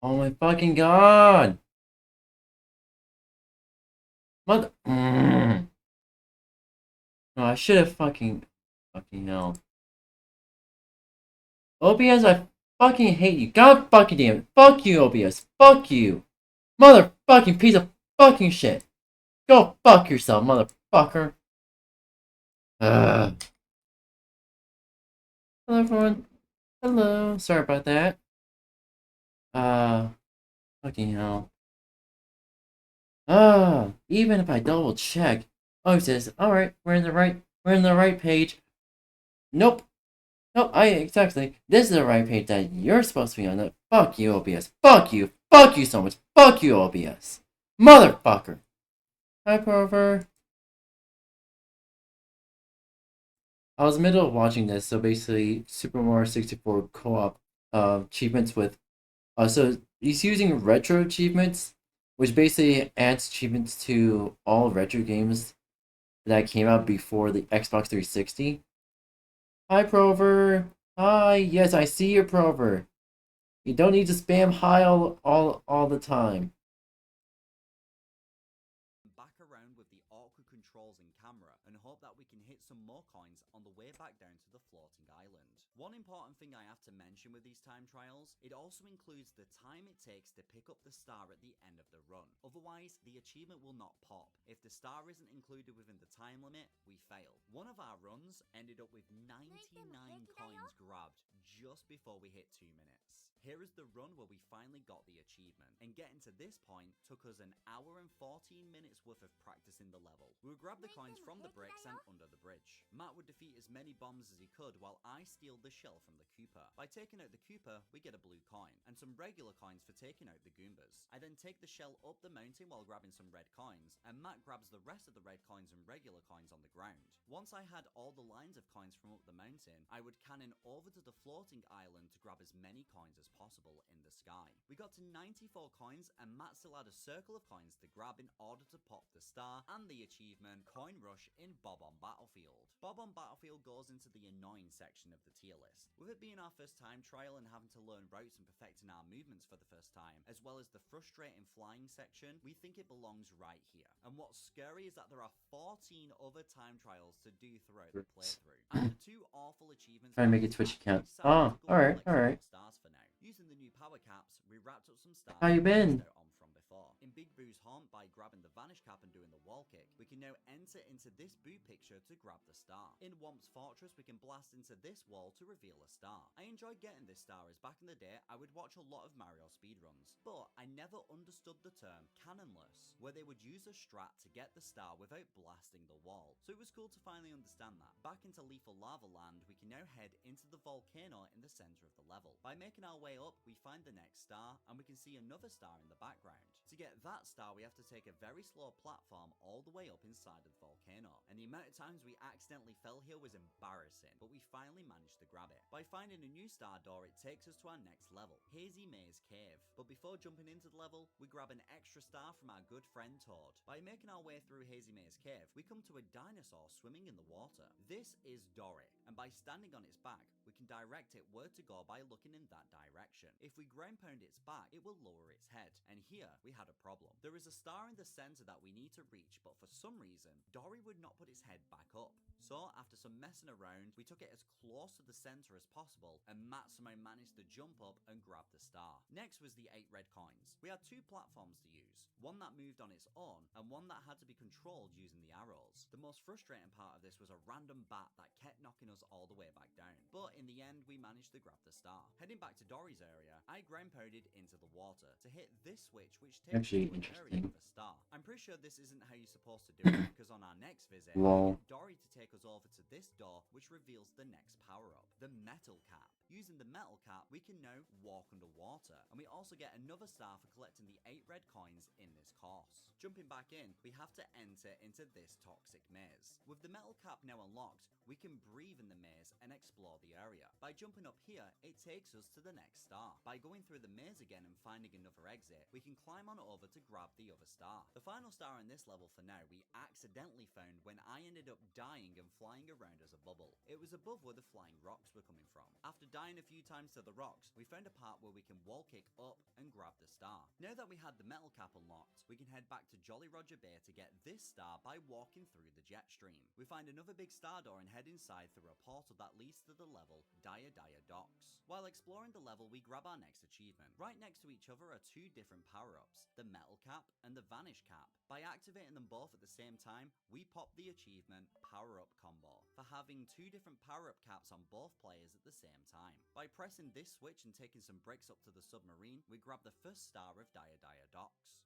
Oh my fucking god! Mother. No, I should have fucking hell. OBS, I fucking hate you. God fucking damn it. Fuck you, OBS. Fuck you. Motherfucking piece of fucking shit. Go fuck yourself, motherfucker. Hello, everyone. Hello. Sorry about that. Fucking hell. Even if I double check. Oh, it says, alright, we're in the right page. Nope. Nope, exactly. This is the right page that you're supposed to be on. Fuck you, OBS. Fuck you. Fuck you so much. Fuck you, OBS. Motherfucker. Hi, Prover. I was in the middle of watching this, so basically, Super Mario 64 co-op achievements with. So he's using retro achievements, which basically adds achievements to all retro games that came out before the Xbox 360. Hi, Prover. Hi. Yes, I see you, Prover. You don't need to spam hi all the time. Back around with the awkward controls and camera and hope that we can hit some more coins on the way back down to the floating island. One important thing I have to mention with these time trials, it also includes the time it takes to pick up the star at the end of the run. Otherwise, the achievement will not pop. If the star isn't included within the time limit, we fail. One of our runs ended up with 99 coins grabbed just before we hit 2 minutes. Here is the run where we finally got the achievement, and getting to this point took us an hour and 14 minutes worth of practicing the level. We would grab the coins from the bricks and under the bridge. Matt would defeat as many bombs as he could while I steal the shell from the Koopa. By taking out the Koopa, we get a blue coin, and some regular coins for taking out the Goombas. I then take the shell up the mountain while grabbing some red coins, and Matt grabs the rest of the red coins and regular coins on the ground. Once I had all the lines of coins from up the mountain, I would cannon over to the floating island to grab as many coins as possible in the sky. We got to 94 coins, and Matt still had a circle of coins to grab in order to pop the star and the achievement Coin Rush in Bob on Battlefield. Bob on Battlefield goes into the annoying section of the tier list. With it being our first time trial and having to learn routes and perfecting our movements for the first time, as well as the frustrating flying section, we think it belongs right here. And what's scary is that there are 14 other time trials to do throughout the playthrough. And the two awful achievements Try and make a Twitch account. Oh, alright. Stars for now. Using the new power caps, we wrapped up some stars. How you been? On from before. In Big Boo's haunt, by grabbing the vanish cap and doing the wall kick, we can now enter into this Boo picture to grab the star. In Whomp's fortress, we can blast into this wall to reveal a star. I enjoyed getting this star, as back in the day I would watch a lot of Mario speedruns, but I never understood the term cannonless, where they would use a strat to get the star without blasting the wall. So it was cool to finally understand that. Back into Lethal Lava Land, we can now head into the volcano in the center of the level. By making our way up, we find the next star, and we can see another star in the background. To get that star, we have to take a very slow platform all the way up inside of the volcano, and the amount of times we accidentally fell here was embarrassing, but we finally managed to grab it. By finding a new star door, it takes us to our next level, 𝙂𝙤𝙣𝙬𝙧 Cave. But before jumping into the level, we grab an extra star from our good friend Toad. By making our way through 𝙂𝙤𝙣𝙬𝙧 Cave, we come to a dinosaur swimming in the water. This is Dory, and by standing on its back, we can direct it where to go by looking in that direction. If we ground pound its back, it will lower its head, and here we had a problem. There is a star in the center that we need to reach, but for some reason, Dory would not put its head back up. So after some messing around, we took it as close to the center as possible, and Matt somehow managed to jump up and grab the star. Next was the 8 red coins. We had 2 platforms to use, one that moved on its own, and one that had to be controlled using the arrows. The most frustrating part of this was a random bat that kept knocking us all the way back down, but in the end we managed to grab the star. Heading back to Dory's area, I ground pounded into the water to hit this switch, which takes us to an area with a star. I'm pretty sure this isn't how you're supposed to do it, because on our next visit, we get Dory to take us over to this door, which reveals the next power-up, the metal cap. Using the metal cap, we can now walk underwater, and we also get another star for collecting the 8 red coins in this course. Jumping back in, we have to enter into this toxic maze. With the metal cap now unlocked, we can breathe in the maze and explore the area. By jumping up here, it takes us to the next star. By going through the maze again and finding another exit, we can climb on over to grab the other star. The final star in this level for now, we accidentally found when I ended up dying and flying around as a bubble. It was above where the flying rocks were coming from. After dying dying a few times to the rocks, we found a part where we can wall kick up and grab the star. Now that we had the metal cap unlocked, we can head back to Jolly Roger Bay to get this star by walking through the jet stream. We find another big star door and head inside through a portal that leads to the level 𝙂𝙤𝙧𝙖𝙀. While exploring the level, we grab our next achievement. Right next to each other are two different power-ups, the metal cap and the vanish cap. By activating them both at the same time, we pop the achievement power-up combo for having two different power-up caps on both players at the same time. By pressing this switch and taking some bricks up to the submarine, we grab the first star of 𝙂𝙤𝙧𝙧.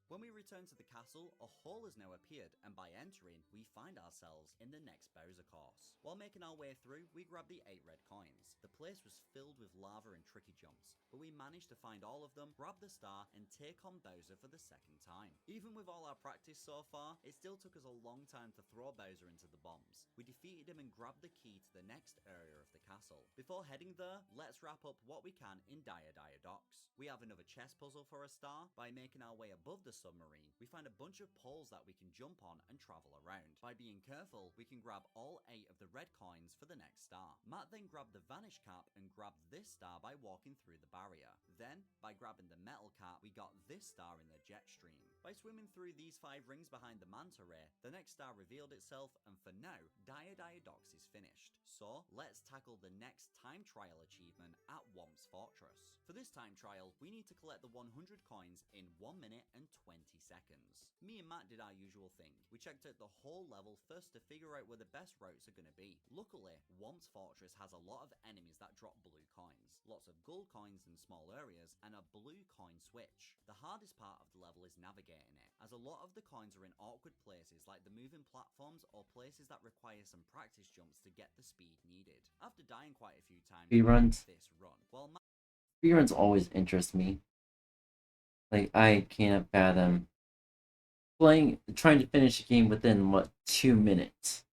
When we return to the castle, a hole has now appeared, and by entering, we find ourselves in the next Bowser course. While making our way through, we grab the 8 red coins. The place was filled with lava and tricky jumps, but we managed to find all of them, grab the star, and take on Bowser for the second time. Even with all our practice so far, it still took us a long time to throw Bowser into the bombs. We defeated him and grabbed the key to the next area of the castle. Before heading there, let's wrap up what we can in 𝙂𝙤𝙧𝙧. We have another chess puzzle for a star. By making our way above the submarine, we find a bunch of poles that we can jump on and travel around. By being careful, we can grab all 8 of the red coins for the next star. Matt then grabbed the vanish cap and grabbed this star by walking through the barrier. Then, by grabbing the metal cap, we got this star in the jet stream. By swimming through these 5 rings behind the manta ray, the next star revealed itself, and for now, 𝙂𝙤𝙧𝙧 is finished. So, let's tackle the next time trial achievement at 𝙂𝙚 Fortress. For this time trial, we need to collect the 100 coins in 1 minute and 20 seconds. Me and Matt did our usual thing. We checked out the whole level first to figure out where the best routes are going to be. Luckily, 𝙂𝙚 Fortress has a lot of enemies that drop blue coins, lots of gold coins in small areas, and a blue coin switch. The hardest part of the level is navigating it, as a lot of the coins are in awkward places like the moving platforms or places that require some practice jumps to get the speed needed. After dying quite a few times, we had Speedruns. this run. While Speedruns always interest me. Like, I can't fathom trying to finish a game within, what, 2 minutes?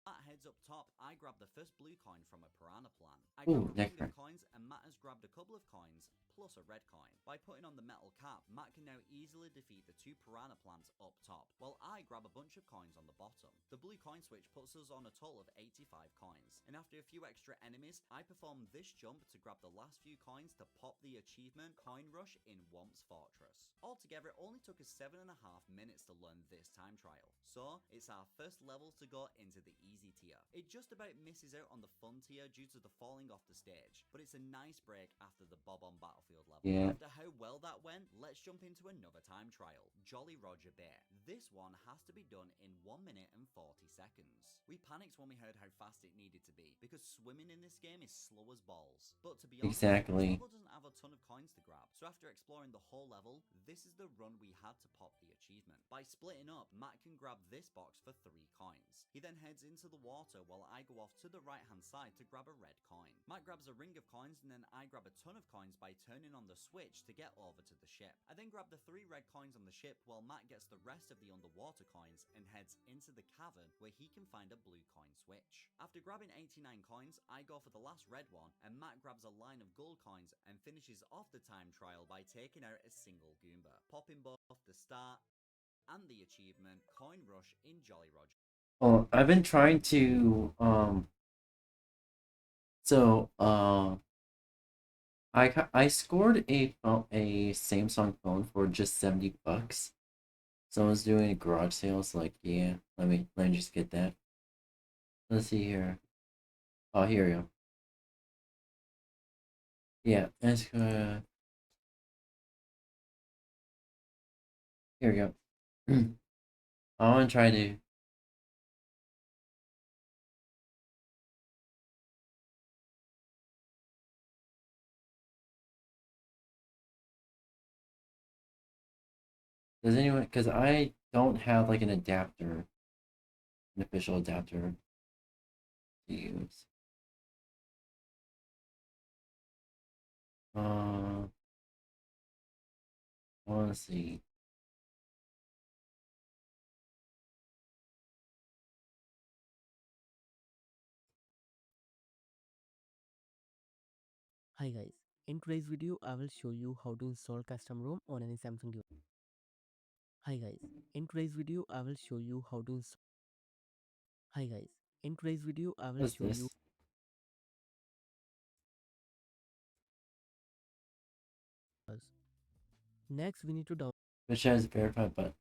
Matt heads up top, I grab the first blue coin from a piranha plant. I Ooh, grab a ring nectar. of coins, and Matt has grabbed a couple of coins plus a red coin. By putting on the metal cap, Matt can now easily defeat the 2 piranha plants up top, while I grab a bunch of coins on the bottom. The blue coin switch puts us on a total of 85 coins, and after a few extra enemies, I perform this jump to grab the last few coins to pop the achievement Coin Rush in 𝙂𝙚 Fortress. Altogether, it only took us 7.5 minutes to learn this time trial, so it's our first level to go into the easy tier. It just about misses out on the fun tier due to the falling off the stage, but it's a nice break after the Bob on Battlefield level. Yeah. After how well that went, let's jump into another time trial, Jolly Roger Bay. This one has to be done in 1 minute and 40 seconds. We panicked when we heard how fast it needed to be, because swimming in this game is slow as balls. But to be honest, Exactly. this level doesn't have a ton of coins to grab, so after exploring the whole level, this is the run we had to pop the achievement. By splitting up, Matt can grab this box for 3 coins. He then heads into the water while I go off to the right hand side to grab a red coin. Matt grabs a ring of coins, and then I grab a ton of coins by turning on the switch to get over to the ship. I then grab the 3 red coins on the ship while Matt gets the rest of the underwater coins and heads into the cavern where he can find a blue coin switch. After grabbing 89 coins, I go for the last red one, and Matt grabs a line of gold coins and finishes off the time trial by taking out a single Goomba, popping both the star and the achievement Coin Rush in Jolly Roger. Well, I've been trying to I scored a Samsung phone for just $70. Someone's doing a garage sale, so like, yeah, let me just get that. Let's see here. Oh, here we go. Yeah, it's here we go. I want to try to. Does anyone? Because I don't have like an adapter, an official adapter to use. I want to see. Hi guys, in today's video I will show you how to install custom ROM on any Samsung device. Hi guys, in today's video I will show you how to install custom ROM on any Samsung device. Hi guys, in today's video I will show you how to install. Hi guys, in today's video I will What's show you. this? Next, we need to which has verified, but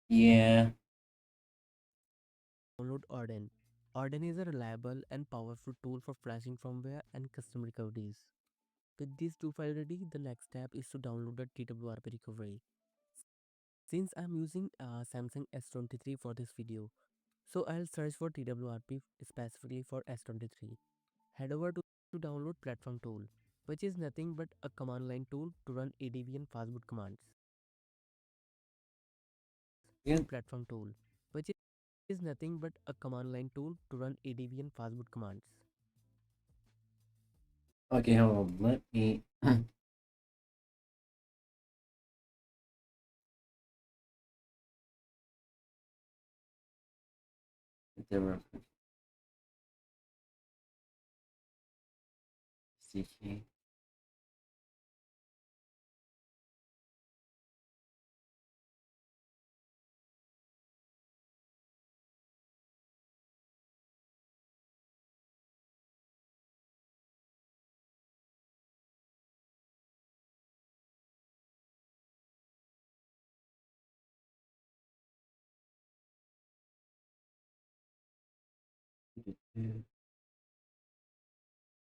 yeah. download Arden. Arden is a reliable and powerful tool for flashing firmware and custom recoveries. With these two files ready, the next step is to download the TWRP recovery. Since I'm using Samsung S23 for this video, so I'll search for TWRP specifically for S23. Head over to download platform tool, which is nothing but a command line tool to run ADB and fastboot commands. Yeah. Platform tool, which is nothing but a command line tool to run ADB and fastboot commands. Okay, hold on. Let me. There were CK.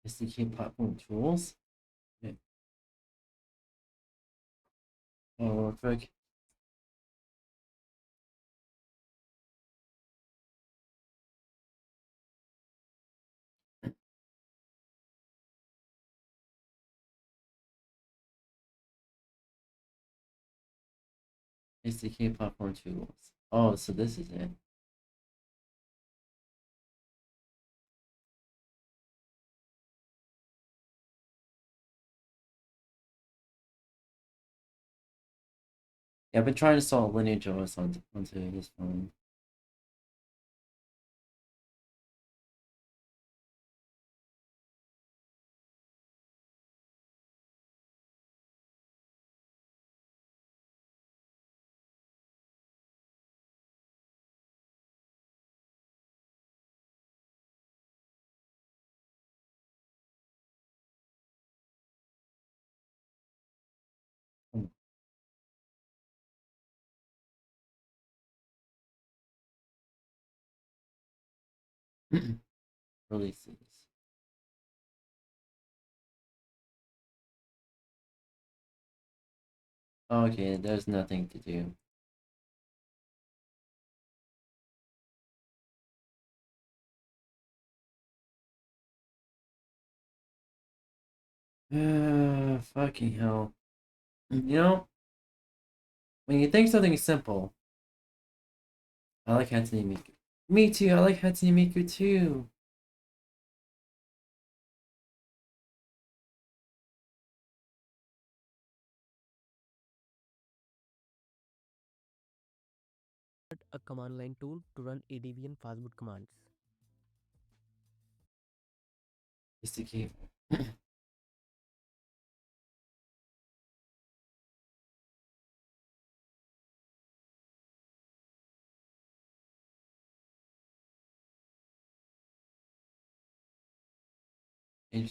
SDK platform tools. Okay. Oh, real quick. SDK platform tools. Oh, so this is it. Yeah, I've been trying to install Lineage OS onto this phone. Oh. Releases. Okay, there's nothing to do. Fucking hell. You know, when you think something is simple, I like Hatsune Miku. Me too, I like Hatsune Miku too. A command line tool to run ADB and fastboot commands. SDK.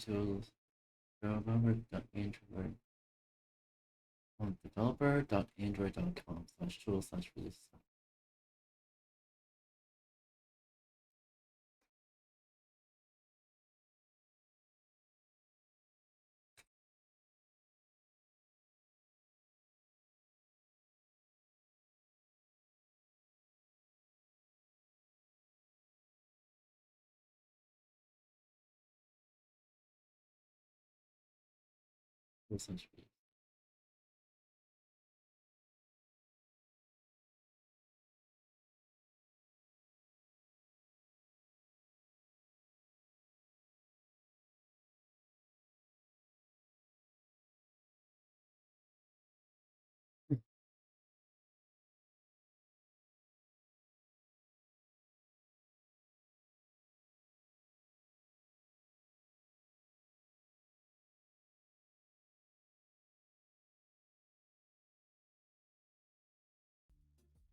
Tools. Developer.android. On developer.android.com/tool/release. Tool/release.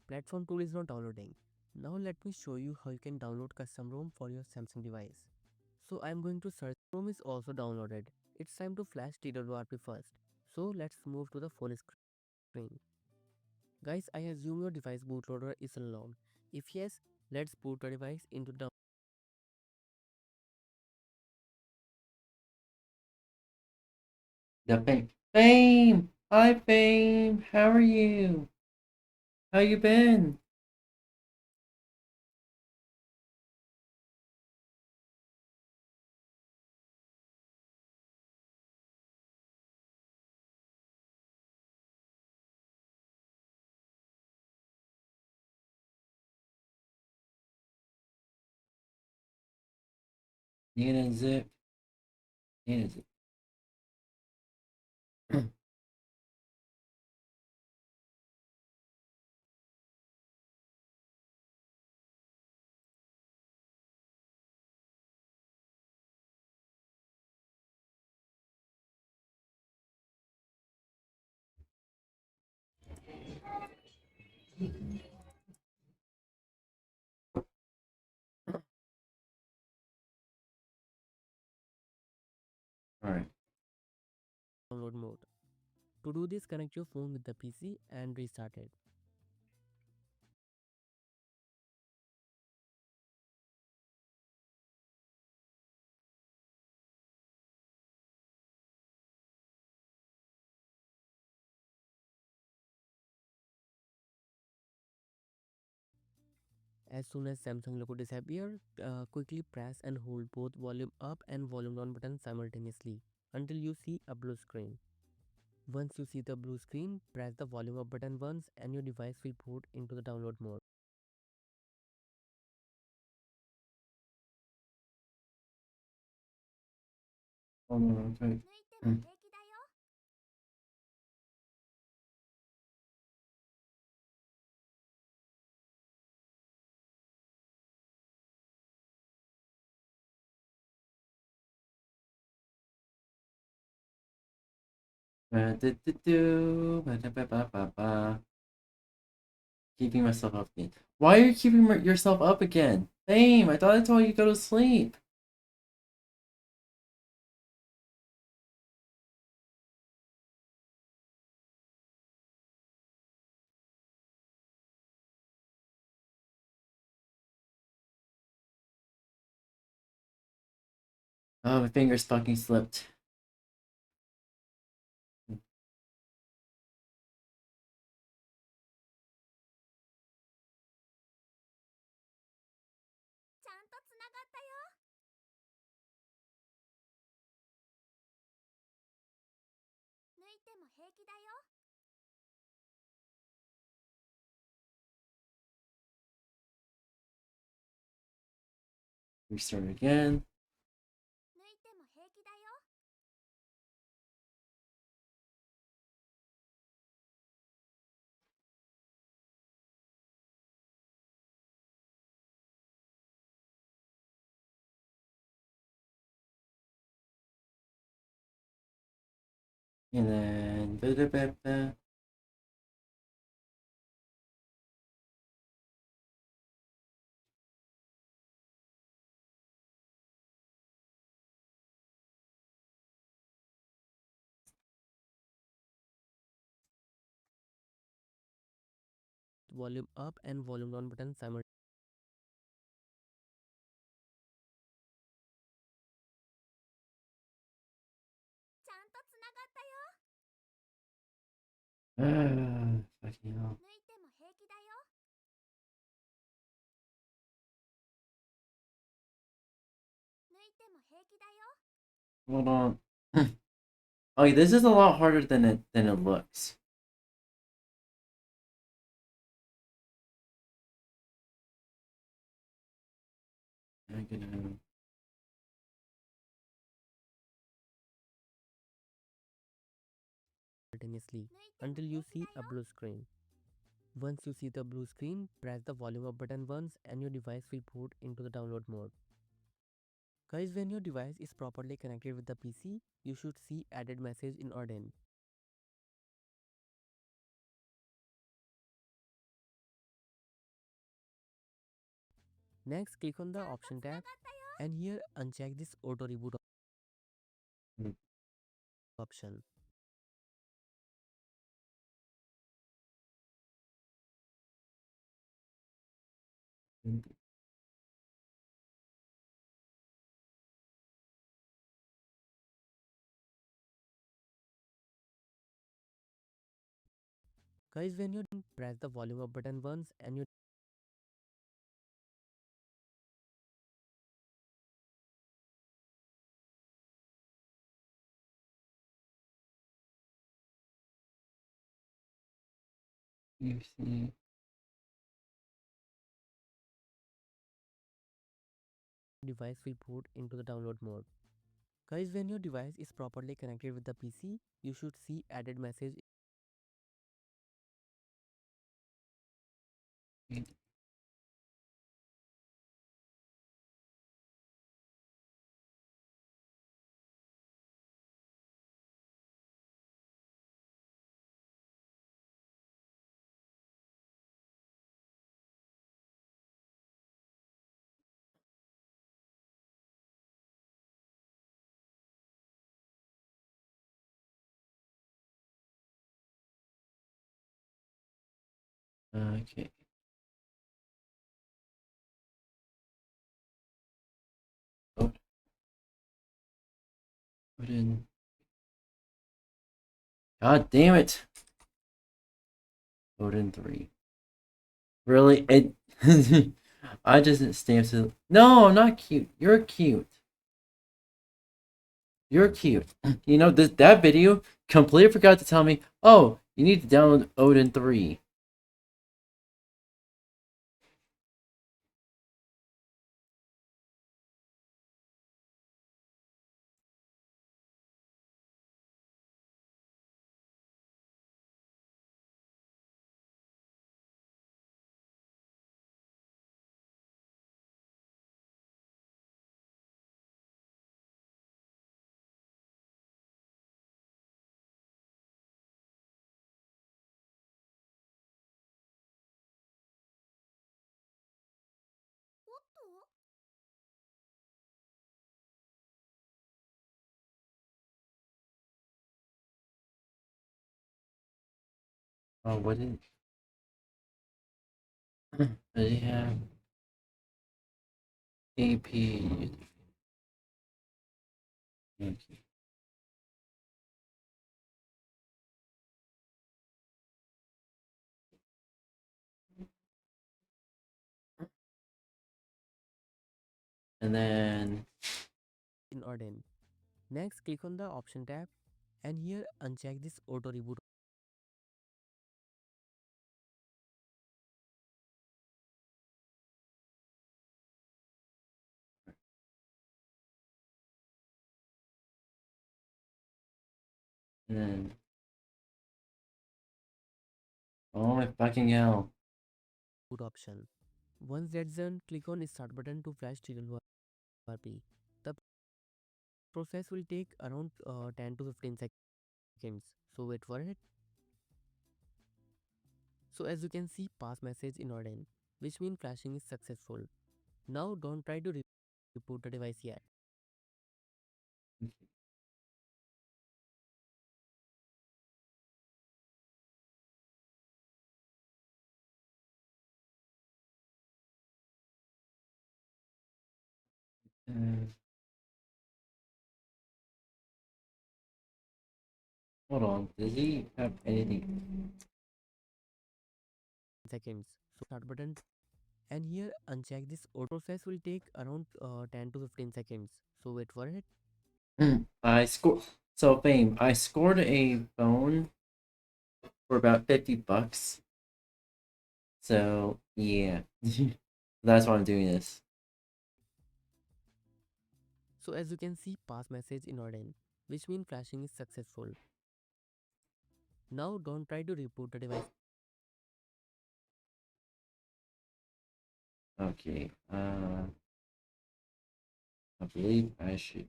Platform tool is not downloading. Now let me show you how you can download custom ROM for your Samsung device. So I'm going to search. Chrome is also downloaded. It's time to flash TWRP first. So let's move to the full screen. Guys, I assume your device bootloader is unlocked. If yes, let's boot the device into the The fame. Fame! Hi, Fame! How are you? How you been? Need a zip. Need a zip. Alright. download mode. To do this, connect your phone with the PC and restart it. As soon as Samsung logo disappears, quickly press and hold both volume up and volume down buttons simultaneously until you see a blue screen. Once you see the blue screen, press the volume up button once and your device will boot into the download mode. Oh no, okay. Keeping myself up again. Why are you keeping yourself up again? Fame, I thought I told you to go to sleep. Oh, my fingers fucking slipped. Restart again. And then Volume up and volume down buttons simultaneously. fucking hell. Hold on. Okay, this is a lot harder than it looks. I'm gonna Until you see a blue screen. Once you see the blue screen, press the volume up button once and your device will boot into the download mode. Guys, when your device is properly connected with the PC, you should see added message in Arden. Next, click on the option tab And here uncheck this auto reboot Mm, option. mm, Guys, when you press the volume up button once and your You see. device will boot into the download mode. Guys, when your device is properly connected with the PC, you should see added message. Mm, Okay. Oh, put in. God damn it. Put in 3. Really? It. I just stamped it. No, I'm not cute. You're cute. You're cute. You know, that video completely forgot to tell me, oh, you need to download Odin 3. Oh, what did they have? AP. Okay. And then. In Odin. Next, click on the option tab and here uncheck this auto reboot. And then. Oh my fucking hell. Option. Once that's done, click on start button to flash TWRP. The process will take around 10 to 15 seconds. So wait for it. So as you can see, pass message in Odin, which means flashing is successful. Now don't try to reboot the device yet. Uh, Hold on. Does he have anything? Seconds. So start button and here uncheck this auto process will take around 10 to 15 seconds. So wait for it. I scored. So, Fame, I scored a phone for about $50. So, yeah. That's why I'm doing this. So as you can see, pass message in Odin, which means flashing is successful. Now don't try to reboot the device. Okay. I believe I should.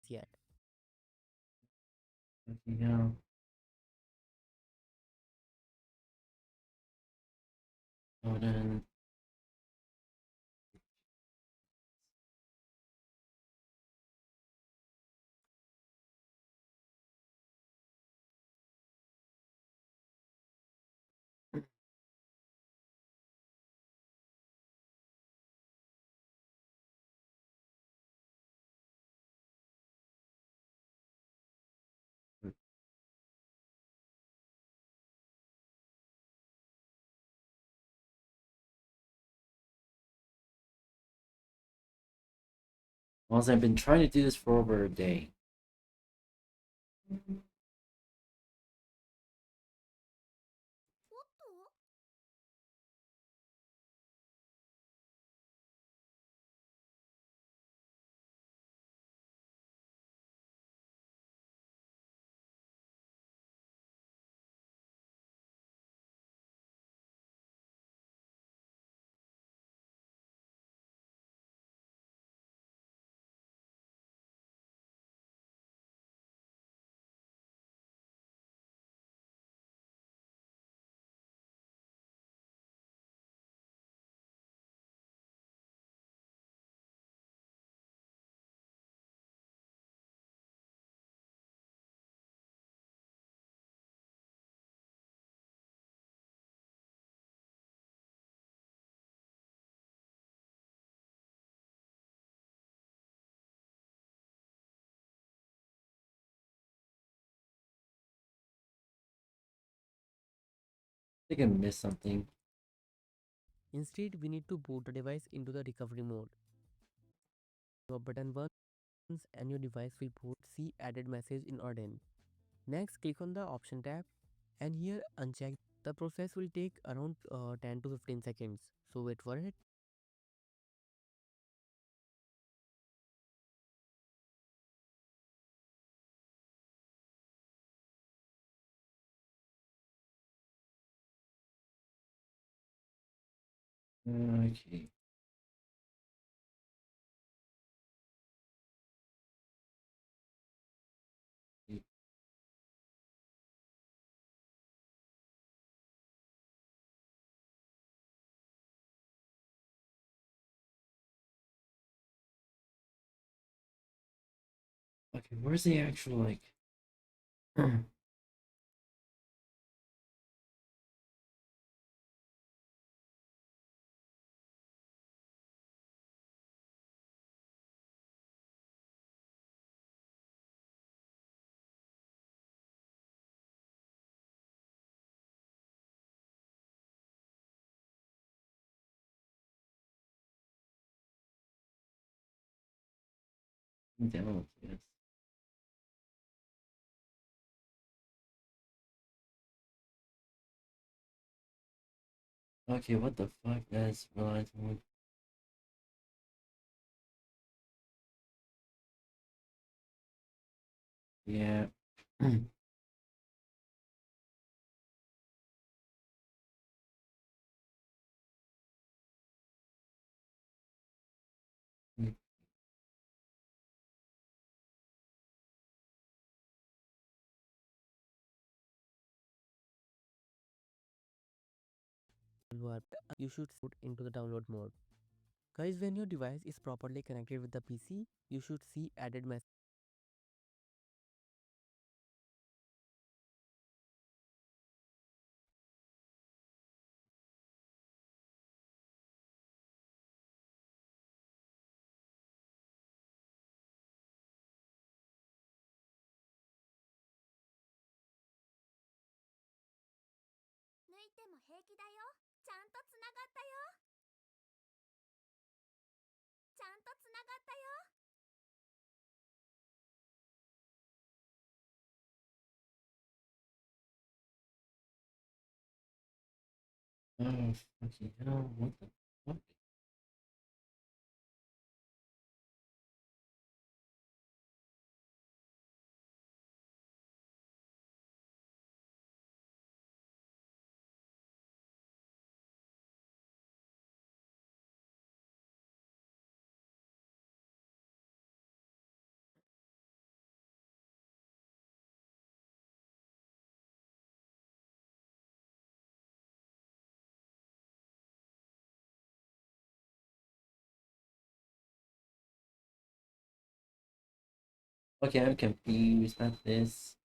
yet. Yeah. Oh, then. Also, I've been trying to do this for over a day. I think I missed something. Instead, we need to boot the device into the recovery mode. Your button once and your device will boot. See added message in Arden. Next, click on the option tab and here uncheck. The process will take around 10 to 15 seconds. So wait for it. Okay. Okay, where's the actual like? Download this. Okay, what the fuck? That's reliant on. Yeah. You should put into the download mode. Guys, when your device is properly connected with the PC, you should see added message. Oh, fucking hell. What the fuck? Okay, I'm confused about this.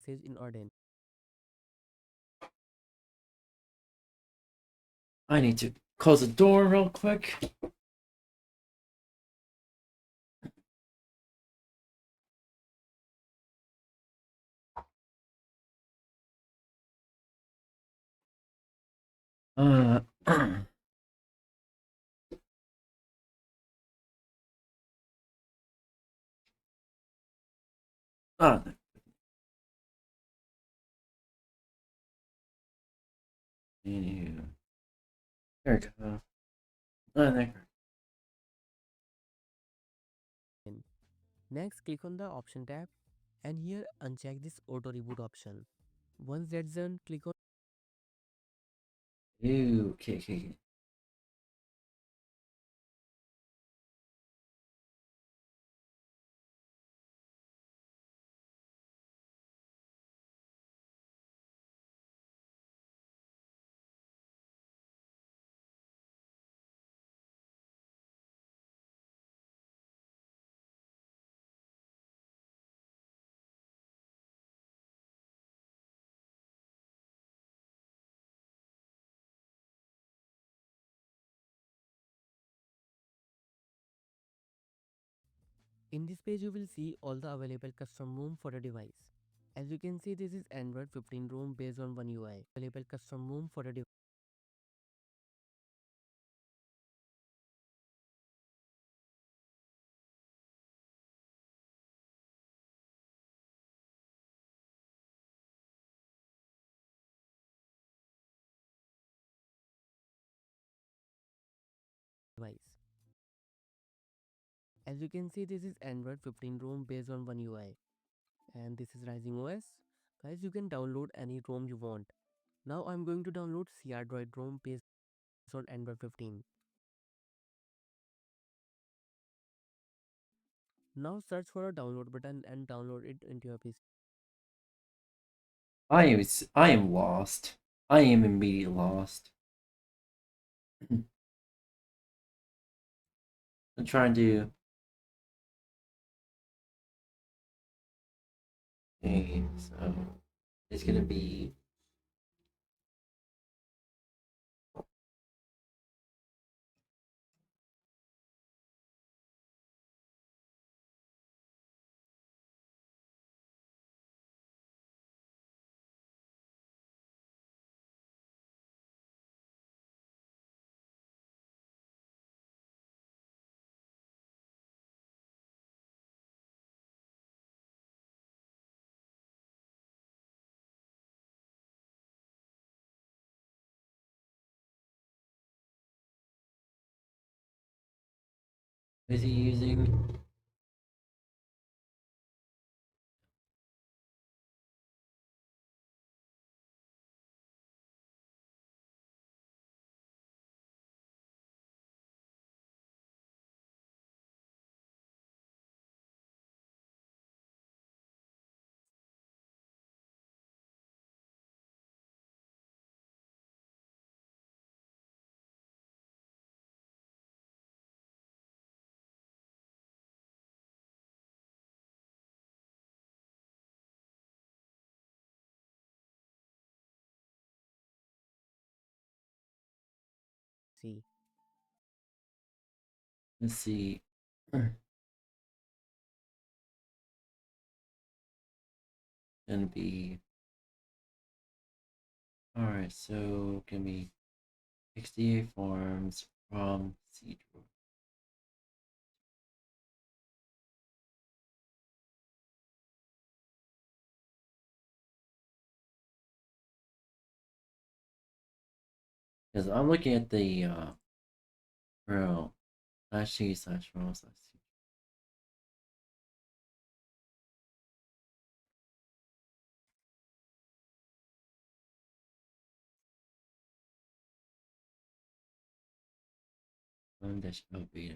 Message in Arden. I need to close the door real quick. Ah, there we go. There. Next, click on the option tab and here uncheck this auto reboot option. Once that's done, click on Ew, okay. In this page, you will see all the available custom ROM for a device. As you can see, this is Android 15 ROM based on one UI. Available custom ROM for a device. As you can see, this is Android 15 ROM based on one UI. And this is Rising OS. Guys, you can download any ROM you want. Now I'm going to download CRDroid ROM based on Android 15. Now search for a download button and download it into your PC. I am lost. I am immediately lost. I'm trying to. Okay, so it's gonna be. What is he using? Let's see. Gonna be. Alright, so gonna be XDA forms from C drawer. Because I'm looking at the row /C/row/C. Dash O beta.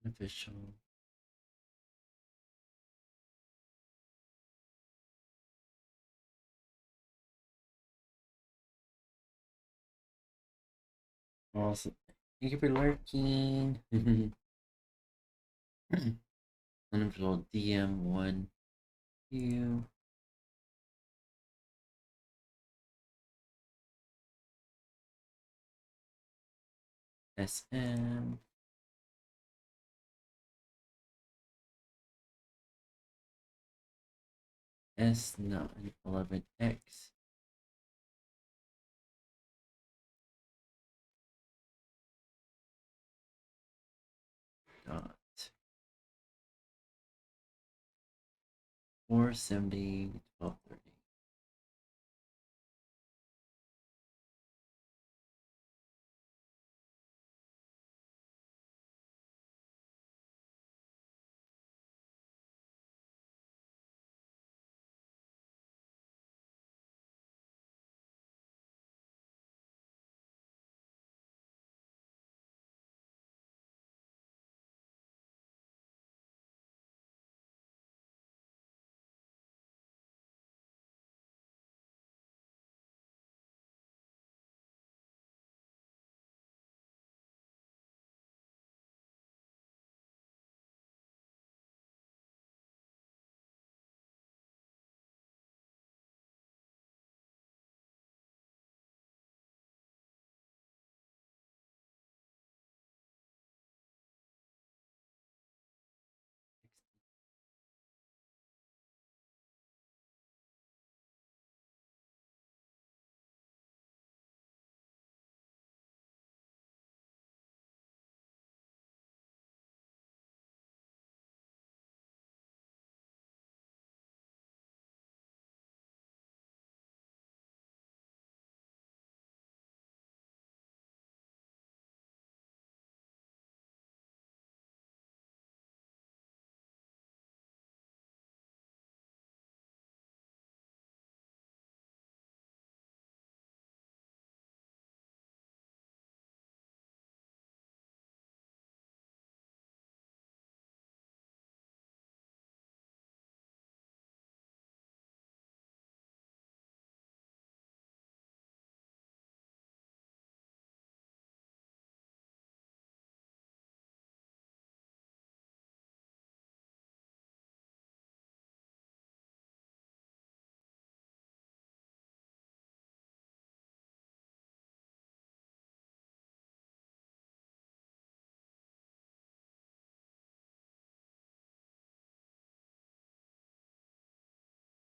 Official. Awesome. Thank you for lurking. Unofficial DM1. You. SM. S911X. Dot 470 1230.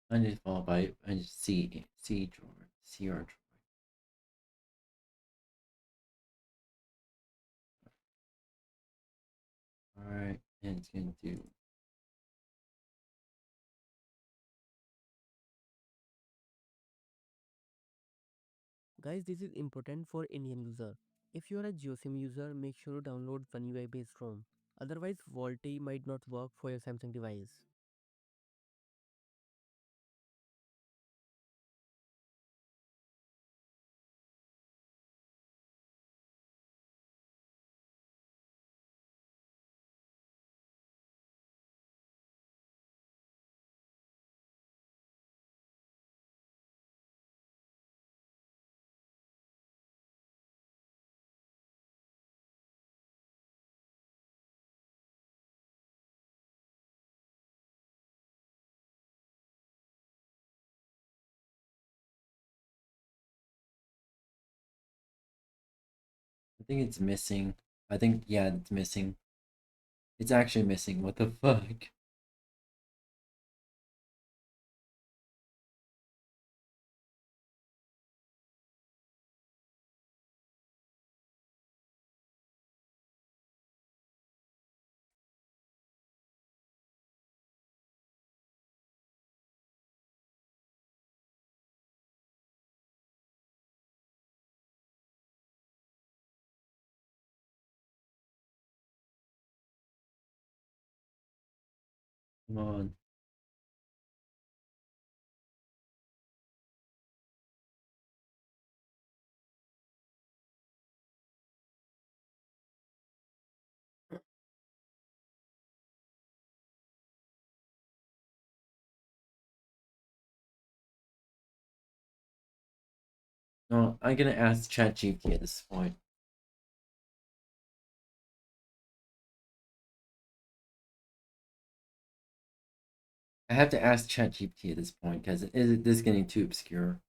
I need to follow by C drawer. CR drawer. Alright, and it's gonna do Guys, this is important for Indian user. If you are a GeoSIM user, make sure to download One UI based ROM. Otherwise, VoLTE might not work for your Samsung device. I think it's missing. I think yeah, it's missing. It's actually missing. What the fuck? Come on. No, I'm gonna ask ChatGPT at this point. I have to ask ChatGPT at this point because this is getting too obscure.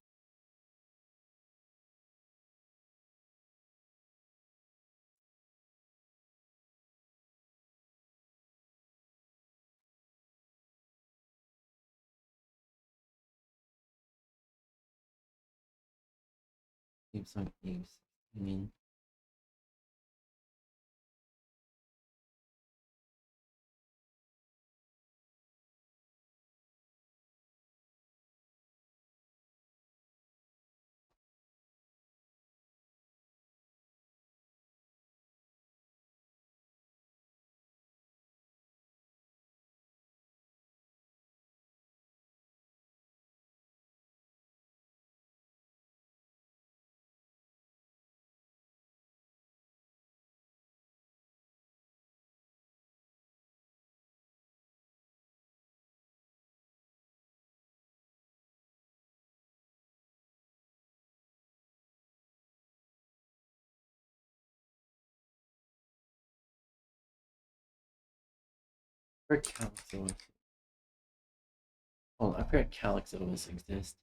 Keep some keeps. I mean, where Calyx Hold on, I forgot Calyx exists.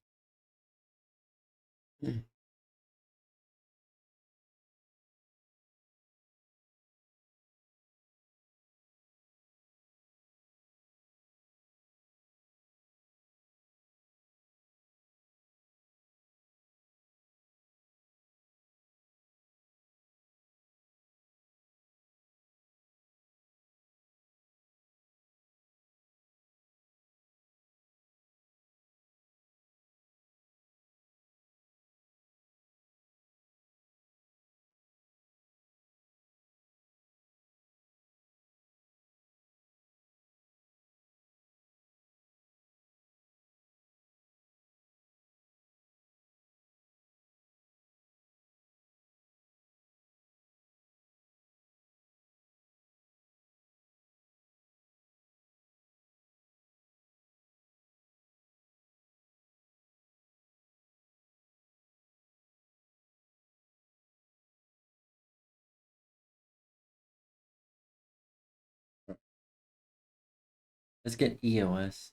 Let's get EOS.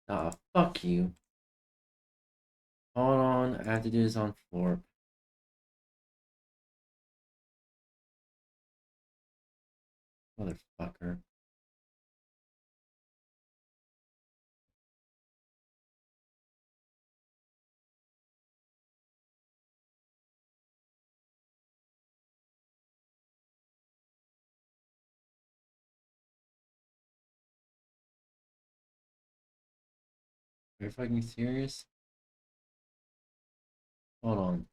Ah, fuck you. Hold on, I have to do this on floor. Motherfucker. Are you fucking serious? Hold on.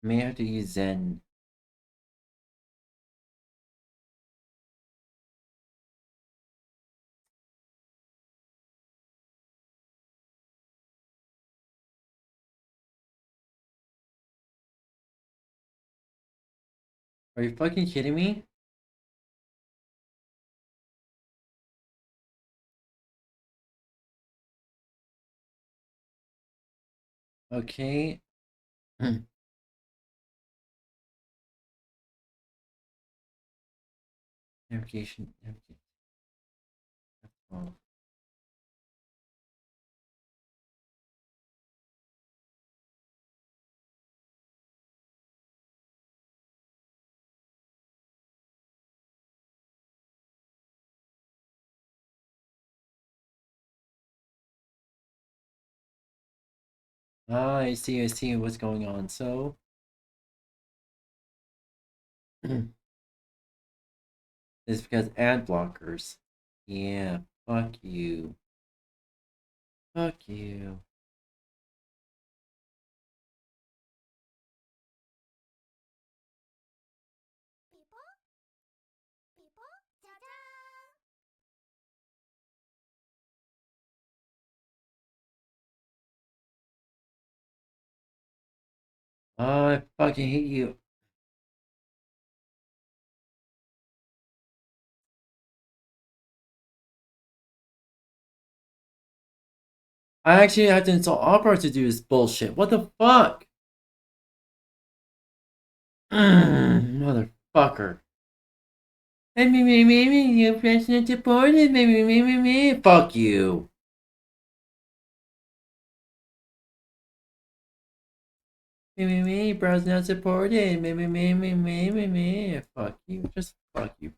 May have to use Zen. Are you fucking kidding me? Okay. Navigation. Oh. Ah, I see what's going on. So, it's because ad blockers. Yeah, fuck you. Fuck you. I fucking hate you. I actually have to install Opera to do this bullshit. What the fuck? Motherfucker. You president supported. Fuck you. Bro's not supported. Fuck you. Just fuck you.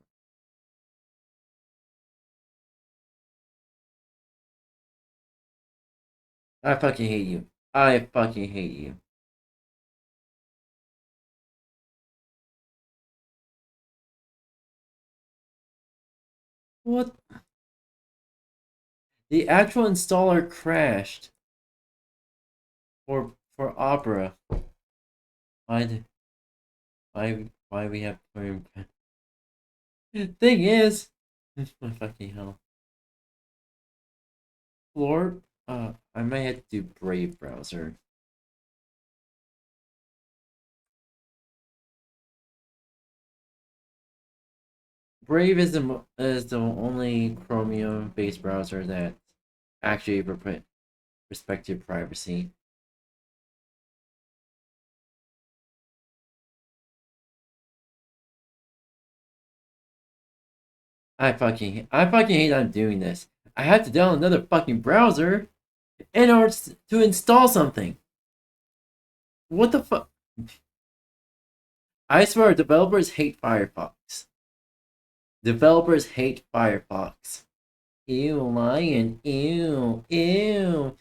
I fucking hate you. I fucking hate you. What? The actual installer crashed for Opera. Why? Why we have thing is, my fucking hell. Floor. I might have to do Brave browser. Brave is the only Chromium based browser that actually respect to privacy. I fucking hate I'm doing this. I have to download another fucking browser in order to install something. What the fuck? I swear, developers hate Firefox. Developers hate Firefox. Ew, lion. Ew, ew.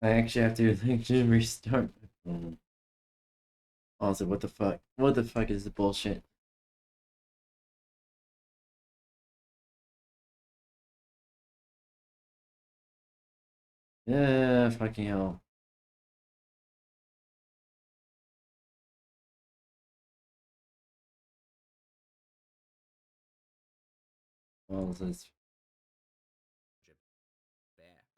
I actually have to actually restart my phone. Also, what the fuck? What the fuck is the bullshit? Yeah, fucking hell. Well, this.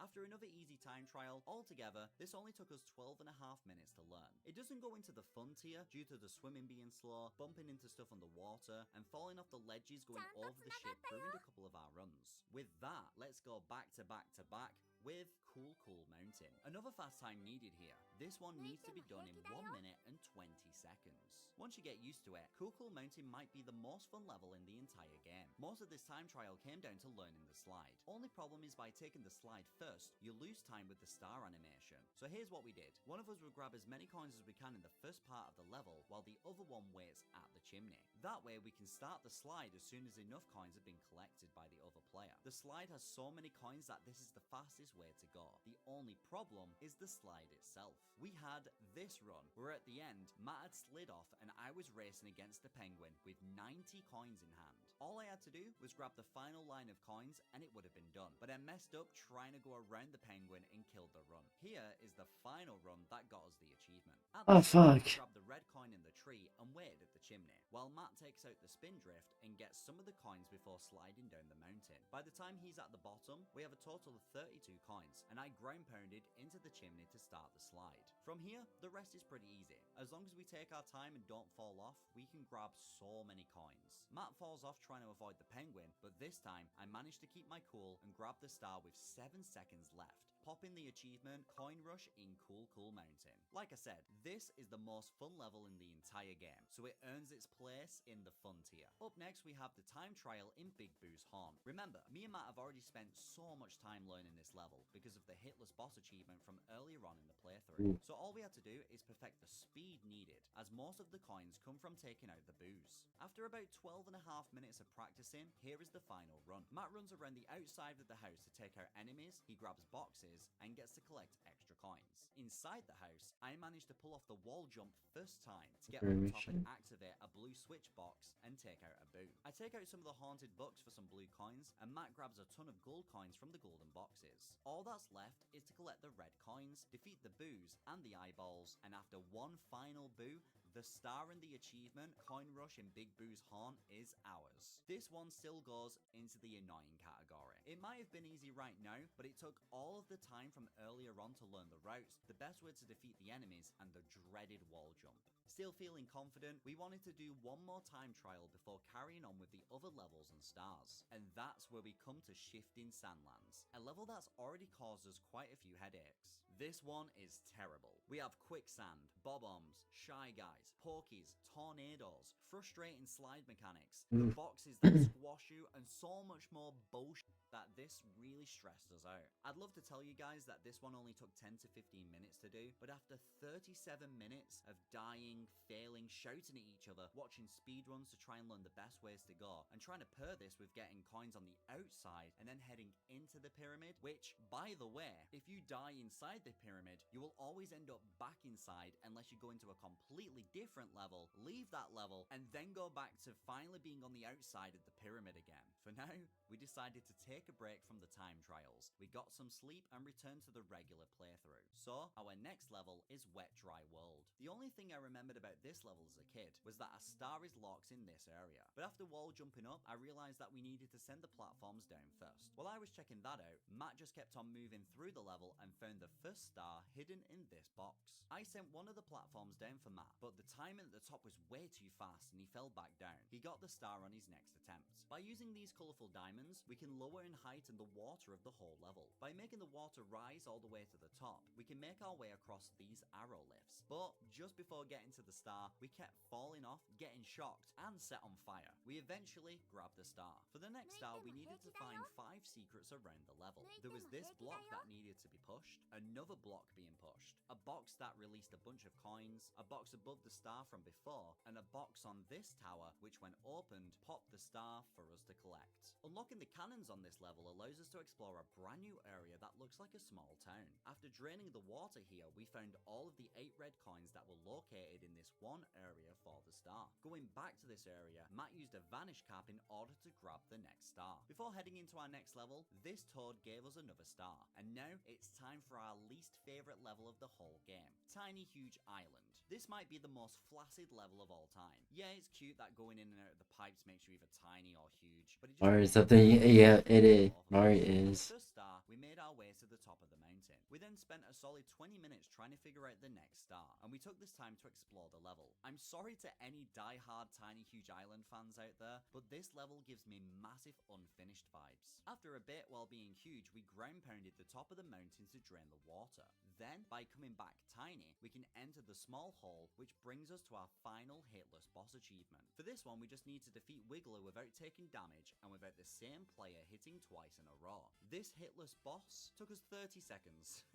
After another easy time trial, altogether, this only took us 12.5 minutes to learn. It doesn't go into the fun tier due to the swimming being slow, bumping into stuff underwater, and falling off the ledges going over the ship ruined a couple of our runs. With that, let's go back to back to back with 𝙂𝙚𝙣𝙚. Another fast time needed here. This one needs to be done in 1 minute and 20 seconds. Once you get used to it, 𝙂𝙚𝙣𝙚 might be the most fun level in the entire game. Most of this time trial came down to learning the slide. Only problem is by taking the slide first, you lose time with the star animation. So here's what we did. One of us would grab as many coins as we can in the first part of the level, while the other one waits at the chimney. That way we can start the slide as soon as enough coins have been collected by the other player. The slide has so many coins that this is the fastest way to go. The only problem is the slide itself. We had this run, where at the end, Matt had slid off and I was racing against the penguin with 90 coins in hand. All I had to do was grab the final line of coins and it would have been done. But I messed up trying to go around the penguin and killed the run. Here is the final run that got us the achievement. At Oh the start, fuck. I grabbed the red coin in the tree and waited at the chimney, while Matt takes out the spin drift and and get some of the coins before sliding down the mountain. By the time he's at the bottom, we have a total of 32 coins, and I ground pounded into the chimney to start the slide. From here, the rest is pretty easy. As long as we take our time and don't fall off, we can grab so many coins. Matt falls off trying to avoid the penguin, but this time I managed to keep my cool and grab the star with 7 seconds left, popping the achievement Coin Rush in 𝙂𝙚𝙣𝙚. Like I said, this is the most fun level in the entire game, so it earns its place in the fun tier. Up next, we have the time trial in 𝙂𝙚𝙣𝙚. Remember, me and Matt have already spent so much time learning this level because of the hitless boss achievement from earlier on in the playthrough. So all we had to do is perfect the speed needed, as most of the coins come from taking out the boos. After about 12.5 minutes of practicing, here is the final run. Matt runs around the outside of the house to take out enemies, he grabs boxes, and gets to collect extra coins. Inside the house, I managed to pull off the wall jump first time to get up top and activate a blue switch box and take out a boo. I take out some of the haunted books for some blue coins, and Matt grabs a ton of gold coins from the golden boxes. All that's left is to collect the red coins, defeat the boos and the eyeballs, and after one final boo, the star and the achievement, Coin Rush in 𝙂𝙂𝙣𝙚 is ours. This one still goes into the annoying category. It might have been easy right now, but it took all of the time from earlier on to learn the routes, the best way to defeat the enemies, and the dreaded wall jump. Still feeling confident, we wanted to do one more time trial before carrying on with the other levels and stars. And that's where we come to Shifting Sandlands, a level that's already caused us quite a few headaches. This one is terrible. We have quicksand, bob-ombs, shy guys, porkies, tornadoes, frustrating slide mechanics, the boxes that squash you, and so much more bullshit that this really stressed us out. I'd love to tell you guys that this one only took 10 to 15 minutes to do, but after 37 minutes of dying, failing, shouting at each other, watching speedruns to try and learn the best ways to go, and trying to pair this with getting coins on the outside and then heading into the pyramid, which, by the way, if you die inside the pyramid, you will always end up back inside unless you go into a completely different level, leave that level, and then go back to finally being on the outside of the pyramid again. For now, we decided to take a break from the time trials. We got some sleep and returned to the regular playthrough. So, our next level is Wet Dry World. The only thing I remembered about this level as a kid was that a star is locked in this area. But after wall jumping up, I realized that we needed to send the platforms down first. While I was checking that out, Matt just kept on moving through the level and found the first star hidden in this box. I sent one of the platforms down for Matt, but the timing at the top was way too fast and he fell back down. He got the star on his next attempt. By using these colourful diamonds, we can lower and heighten the water of the whole level. By making the water rise all the way to the top, we can make our way across these arrow lifts. But just before getting to the star, we kept falling off, getting shocked, and set on fire. We eventually grabbed the star. For the next star, we needed to find 5 secrets around the level. There was this block that needed to be pushed, another block being pushed, a box that released a bunch of coins, a box above the star from before, and a box on this tower which when opened, popped the star for us to collect. Unlocking the cannons on this level allows us to explore a brand new area that looks like a small town. After draining the water here, we found all of the 8 red coins that were located in this one area for the star. Going back to this area, Matt used a vanish cap in order to grab the next star. Before heading into our next level, this toad gave us another star. And now it's time for our least favorite level of the whole game, Tiny Huge Island. This might be the most flaccid level of all time. Yeah, it's cute that going in and out of the pipes makes you either tiny or huge, but it just Mario something, yeah, it is. Mario is. First star, we made our way to the top of the mountain. We then spent a solid 20 minutes trying to figure out the next star, and we took this time to explore the level. I'm sorry to any die-hard Tiny Huge Island fans out there, but this level gives me massive unfinished vibes. After a bit while being huge, we ground pounded the top of the mountain to drain the water. Then, by coming back tiny, we can enter the small hole, which brings us to our final hitless boss achievement. For this one, we just need to defeat Wiggler without taking damage and without the same player hitting twice in a row. This hitless boss took us 30 seconds.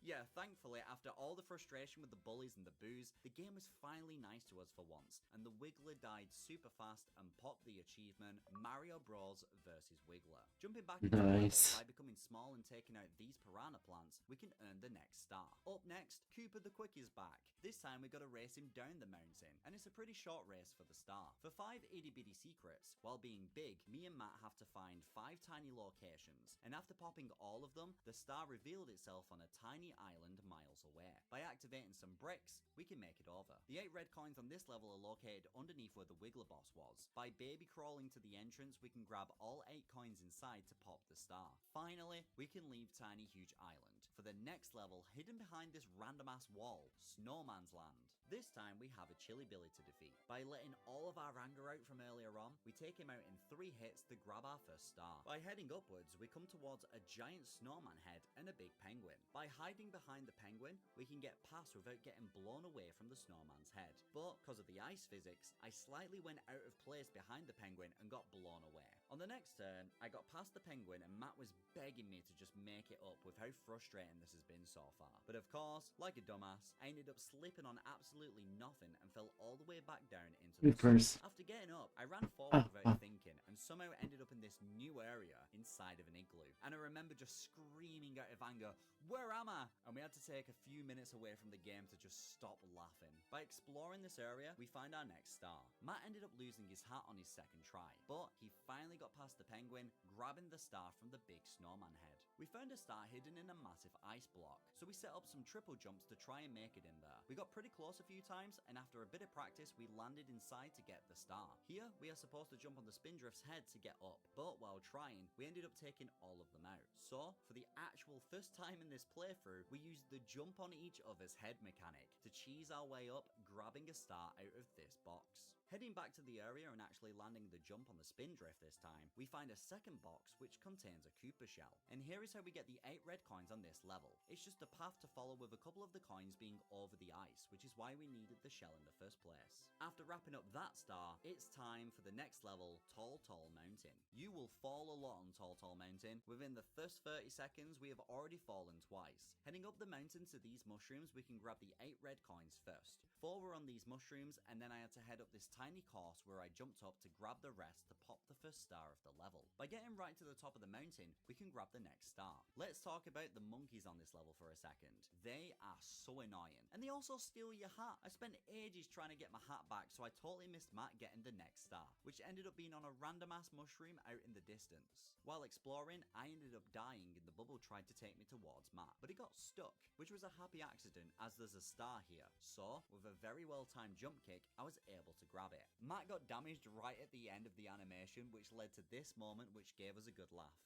Yeah, thankfully, after all the frustration with the bullies and the boos, the game was finally nice to us for once, and the Wiggler died super fast and popped the achievement Mario Bros vs Wiggler. Jumping back into the level, by becoming small and taking out these piranha plants, we can earn the next star. Up next, Koopa the Quick is back. This time we gotta race him down the mountain, and it's a pretty short race for the star. For 5 itty bitty secrets, while being big, me and Matt have to find 5 tiny locations, and after popping all of them, the star revealed itself on a tiny island miles away. By activating some bricks, we can make it over. The 8 red coins on this level are located underneath where the Wiggler boss was. By baby crawling to the entrance, we can grab all 8 coins inside to pop the star. Finally, we can leave Tiny Huge Island for the next level hidden behind this random ass wall, Snowman's Land. This time we have a Chili Billy to defeat. By letting all of our anger out from earlier on, we take him out in 3 hits to grab our first star. By heading upwards, we come towards a giant snowman head and a big penguin. By hiding behind the penguin, we can get past without getting blown away from the snowman's head. But because of the ice physics, I slightly went out of place behind the penguin and got blown away. On the next turn, I got past the penguin and Matt was begging me to just make it up with how frustrating this has been so far. But of course, like a dumbass, I ended up slipping on absolutely nothing and fell all the way back down into the First. After getting up, I ran forward without thinking and somehow ended up in this new area inside of an igloo. And I remember just screaming out of anger, "Where am I?" And we had to take a few minutes away from the game to just stop laughing. By exploring this area, we find our next star. Matt ended up losing his hat on his second try, but he finally got past the penguin, grabbing the star from the big snowman head. We found a star hidden in a massive ice block, so we set up some triple jumps to try and make it in there. We got pretty close a few times, and after a bit of practice, we landed inside to get the star. Here, we are supposed to jump on the Spindrift's head to get up, but while trying, we ended up taking all of them out. So, for the actual first time in this playthrough, we used the jump on each other's head mechanic to cheese our way up, grabbing a star out of this box. Heading back to the area and actually landing the jump on the Spindrift this time, we find a second box which contains a Koopa shell. And here is how we get the 8 red coins on this level. It's just a path to follow with a couple of the coins being over the ice, which is why we needed the shell in the first place. After wrapping up that star, it's time for the next level, Tall Tall Mountain. You will fall a lot on Tall Tall Mountain. Within the first 30 seconds, we have already fallen twice. Heading up the mountain to these mushrooms, we can grab the 8 red coins first. 4 were on these mushrooms, and then I had to head up this tiny course where I jumped up to grab the rest to pop the first star of the level. By getting right to the top of the mountain, we can grab the next star. Let's talk about the monkeys on this level for a second. They are so annoying, and they also steal your hat. I spent ages trying to get my hat back, so I totally missed Matt getting the next star, which ended up being on a random ass mushroom out in the distance. While exploring, I ended up dying and the bubble tried to take me towards Matt, but it got stuck, which was a happy accident as there's a star here. So, with a very well timed jump kick, I was able to grab it. Matt got damaged right at the end of the animation, which led to this moment which gave us a good laugh.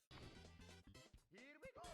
Here we go!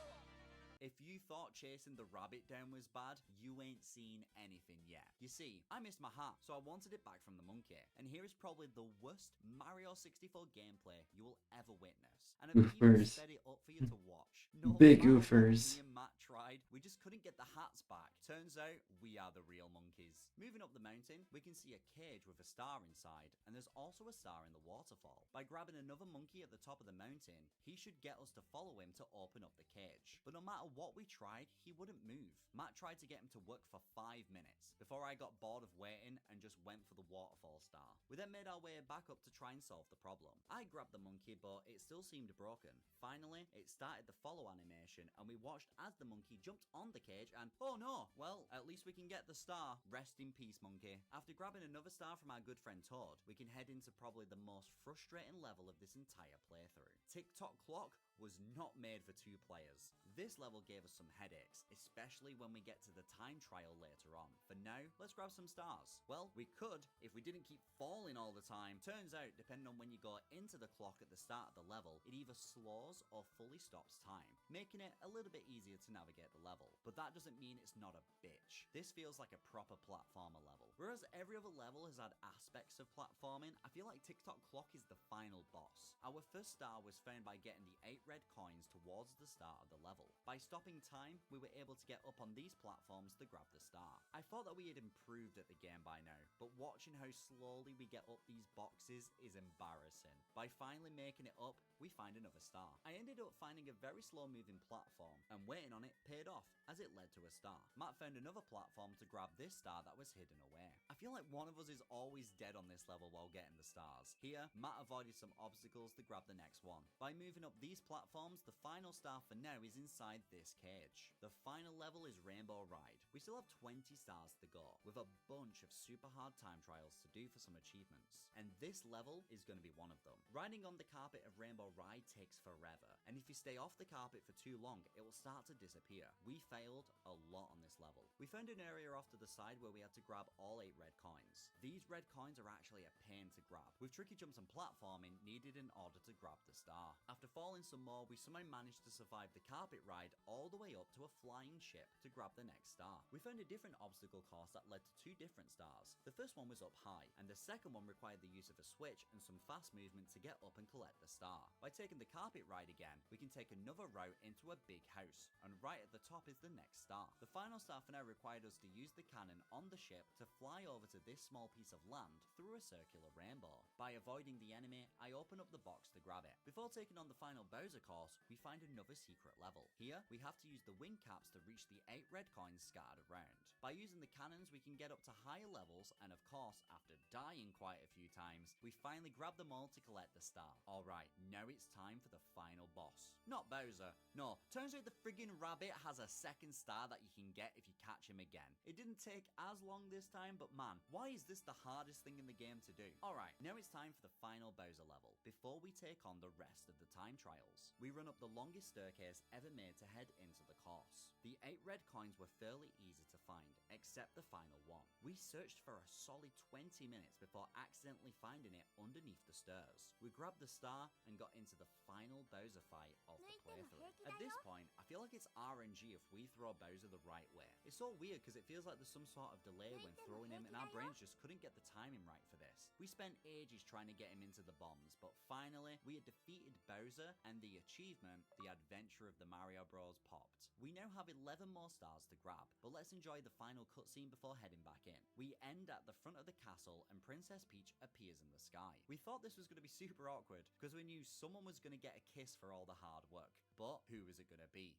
If you thought chasing the rabbit down was bad, you ain't seen anything yet. You see, I missed my hat, so I wanted it back from the monkey. And here is probably the worst Mario 64 gameplay you will ever witness. And I've even sped it up for you to watch. No Big matter what goofers. me and Matt tried, we just couldn't get the hats back. Turns out, we are the real monkeys. Moving up the mountain, we can see a cage with a star inside, and there's also a star in the waterfall. By grabbing another monkey at the top of the mountain, he should get us to follow him to open up the cage. But no matter what we tried, he wouldn't move. Matt tried to get him to work for 5 minutes before I got bored of waiting and just went for the waterfall star. We then made our way back up to try and solve the problem. I grabbed the monkey, but it still seemed broken. Finally, it started the follow animation and we watched as the monkey jumped on the cage and oh no, well, at least we can get the star. Rest in peace, monkey. After grabbing another star from our good friend Toad, we can head into probably the most frustrating level of this entire playthrough. Tick-tock clock was not made for 2 players. This level gave us some headaches, especially when we get to the time trial later on. For now, let's grab some stars. Well, we could if we didn't keep falling all the time. Turns out, depending on when you go into the clock at the start of the level, it either slows or fully stops time, making it a little bit easier to navigate the level. But that doesn't mean it's not a bitch. This feels like a proper platformer level. Whereas every other level has had aspects of platforming, I feel like Tick-tock clock is the final boss. Our first star was found by getting the 8 red coins towards the start of the level. By stopping time, we were able to get up on these platforms to grab the star. I thought that we had improved at the game by now, but watching how slowly we get up these boxes is embarrassing. By finally making it up, we find another star. I ended up finding a very slow moving platform, and waiting on it paid off as it led to a star. Matt found another platform to grab this star that was hidden away. I feel like one of us is always dead on this level while getting the stars. Here, Matt avoided some obstacles to grab the next one. By moving up these platforms, the final star for now is inside this cage. The final level is Rainbow Ride. We still have 20 stars to go, with a bunch of super hard time trials to do for some achievements. And this level is going to be one of them. Riding on the carpet of Rainbow Ride takes forever, and if you stay off the carpet for too long, it will start to disappear. We failed a lot on this level. We found an area off to the side where we had to grab all 8 red coins. These red coins are actually a pain to grab, with tricky jumps and platforming needed in order to grab the star. After falling some more, we somehow managed to survive the carpet ride all the way up to a flying ship to grab the next star. We found a different obstacle course that led to 2 different stars. The first one was up high, and the second one required the use of a switch and some fast movement to get up and collect the star. By taking the carpet ride again, we can take another route into a big house, and right at the top is the next star. The final star for now required us to use the cannon on the ship to fly over to this small piece of land through a circular rainbow. By avoiding the enemy, I open up the box to grab it. Before taking on the final Bowser course, we find another secret level. Here, we have to use the wing caps to reach the 8 red coins scattered around. By using the cannons, we can get up to higher levels, and of course, after dying quite a few times, we finally grab them all to collect the star. Alright, now it's time for the final boss. Not Bowser. No, turns out the friggin' rabbit has a second star that you can get if you catch him again. It didn't take as long this time, but man, why is this the hardest thing in the game to do? Alright, now it's time for the final Bowser level, before we take on the rest of the time trials. We run up the longest staircase ever made to head into the course. The 8 red coins were fairly easy to find, except the final one. We searched for a solid 20 minutes before accidentally finding it underneath the stairs. We grabbed the star and got into the final Bowser fight of the playthrough. At this point, I feel like it's RNG if we throw Bowser the right way. It's so weird because it feels like there's some sort of delay when throwing him, and our brains just couldn't get the timing right for this. We spent ages trying to get him into the bombs, but finally, we had defeated Bowser, and the achievement, the adventure of the Mario Bros, popped. We now have 11 more stars to grab, but let's enjoy the final cutscene before heading back in. We end at the front of the castle, and Princess Peach appears in the sky. We thought this was going to be super awkward, because we knew someone was going to get a kiss for all the hard work. But who is it going to be?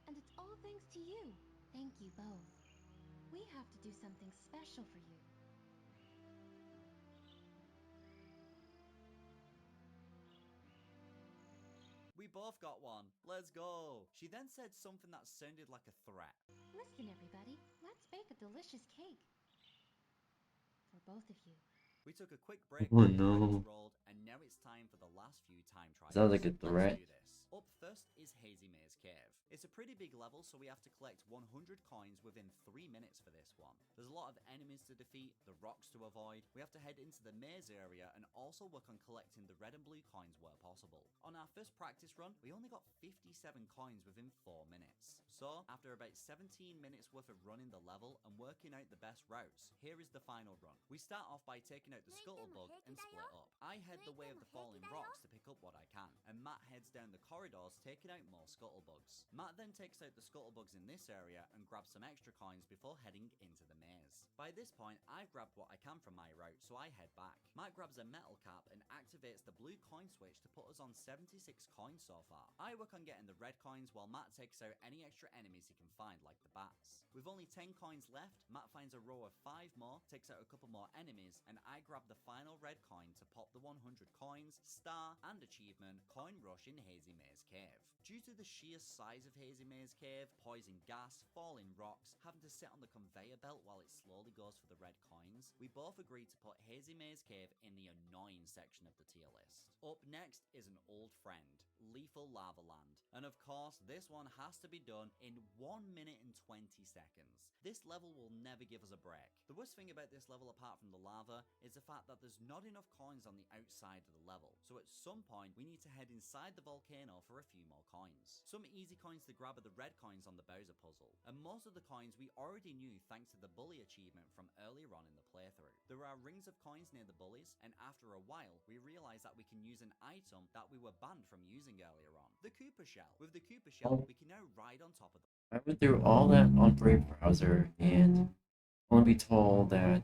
And it's all thanks to you. Thank you both. We have to do something special for you. We both got one. Let's go. She then said something that sounded like a threat. Listen, everybody. Let's bake a delicious cake. For both of you. We took a quick break, Oh, the no. credits rolled, and now it's time for the last few time trials. Sounds like a Let's threat. do this. Up first is 𝙂𝙚𝙣𝙚 Cave. It's a pretty big level, so we have to collect 100 coins within 3 minutes for this one. There's a lot of enemies to defeat, the rocks to avoid. We have to head into the maze area and also work on collecting the red and blue coins where possible. On our first practice run, we only got 57 coins within 4 minutes. So, after about 17 minutes worth of running the level and working out the best routes, here is the final run. We start off by taking out the scuttlebug and split up. I head the way of the falling rocks to pick up what I can, and Matt heads down the corridors taking out more scuttlebugs. Matt then takes out the scuttlebugs in this area and grabs some extra coins before heading into the maze. By this point, I've grabbed what I can from my route, so I head back. Matt grabs a metal cap and activates the blue coin switch to put us on 76 coins so far. I work on getting the red coins while Matt takes out any extra enemies he can find, like the bats. With only 10 coins left, Matt finds a row of 5 more, takes out a couple more enemies, and I grab the final red coin to pop the 100 coins, star, and achievement coin rush in 𝙂𝙚𝙣𝙚 Cave. Due to the sheer size of 𝙂𝙚𝙣𝙚 Cave, poison gas, falling rocks, having to sit on the conveyor belt while it slowly goes for the red coins, we both agreed to put 𝙂𝙚𝙣𝙚 Cave in the annoying section of the tier list. Up next is an old friend, Lethal Lava Land. And of course, this one has to be done in 1 minute and 20 seconds. This level will never give us a break. The worst thing about this level, apart from the lava, is the fact that there's not enough coins on the outside of the level. So at some point, we need to head inside the volcano for a few more coins. Some easy coins to grab are the red coins on the Bowser puzzle. And most of the coins we already knew thanks to the bully achievement from earlier on in the playthrough. There are rings of coins near the bullies, and after a while, we realize that we can use an item that we were banned from using earlier on. The Koopa Shell. With the Koopa Shell, we can now ride on top of the I went through all that on Brave Browser and only be told that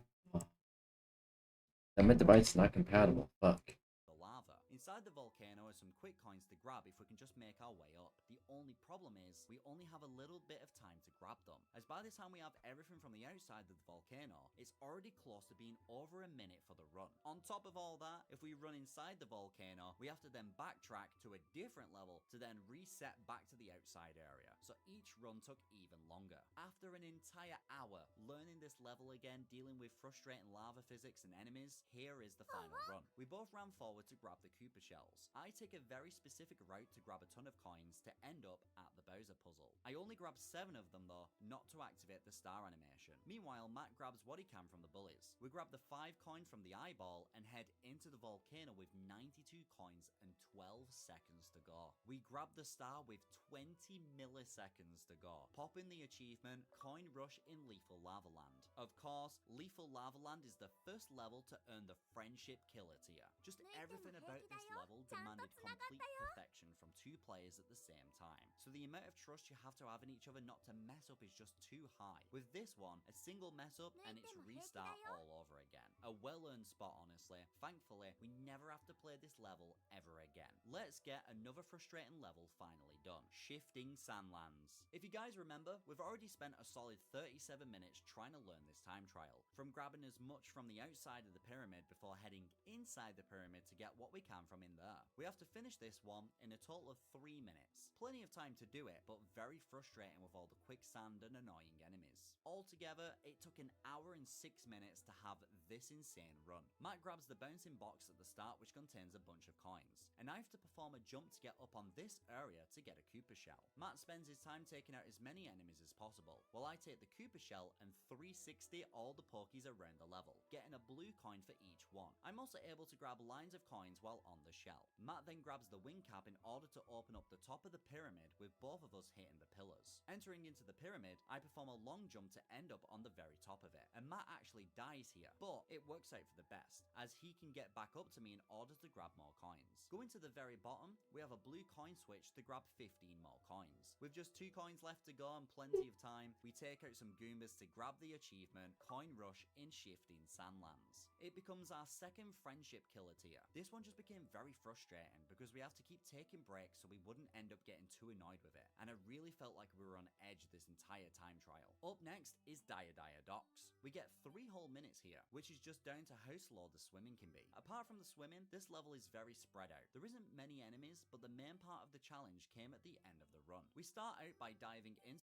that device is not compatible. Fuck. lava. Inside the volcano are some quick coins to grab if we can just make our way up. The only problem is, we only have a little bit of time to grab them, as by the time we have everything from the outside of the volcano, it's already close to being over a minute for the run. On top of all that, if we run inside the volcano, we have to then backtrack to a different level to then reset back to the outside area, so each run took even longer. After an entire hour learning this level again, dealing with frustrating lava physics and enemies, here is the final run. We both ran forward to grab the Koopa shells. I take a very specific route to grab a ton of coins to end up at the Bowser puzzle. I only grabbed 7 of them though, not to activate the star animation. Meanwhile, Matt grabs what he can from the bullies. We grab the 5 coins from the eyeball and head into the volcano with 92 coins and 12 seconds to go. We grab the star with 20 milliseconds to go, popping the achievement Coin Rush in Lethal Lava Land. Of course, Lethal Lava Land is the first level to earn the Friendship Killer tier. Just everything about this level demanded complete perfection from 2 players at the same time, so the amount of trust you have to have in each other not to mess up is just too high. With this one, a single mess up and it's restart all over again. A well-earned spot, honestly. Thankfully, we never have to play this level ever again. Let's get another frustrating level finally done. Shifting Sandlands. If you guys remember, we've already spent a solid 37 minutes trying to learn this time trial, from grabbing as much from the outside of the pyramid before heading inside the pyramid to get what we can from in there. We have to finish this one in a total of 3 minutes. Plenty of time to do it, but very frustrating with all the quicksand and annoying enemies. Altogether, it took an hour and 6 minutes to have this insane run. Matt grabs the bouncing box at the start, which contains a bunch of coins, and I have to perform a jump to get up on this area to get a Koopa shell. Matt spends his time taking out as many enemies as possible, while I take the Koopa shell and 360 all the pokies around the level, getting a blue coin for each one. I'm also able to grab lines of coins while on the shell. Matt then grabs the wing cap in order to open up the top of the pyramid, with both of us hitting the pillars. Entering into the pyramid, I perform a long jump to end up on the very top of it, and Matt actually dies here, but it works out for the best, as he can get back up to me in order to grab more coins. Going to the very bottom, we have a blue coin switch to grab 15 more coins. With just 2 coins left to go and plenty of time, we take out some Goombas to grab the achievement Coin Rush in Shifting Sandlands. It becomes our second Friendship Killer tier. This one just became very frustrating because we have to keep taking breaks so we wouldn't end up getting too annoyed with it, and I really felt like we were on edge this entire time trial. Up next is 𝙠𝙠𝙧𝙀 Docks. We get 3 whole minutes here, which is just down to how slow the swimming can be. Apart from the swimming, this level is very spread out. There isn't many enemies, but the main part of the challenge came at the end of the run. We start out by diving into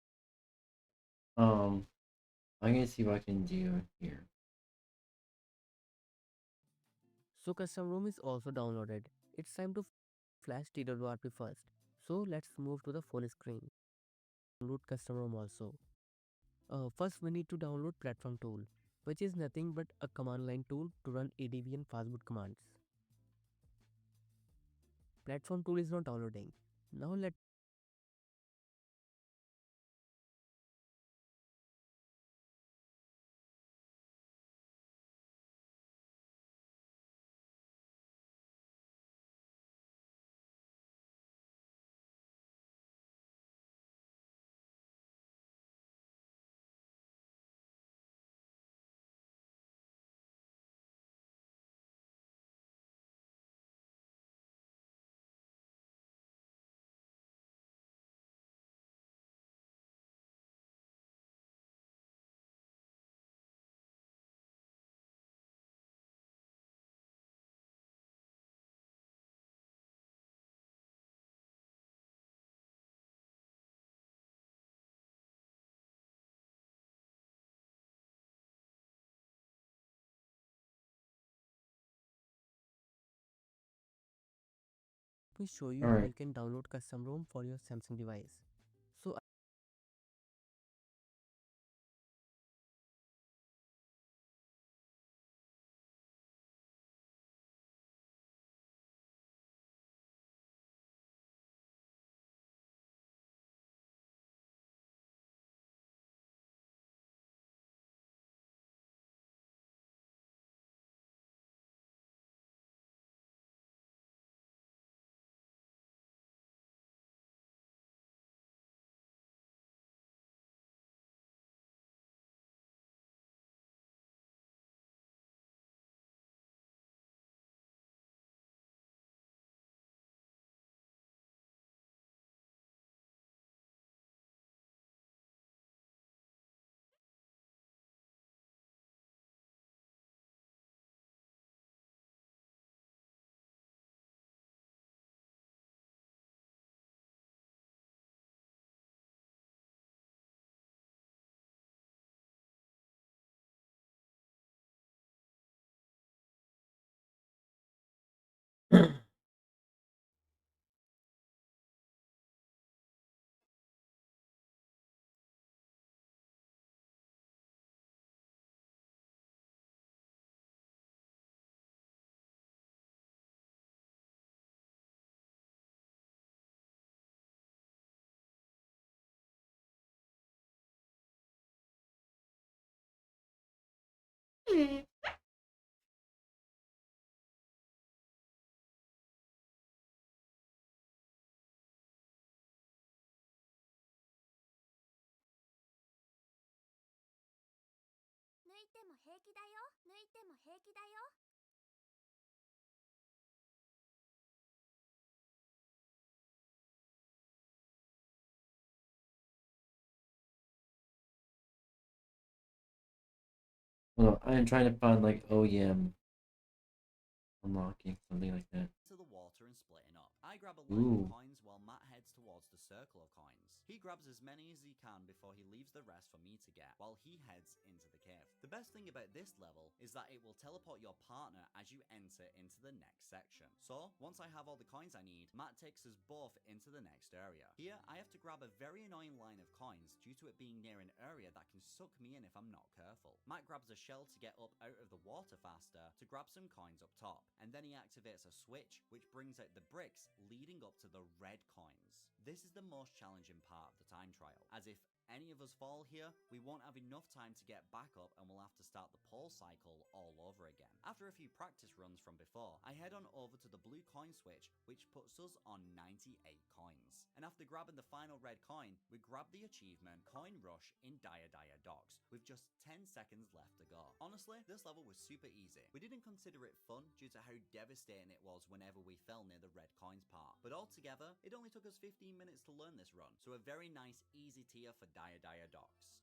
I'm gonna see what I can do here. So custom room is also downloaded. It's time to flash TWRP first. So let's move to the phone screen. Download custom room also. First we need to download platform tool, which is nothing but a command line tool to run ADB and fastboot commands. Platform tool is not downloading. Now let's show you how you Alright. can download custom ROM for your Samsung device. So Well, I'm trying to find like OEM unlocking, something like that. To the water and splitting up. I grab a line Ooh. of coins while Matt heads towards the circle of coins. He grabs as many as he can before he leaves the rest for me to get, while he heads into the cave. The best thing about this level is that it will teleport your partner as you enter into the next section. So, once I have all the coins I need, Matt takes us both into the next area. Here, I have to grab a very annoying line of coins due to it being near an area that can suck me in if I'm not careful. Matt grabs a shell to get up out of the water faster to grab some coins up top, and then he activates a switch which brings out the bricks leading up to the red coins. This is the most challenging part of the time trial, as if any of us fall here, we won't have enough time to get back up and we'll have to start the pole cycle all over again. After a few practice runs from before, I head on over to the blue coin switch, which puts us on 98 coins. And after grabbing the final red coin, we grab the achievement Coin Rush in 𝙂𝙬𝙧𝙖𝙀 with just 10 seconds left to go. Honestly, this level was super easy. We didn't consider it fun due to how devastating it was whenever we fell near the red coins part, but altogether, it only took us 15 minutes to learn this run, so a very nice easy tier for 𝙂𝙬𝙧𝙀.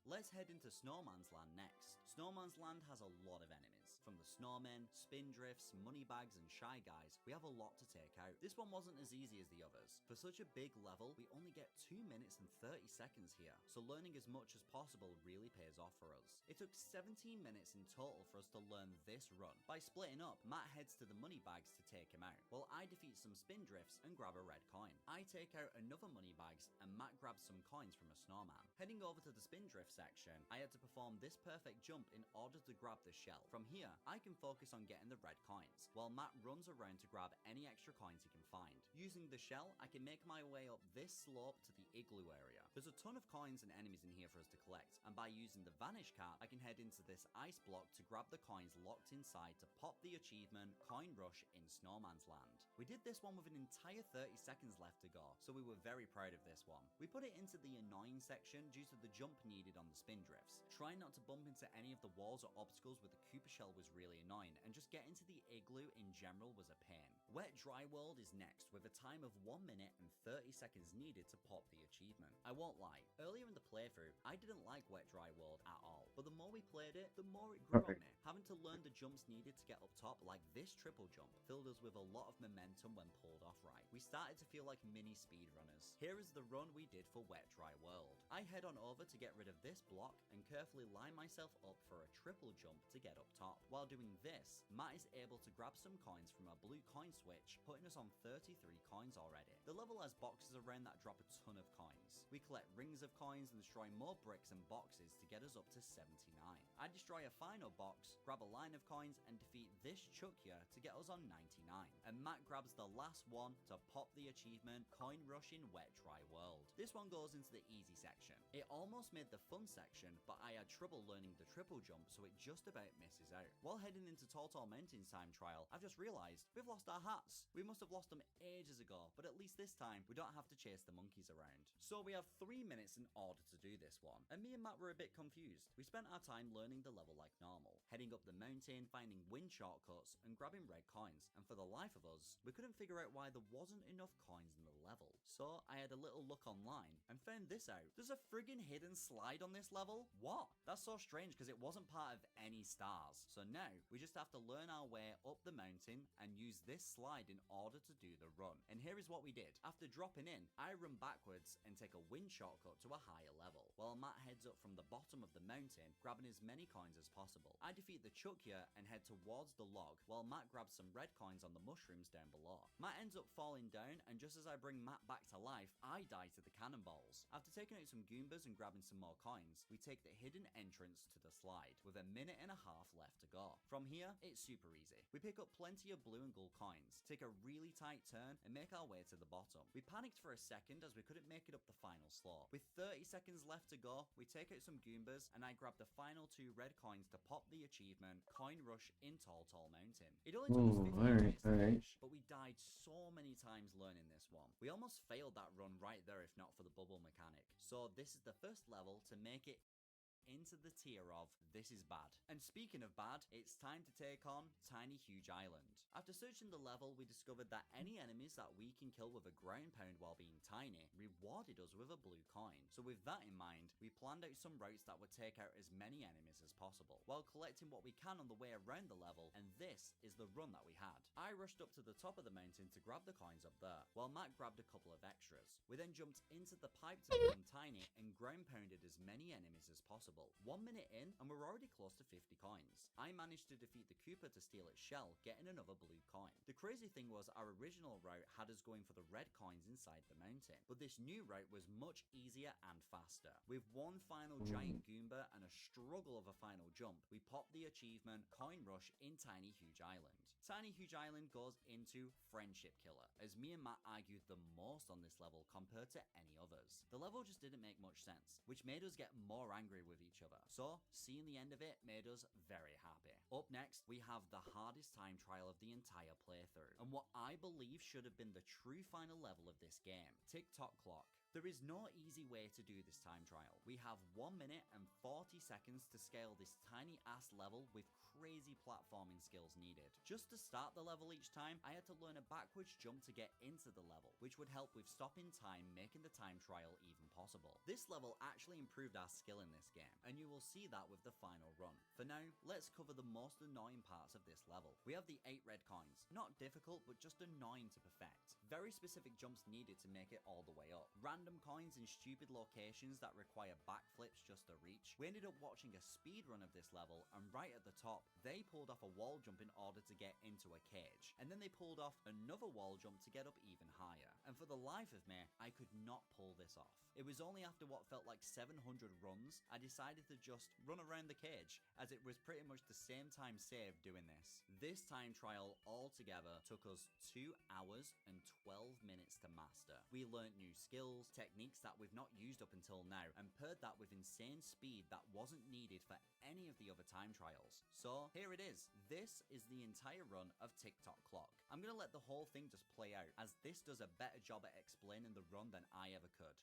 Let's head into Snowman's Land next. Snowman's Land has a lot of enemies. From the snowmen, spindrifts, moneybags, and shy guys, we have a lot to take out. This one wasn't as easy as the others. For such a big level, we only get 2 minutes and 30 seconds here, so learning as much as possible really pays off for us. It took 17 minutes in total for us to learn this run. By splitting up, Matt heads to the moneybags to take him out, while I defeat some spindrifts and grab a red coin. I take out another moneybags, and Matt grabs some coins from a snowman. Heading over to the spindrift section, I had to perform this perfect jump in order to grab the shell. From here, I can focus on getting the red coins, while Matt runs around to grab any extra coins he can find. Using the shell, I can make my way up this slope to the igloo area. There's a ton of coins and enemies in here for us to collect, and by using the vanish cap, I can head into this ice block to grab the coins locked inside to pop the achievement Coin Rush in Snowman's Land. We did this one with an entire 30 seconds left to go, so we were very proud of this one. We put it into the annoying section due to the jump needed on the spindrifts. Trying not to bump into any of the walls or obstacles with the Koopa shell was really annoying, and just getting to the igloo in general was a pain. Wet Dry World is next, with a time of 1 minute and 30 seconds needed to pop the achievement. I won't lie, earlier in the playthrough, I didn't like Wet Dry World at all, but the more we played it, the more it grew on me. Having to learn the jumps needed to get up top, like this triple jump, filled us with a lot of momentum when pulled off right. We started to feel like mini speedrunners. Here is the run we did for Wet Dry World. I head on over to get rid of this block and carefully line myself up for a triple jump to get up top. While doing this, Matt is able to grab some coins from a blue coin switch, putting us on 33 coins already. The level has boxes around that drop a ton of coins. We collect rings of coins and destroy more bricks and boxes to get us up to 79. I destroy a final box, grab a line of coins, and defeat this 𝙂𝙀𝙧 to get us on 99. And Matt grabs the last one to pop the achievement Coin Rush in Wet Dry World. This one goes into the easy section. It almost made the fun section, but I had trouble learning the triple jump, so it just about misses out. While heading into Tall Mountain's time trial, I've just realized we've lost our hats. We must have lost them ages ago, but at least this time we don't have to chase the monkeys around. So we have 3 minutes in order to do this one, and me and Matt were a bit confused. We spent our time learning the level like normal, heading up the mountain, finding wind shortcuts, and grabbing red coins, and for the life of us, we couldn't figure out why there wasn't enough coins in the level. So I had a little look online and found this out. There's a friggin' hidden slide on this level? What? That's so strange because it wasn't part of any stars. So now we just have to learn our way up the mountain and use this slide in order to do the run. And here is what we did. After dropping in, I run backwards and take a wind shortcut to a higher level, while Matt heads up from the bottom of the mountain, grabbing as many coins as possible. I defeat the 𝙂𝙀𝙧 and head towards the log, while Matt grabs some red coins on the mushrooms down below. Matt ends up falling down, and just as I bring Matt back to life, I die to the cannonballs. After taking out some Goombas and grabbing some more coins, we take the hidden entrance to the slide, with a minute and a half left to go. From From here, it's super easy. We pick up plenty of blue and gold coins, take a really tight turn, and make our way to the bottom. We panicked for a second as we couldn't make it up the final slope. With 30 seconds left to go, we take out some Goombas, and I grab the final 2 red coins to pop the achievement, Coin Rush in 𝘼𝙬𝙬𝙧. It only took us 15 minutes to finish, but we died so many times learning this one. We almost failed that run right there if not for the bubble mechanic. So this is the first level to make it into the tier of this is bad. And speaking of bad, it's time to take on 𝘂𝙂𝙂𝙬𝙧. After searching the level, we discovered that any enemies that we can kill with a ground pound while being tiny rewarded us with a blue coin. So with that in mind, we planned out some routes that would take out as many enemies as possible, while collecting what we can on the way around the level, and this is the run that we had. I rushed up to the top of the mountain to grab the coins up there, while Matt grabbed a couple of extras. We then jumped into the pipe to become tiny and ground pounded as many enemies as possible. 1 minute in and we're already close to 50 coins. I managed to defeat the Koopa to steal its shell, getting another blue coin. The crazy thing was our original route had us going for the red coins inside the mountain, but this new route was much easier and faster. With one final giant Goomba and a struggle of a final jump, we popped the achievement Coin Rush in 𝘂𝙂𝙂𝙂𝙧. 𝘂𝙂𝙂𝙂𝙧 goes into Friendship Killer, as me and Matt argued the most on this level compared to any others. The level just didn't make much sense, which made us get more angry with each other. So, seeing the end of it made us very happy. Up next, we have the hardest time trial of the entire playthrough, and what I believe should have been the true final level of this game, TikTok Clock. There is no easy way to do this time trial. We have 1 minute and 40 seconds to scale this tiny ass level with crazy platforming skills needed. Just to start the level each time, I had to learn a backwards jump to get into the level, which would help with stopping time, making the time trial even possible. This level actually improved our skill in this game, and you will see that with the final run. For now, let's cover the most annoying parts of this level. We have the 8 red coins. Not difficult, but just annoying to perfect. Very specific jumps needed to make it all the way up. Random coins in stupid locations that require backflips just to reach. We ended up watching a speed run of this level, and right at the top, they pulled off a wall jump in order to get into a cage, and then they pulled off another wall jump to get up even higher. And for the life of me, I could not pull this off. It was only after what felt like 700 runs, I decided to just run around the cage, as it was pretty much the same time saved doing this. This time trial altogether took us 2 hours and 12 minutes to master. We learnt new skills, techniques that we've not used up until now, and paired that with insane speed that wasn't needed for any of the other time trials. So here it is. This is the entire run of TikTok Clock. I'm gonna let the whole thing just play out, as this does a better job at explaining the run than I ever could.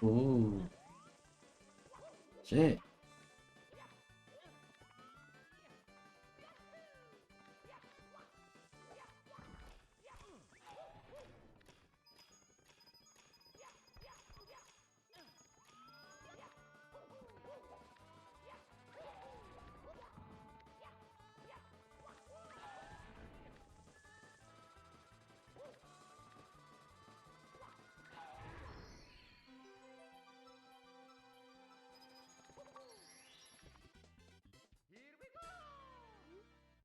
Ooh. Shit.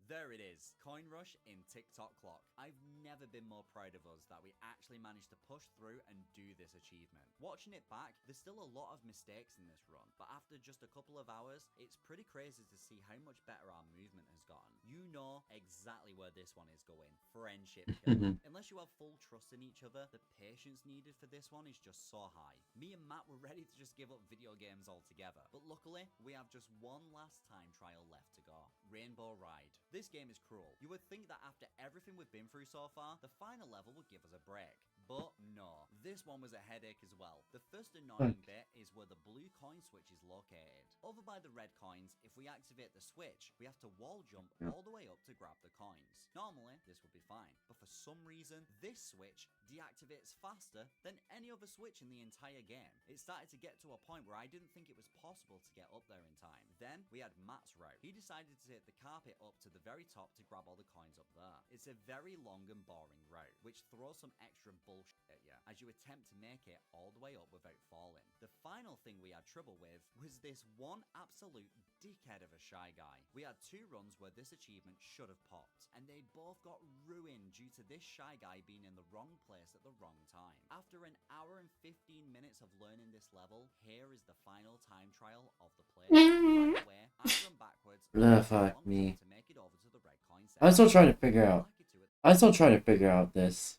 There it is, Coin Rush in TikTok Clock. I've never been more proud of us that we actually managed to push through and do this achievement. Watching it back, there's still a lot of mistakes in this run, but after just a couple of hours, it's pretty crazy to see how much better our movement has gotten. You know exactly where this one is going. Friendship killing. Unless you have full trust in each other, the patience needed for this one is just so high. Me and Matt were ready to just give up video games altogether, but luckily, we have just one last time trial left to go. Rainbow Ride. This game is cruel. You would think that after everything we've been through so far, the final level would give us a break. But no, this one was a headache as well. The first annoying bit is where the blue coin switch is located. Over by the red coins, if we activate the switch, we have to wall jump all the way up to grab the coins. Normally, this would be fine, but for some reason, this switch deactivates faster than any other switch in the entire game. It started to get to a point where I didn't think it was possible to get up there in time. Then, we had Matt's route. He decided to take the carpet up to the very top to grab all the coins up there. It's a very long and boring route, which throws some extra bullshit at you as you attempt to make it all the way up without falling. The final thing we had trouble with was this one absolute dickhead of a shy guy. We had 2 runs where this achievement should have popped, and they both got ruined due to this shy guy being in the wrong place at the wrong time. After an hour and 15 minutes of learning this level, here is the final time trial of the play. By the way, I run backwards Fuck me. to make it over to the red coin I'm still trying to section. figure out. Like it to it I'm still trying to figure out this.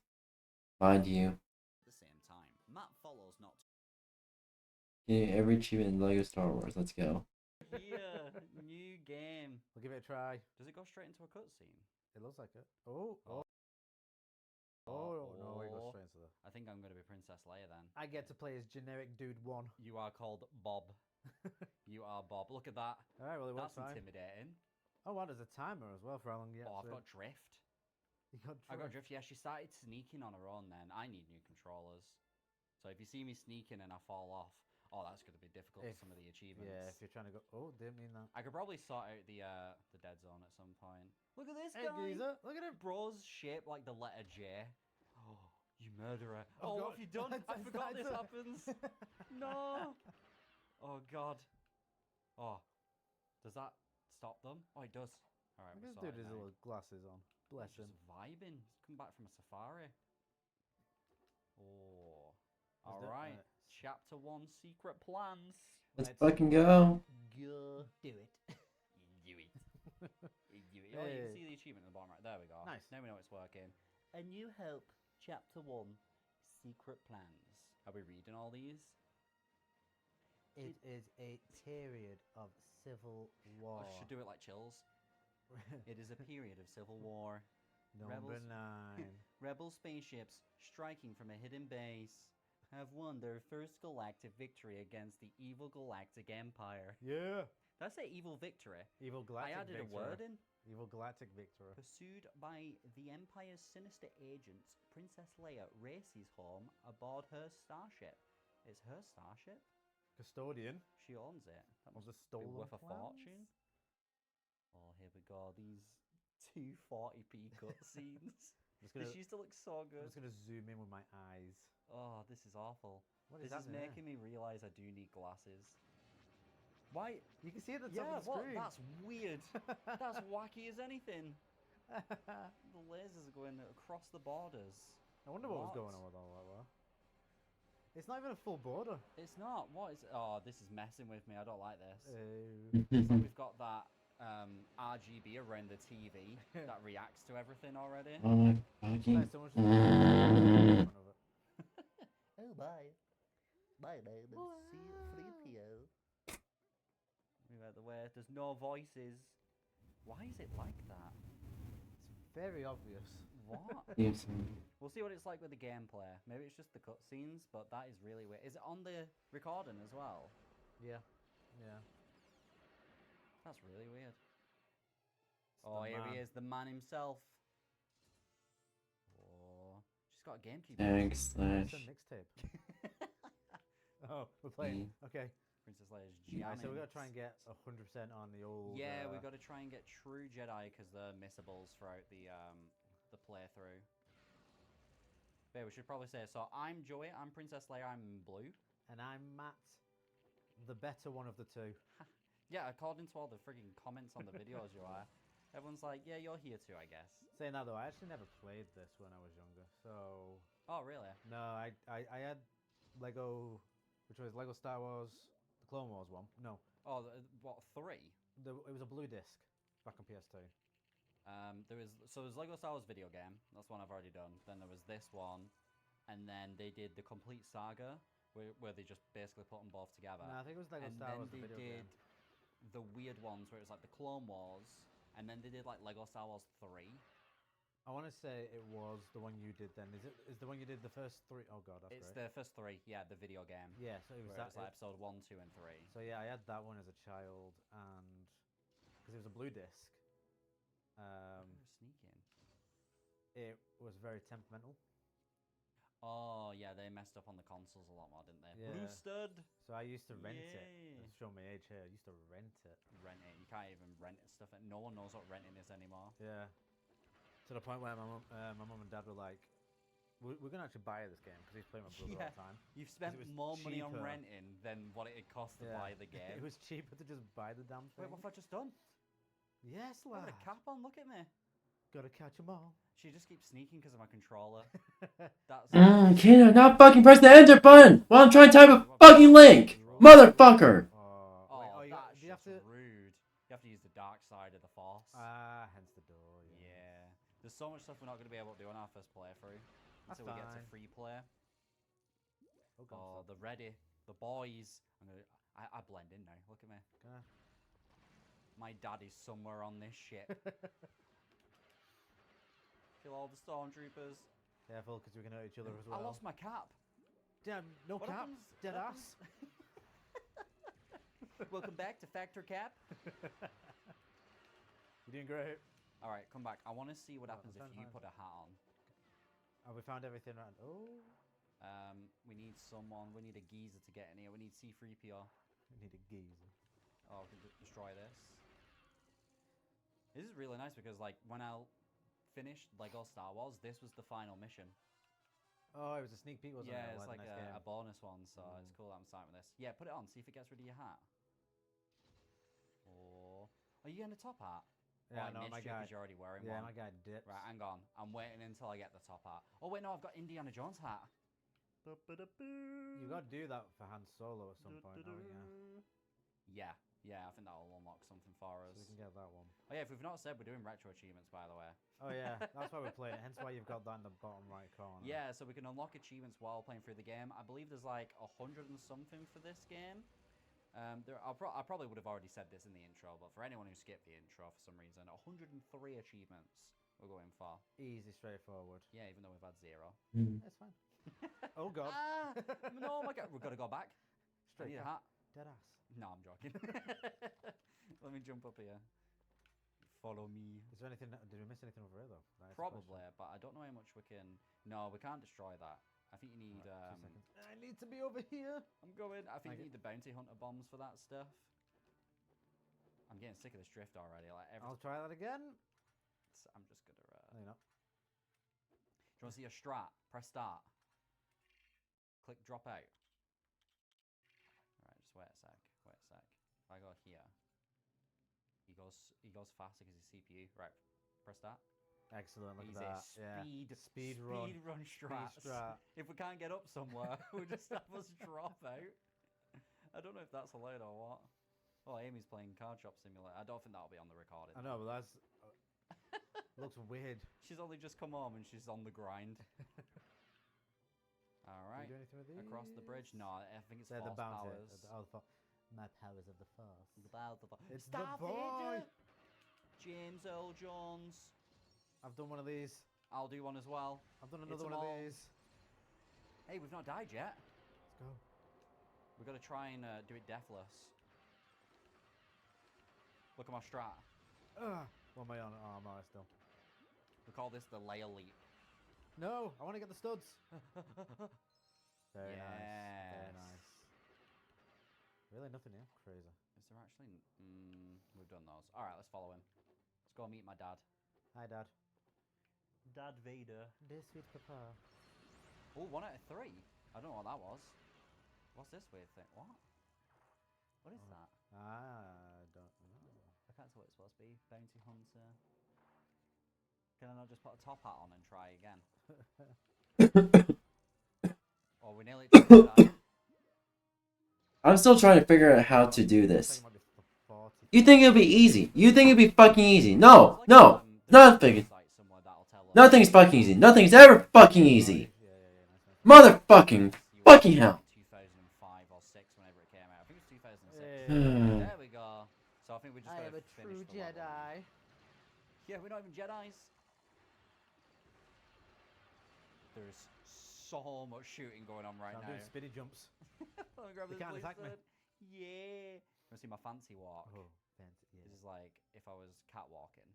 Mind you. at the same time. Matt follows not Getting every achievement in LEGO Star Wars. Let's go. Yeah, new game. We'll give it a try. Does it go straight into a cutscene? It looks like it. Oh, no, we go straight into the. I think I'm going to be Princess Leia then. I get to play as generic dude 1. You are called Bob. You are Bob. Look at that. Alright, well, it That's works fine. intimidating. Oh, wow, there's a timer as well for how long you Oh, I've got drift. You got I got drift. Yeah, she started sneaking on her own then. I need new controllers. So if you see me sneaking and I fall off, oh, that's going to be difficult for some of the achievements. Yeah, if you're trying to go. Oh, didn't mean that. I could probably sort out the dead zone at some point. Look at this Hey, guy. geezer, look at him. Bro's shaped like the letter J. Oh, you murderer. Oh, Oh, God. what have you done? I forgot this happens. No. Oh, God. Oh. Does that stop them? Oh, it does. All right, Look we're at this dude sorted with his now. little glasses on. Bless He's him. just vibing. He's come back from a safari. Oh. Is All that- right. Chapter 1, Secret Plans. Let's fucking go. Go do it. You do it. You do it. Oh, you Hey. can see the achievement at the bottom right. There we go. Nice. Now we know it's working. A New Hope, Chapter 1, Secret Plans. Are we reading all these? It is a period of civil war. I should do it like Chills. It is a period of civil war. Number Rebels. 9. Rebel spaceships striking from a hidden base have won their first galactic victory against the evil Galactic Empire. Yeah. Did I say evil victory? Evil Galactic I added Victor. a word in. Evil Galactic Victor. Pursued by the Empire's sinister agents, Princess Leia races home aboard her starship. It's her starship? Custodian. She owns it. That Of must the be stolen worth a plans? fortune. Oh, here we go. These 240p cutscenes. Just gonna, This used to look so I'm good. just gonna zoom in with my eyes. Oh, this is awful. What This is happening there? making me realise I do need glasses. Why? You can see at the top Yeah, of the what? screen. That's weird. That's wacky as anything. The lasers are going across the borders. I wonder what was What? going on with all that though. It's not even a full border. It's not. What is? Oh, this is messing with me. I don't like this. Oh. So we've got that RGB around the TV that reacts to everything already. Oh my It's fucking. like someone should in front of it. Oh my! My name is C3PO. Move out the way. There's no voices. Why is it like that? It's very obvious. What? Theme song. We'll see what it's like with the gameplay. Maybe it's just the cutscenes, but that is really weird. Is it on the recording as well? Yeah. Yeah. That's really weird. It's Oh, the here he man. is, the man himself. Oh, she's got a GameCube. Thanks, It's slash. a mixtape. Oh, we're playing. Okay. Princess Leia's Alright, so we gotta Giannis. try and get 100% on the old. Yeah, we've got to try and get true Jedi because they're missables throughout the playthrough. But yeah, we should probably say, so I'm Joey, I'm Princess Leia, I'm blue. And I'm Matt, the better one of the two. Yeah, according to all the frigging comments on the videos, you are. Everyone's like, yeah, you're here too, I guess. Saying that though, I actually never played this when I was younger. So Oh, really? no, I had Lego, which was Lego Star Wars, the Clone Wars one. No, Oh, what, 3? it was a blue disc back on PS2. There's Lego Star Wars video game. That's one I've already done. Then there was this one, and then they did the complete saga, where they just basically put them both together. No, I think it was Lego And Star then Wars the they video did game. the weird ones where it was like the Clone Wars, and then they did like Lego Star Wars 3. I want to say it was the one you did then. Is the one you did the first 3? Oh god, that's It's great. the first 3, yeah, the video game. Yeah, so it was Where that. it was like episode 1, 2, and 3. So yeah, I had that one as a child, and because it was a blue disc, Sneaking. it was very temperamental. Oh yeah, they messed up on the consoles a lot more, didn't they? Yeah. Blue stud. So I used to rent it. Yay. It's showing my age here. I used to rent it. Rent it. You can't even rent stuff. No one knows what renting is anymore. Yeah. To the point where my mum and dad were like, "We're gonna actually buy this game because he's playing my brother all the time." You've spent it was more money on cheaper. renting than what it cost to buy the game. It was cheaper to just buy the damn thing. Wait, what have I just done? Yes, I've lad. got a cap on. Look at me. Gotta catch 'em all. She just keeps sneaking because of my controller. That's. Kid, not fucking press the enter button while I'm trying to type a fucking link, motherfucker. Oh, wait, that's do you have to? rude. You have to use the dark side of the force. Hence the door. Yeah. There's so much stuff we're not going to be able to do on our first playthrough That's until we get to fine. free play. Oh, God, Oh, the ready, the boys. I blend in now. Look at me. Gonna- My dad is somewhere on this ship. Kill all the stormtroopers. Careful, because we can hurt each other as well. I lost my cap. Damn, no What cap. happens- Dead what ass. Welcome back to Factor Cap. You're doing great. All right, come back. I want to see what happens if I'm you fine. put a hat on. Have we found everything around? Oh, We need someone. We need a geezer to get in here. We need C3PO. we need a geezer. Oh, we can destroy this. This is really nice because, like, when I finished Lego Star Wars, this was the final mission. Oh, it was a sneak peek, wasn't it? Yeah, it's like nice a game. bonus one, so it's cool that I'm starting with this. Yeah, put it on. See if it gets rid of your hat. Oh, are you getting the top hat? Yeah, I no, my missed you guy. 'cause you're already wearing Yeah, one. my guy dipped. Right, hang on. I'm waiting until I get the top hat. Oh wait, no, I've got Indiana Jones hat. You got to do that for Han Solo at some point, haven't you? Yeah, I think that'll unlock something for us. So we can get that one. Oh yeah, if we've not said, we're doing retro achievements, by the way. Oh yeah, that's why we're playing it. Hence why you've got that in the bottom right corner. Yeah, so we can unlock achievements while playing through the game. I believe there's like 100 and something for this game. I probably would have already said this in the intro, but for anyone who skipped the intro for some reason, 103 achievements we're going for. Easy, straightforward. Yeah, even though we've had 0. That's fine. Oh god. Ah, no, my God, we've got to go back. I Straight need a back. hat. Dead ass. No, I'm joking. Let me jump up here. Follow me. Is there anything? Did we miss anything over here though? That is the Probably, question. but I don't know how much we can. No, we can't destroy that. I think you need. Right, 2 seconds. I need to be over here. I'm going. I think Okay. you need the bounty hunter bombs for that stuff. I'm getting sick of this drift already. Like every. I'll try that again. I'm just gonna. No, you're not. Do you want to see a strat? Press start. Click drop out. Alright, just wait a sec. Wait a sec. If I go here, he goes faster because his CPU. Right, press start. Excellent. Look Easy. at that. Yeah. Speed run strats. strat. If we can't get up somewhere, we'll just have us drop out. I don't know if that's allowed or what. Oh, Amy's playing Card Shop Simulator. I don't think that'll be on the recording. I know, but that's looks weird. She's only just come home and she's on the grind. All Can right. we do anything with these? Across the bridge? No, I think it's They're the force bounty. powers. My powers of the force. The powers of the It's the Starfighter! boy! James Earl Jones. I've done one of these. I'll do one as well. I've done It's another them one of all. these. Hey, we've not died yet. Let's go. We've got to try and do it deathless. Look at my strat. What am I on? Oh, I'm alright still. We call this the Leia Leap. No, I want to get the studs. Very nice. Yes. Very nice. Really nothing here. Crazy. Is there actually... we've done those. Alright, let's follow him. Let's go meet my dad. Hi, Dad. Dad Vader. Dear sweet papa. Oh, 1 out of 3. I don't know what that was. What's this weird thing? What? What is that? I don't know. I back to what it's supposed to be. Bounty hunter. Can I not just put a top hat on and try again? Oh, we nearly died. I'm still trying to figure out how to do this. Talking about this for 40. You think it'll be easy? You think it'll be fucking easy? No, There's like, no, there's a nothing. website somewhere that'll tell us. Nothing's fucking easy. Nothing's ever fucking easy. Yeah, nice. Motherfucking fucking hell. 2005 or 6, whenever it came out. I think it was 2006. Hey. There we go. So I think we just I gotta am a finish true the level. Jedi. Yeah, we're not even Jedis. There's so much shooting going on right I'm now. doing spinny jumps. Let me grab They this can't attack me. blizzard. Yeah. You wanna see my fancy walk? Oh, fancy. Yeah. This is like if I was catwalking.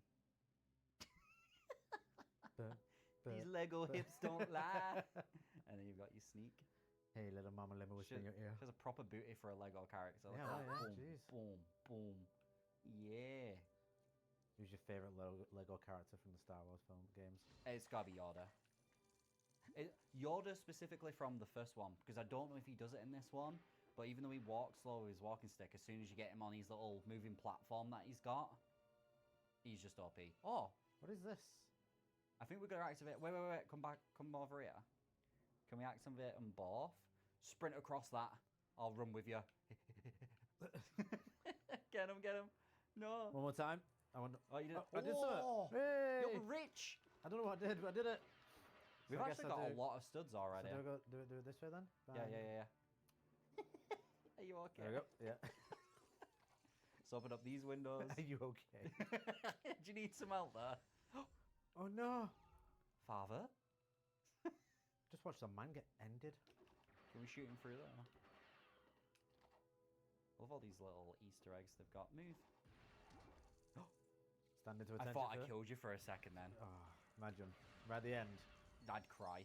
These Lego hips don't lie. And then you've got your sneak. Hey, little mama, let me whisper in your ear. She's a proper booty for a Lego character. Yeah, Like, well, yeah, boom, jeez. boom, boom. Yeah. Who's your favourite Lego character from the Star Wars film games? It's gotta be Yoda. Yoda specifically from the first one, because I don't know if he does it in this one, but even though he walks slow with his walking stick, as soon as you get him on his little moving platform that he's got, he's just OP. Oh, What is this? I think we're gonna activate. Wait, come back, come over here. Can we activate them both? Sprint across that. I'll run with you. Get him. No. One more time. I want. Oh, you did. I did something. Oh, Hey! you're rich. I don't know what I did, but I did it. We've So I guess actually I got a do- lot of studs So already. do it this way then? Yeah. Are you okay? There we go. Yeah. Let's open up these windows. Are you okay? Do you need some help there? Oh no! Father? Just watch the man get ended. Can we shoot him through there? I love all these little Easter eggs they've got. Move. Stand into I attention. thought I sir. killed you for a second then. Oh, imagine. Right at the end. I'd cry.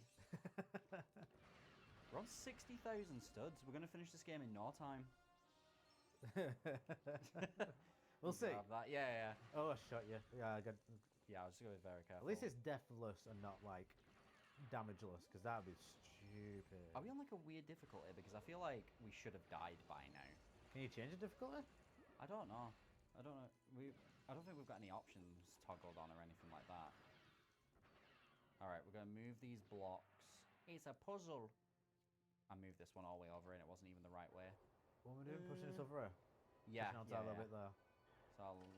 We're on 60,000 studs. We're going to finish this game in no time. We'll see. Grab that. Yeah. Oh, I shot you. Yeah, I got. Yeah, I was just going to be very careful. At least it's deathless and not like damageless, because that would be stupid. Are we on like a weird difficulty? Because I feel like we should have died by now. Can you change the difficulty? I don't know. I don't think we've got any options toggled on or anything like that. Alright, we're going to move these blocks. It's a puzzle. I moved this one all the way over and it wasn't even the right way. What am I doing? Pushing this over here? Yeah, Pushing outside a little bit there. So I'll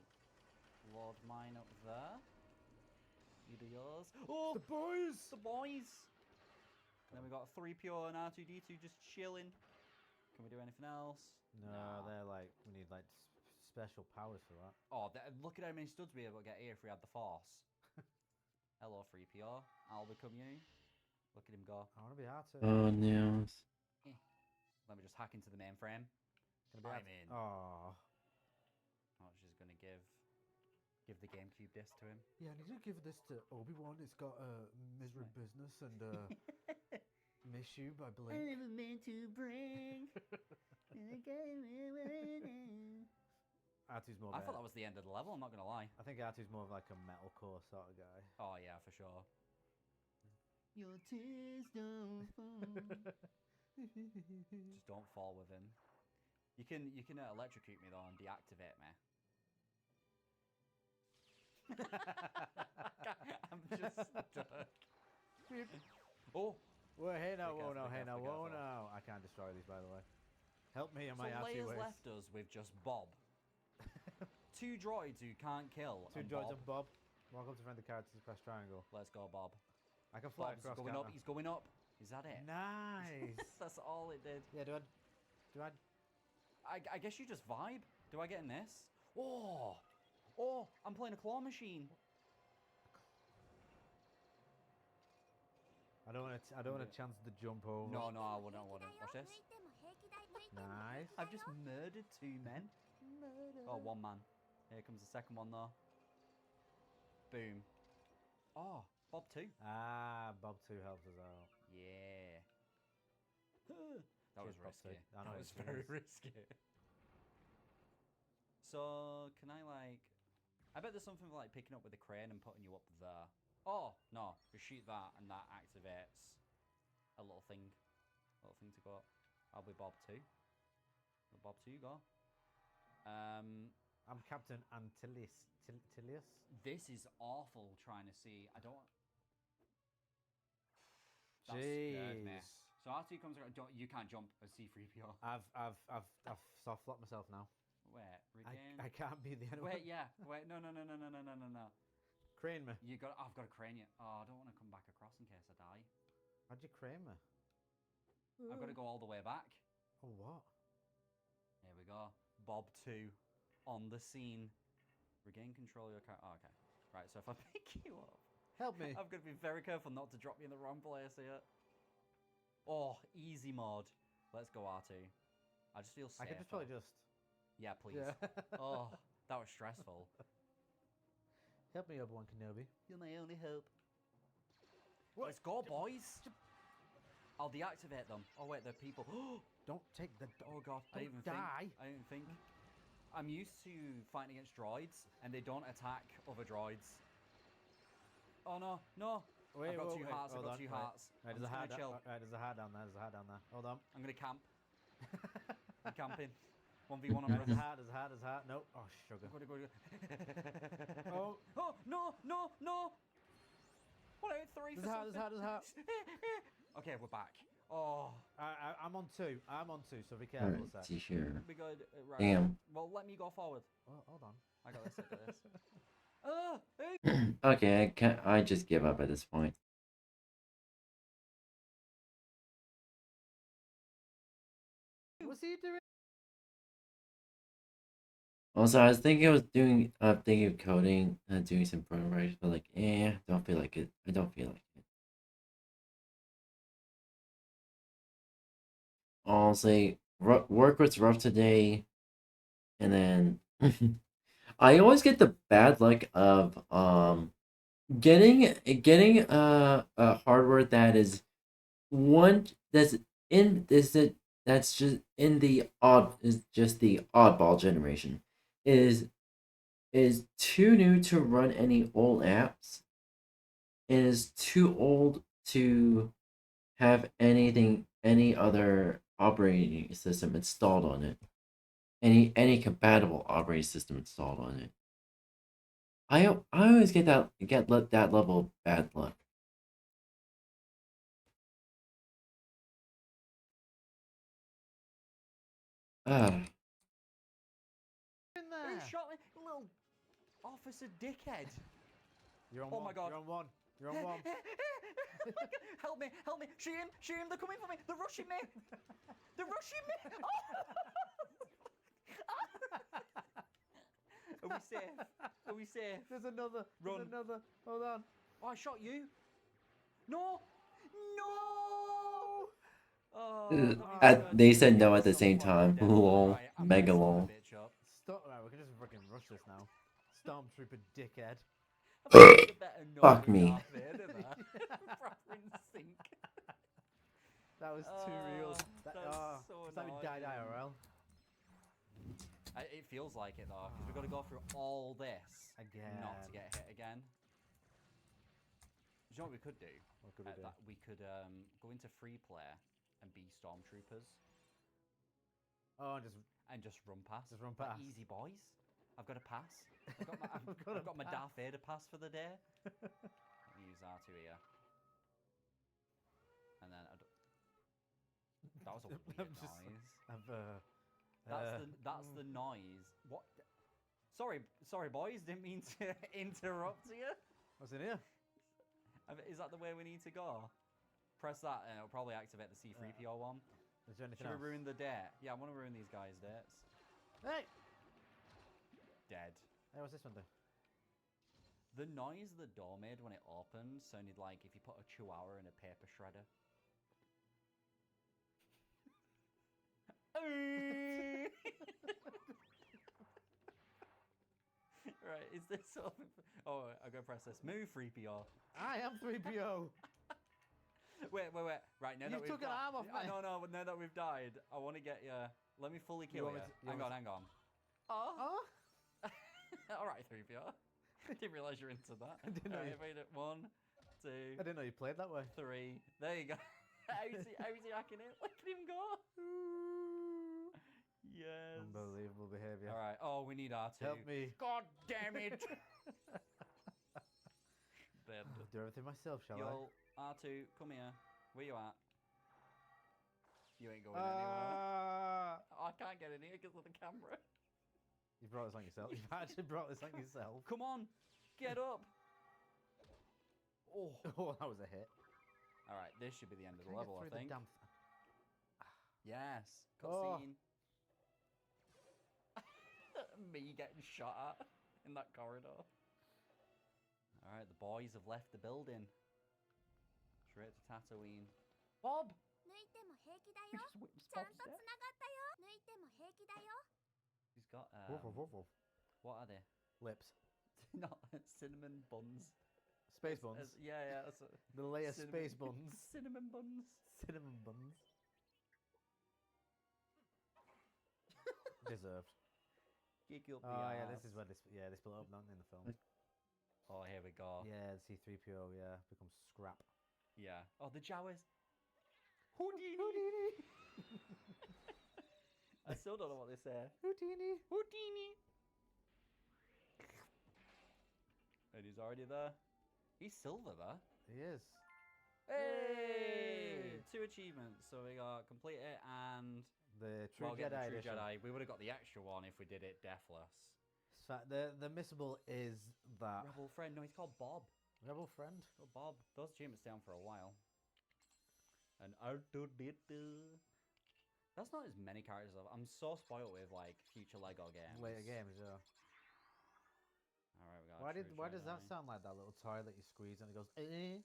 load mine up there. You do yours. Oh! The boys! The boys! And then we got 3PO and R2D2 just chilling. Can we do anything else? No, Nah. they're like, we need like special powers for that. Oh, look at how many studs we'd be able to get here if we had the Force. Hello, 3PO. I'll become you. Look at him go. I want to be R2. Oh no. Let me just hack into the mainframe. Can I be I'm R2? in. Oh. Oh, she's gonna give the GameCube disc to him. Yeah, I need to give this to Obi-Wan. It's got Misery Business and Miss You by Blink. I never meant to bring. R2's more I of thought that was the end of the level, I'm not gonna lie. I think R2's more of like a metalcore sort of guy. Oh yeah, for sure. Your tears don't fall. Just don't fall with him. You can electrocute me though and deactivate me. I'm just stuck. Oh! Well, hey now, Be whoa careful, now, be hey now, careful, be whoa careful. now. I can't destroy these, by the way. Help me in So my R2 Leia's ways. left us with just Bob. 2 droids who can't kill. Two and droids Bob. and Bob. Welcome to friendly characters, press triangle. Let's go, Bob. I can fly Bob's across. going can't up. I? He's going up. Is that it? Nice. That's all it did. Yeah, do I? I guess you just vibe. Do I get in this? Oh! Oh! I'm playing a claw machine. I don't want to chance the jump over. No, I wouldn't. Watch this. Nice. I've just murdered 2 men. Oh, 1 man. Here comes the second one though. Boom. Oh, Bob 2. Ah, Bob 2 helps us out. Yeah. That was Cheers, Bob risky. 2. I know That it was very is. risky. So, can I I bet there's something like picking up with the crane and putting you up there. Oh, no. We shoot that and that activates a little thing. To go up. I'll be Bob 2. Let Bob 2 go. I'm Captain Antilles. Tilius? This is awful trying to see. I don't. That Jeez. scared me. So R2 comes around. You can't jump as C3PO. I've soft locked myself now. Wait, regain. I can't be the enemy. Wait, yeah. Wait, no. Crane me. I've got to crane you. Oh, I don't want to come back across in case I die. How'd you crane me? I've got to go all the way back. Oh, what? Here we go. Bob 2 on the scene. Regain control of your car. Oh, okay. Right, so if I pick you up. Help me. I've got to be very careful not to drop you in the wrong place here. Oh, easy mode. Let's go R2. I just feel safe. I could just probably just... Yeah, please. Yeah. Oh, that was stressful. Help me, Obi-Wan Kenobi. You're my only hope. Let's go, boys. I'll deactivate them. Oh, wait, they're people. Don't take the... Oh, God. Don't die. I didn't think. I'm used to fighting against droids, and they don't attack other droids. Oh, no. No. Wait, I've got whoa, two wait, hearts. I've hold got on, two right. hearts. Right, I'm there's a just heart gonna chill. right, there's a heart down there. There's a heart down there. Hold on. I'm going to camp. I'm camping. 1v1 on There's a Earth. heart. There's a heart. There's a heart. No. Oh, sugar. Go. Oh. Oh, no. What out 3 There's a heart. There's a heart. There's a heart. Okay, we're back. Oh. I'm on 2. I'm on 2, so be careful. Alright, Seth. see here. We good. Right. Damn. Well, let me go forward. Oh, hold on. I got this. Oh, hey. Okay, I just give up at this point. What's he doing? Also, I was thinking of thinking of coding, doing some prototypes, but like, don't feel like it. I don't feel like it. Honestly, work was rough today, and then I always get the bad luck of getting a hardware that is that's just in the oddball generation is too new to run any old apps and is too old to have any other operating system installed on it, any compatible operating system installed on it. I always get that level of bad luck. Who shot me? Little officer dickhead. You're on Oh one. my God. You're on one. You're on one. Help me. Shoot him. They're coming for me. They're rushing me. Are we safe? There's another. Run. There's another. Hold on. Oh, I shot you. No. Oh, They said no at the same time. Lol. Right, I'm Mega gonna lol. set the bitch up. Stop. Right, we can just fucking rush this now. Stormtrooper dickhead. I thought it was a better note Fuck with me. Darth Vader there. Proper in sync. That was too real. That's so it's like we died annoying. IRL. It feels like it though, because we've got to go through all this Again. not to get hit again. Do you know what we could do? What could we do? We could go into free play and be stormtroopers Oh, and just run past. Just run Like, past. easy boys. I've got a pass. I've I've got my pass. Darth Vader pass for the day. Let me use R2 here. And then that was a weird I'm just- noise. That's the noise. What? Sorry, boys. Didn't mean to interrupt you. What's in here? Is that the way we need to go? Press that, and it'll probably activate the C3PO one. Is there anything Should else? we ruin the date? Yeah, I want to ruin these guys' dates. Hey! Dead. Hey, what's this one do? The noise the door made when it opened sounded like if you put a chihuahua in a paper shredder. Right, is this something? Oh, I'm gonna press this. Move, 3PO. I am 3PO! Wait. Right, now You that we've took an arm off me. No, now that we've died, I want to get you. Let me fully kill want you. me to- Hang on. Oh. Oh? Alright, 3PO. Didn't realise you're into that. I didn't know Alright, you- made it 1, 2, I didn't know you played that way. 3. There you go. How's he hacking it? Look at him go. Yes. Unbelievable behaviour. All right. Oh, we need R2. Help me. God damn it. Then I'll do everything myself, shall yo, R2, come here. Where you at? You ain't going anywhere. I can't get in here because of the camera. You brought this on yourself. You've actually brought this on yourself. Come on, get up. Oh. Oh, that was a hit. All right, this should be the end of the Can I get level, I through the think. damn Yes, Oh. cutscene. Me getting shot at in that corridor. All right, the boys have left the building. Straight to Tatooine. Bob! 抜いても平気だ He よ just whips ちゃん Bob's とつな dead. がったよ抜いても平気だよ He's got, Woof, woof, woof, woof. what are they? Lips. Not cinnamon buns. Space buns. Yeah, that's The layer cinnamon- space buns. Cinnamon buns. Cinnamon buns. Deserved. Kick up the Oh yeah, arse. this is where this split up, don't they, in the film? Oh, here we go. Yeah, the C-3PO, yeah, becomes scrap. Yeah. Oh, the Jawas. Houdini. I still don't know what they say. Houdini. Houdini. And he's already there. He's silver there. He is. Hey! 2 achievements. So we got complete it and The True well, get Jedi the True edition. Jedi. We would have got the extra one if we did it deathless. So the missable is that Rebel friend. No, he's called Bob. Rebel friend. Oh, Bob. Those achievements down for a while. And R2-D2. That's not as many characters. I'm so spoiled with like future Lego games. Later games, yeah. All right, we got. Why does that sound like that little toy that you squeeze and it goes? Eh?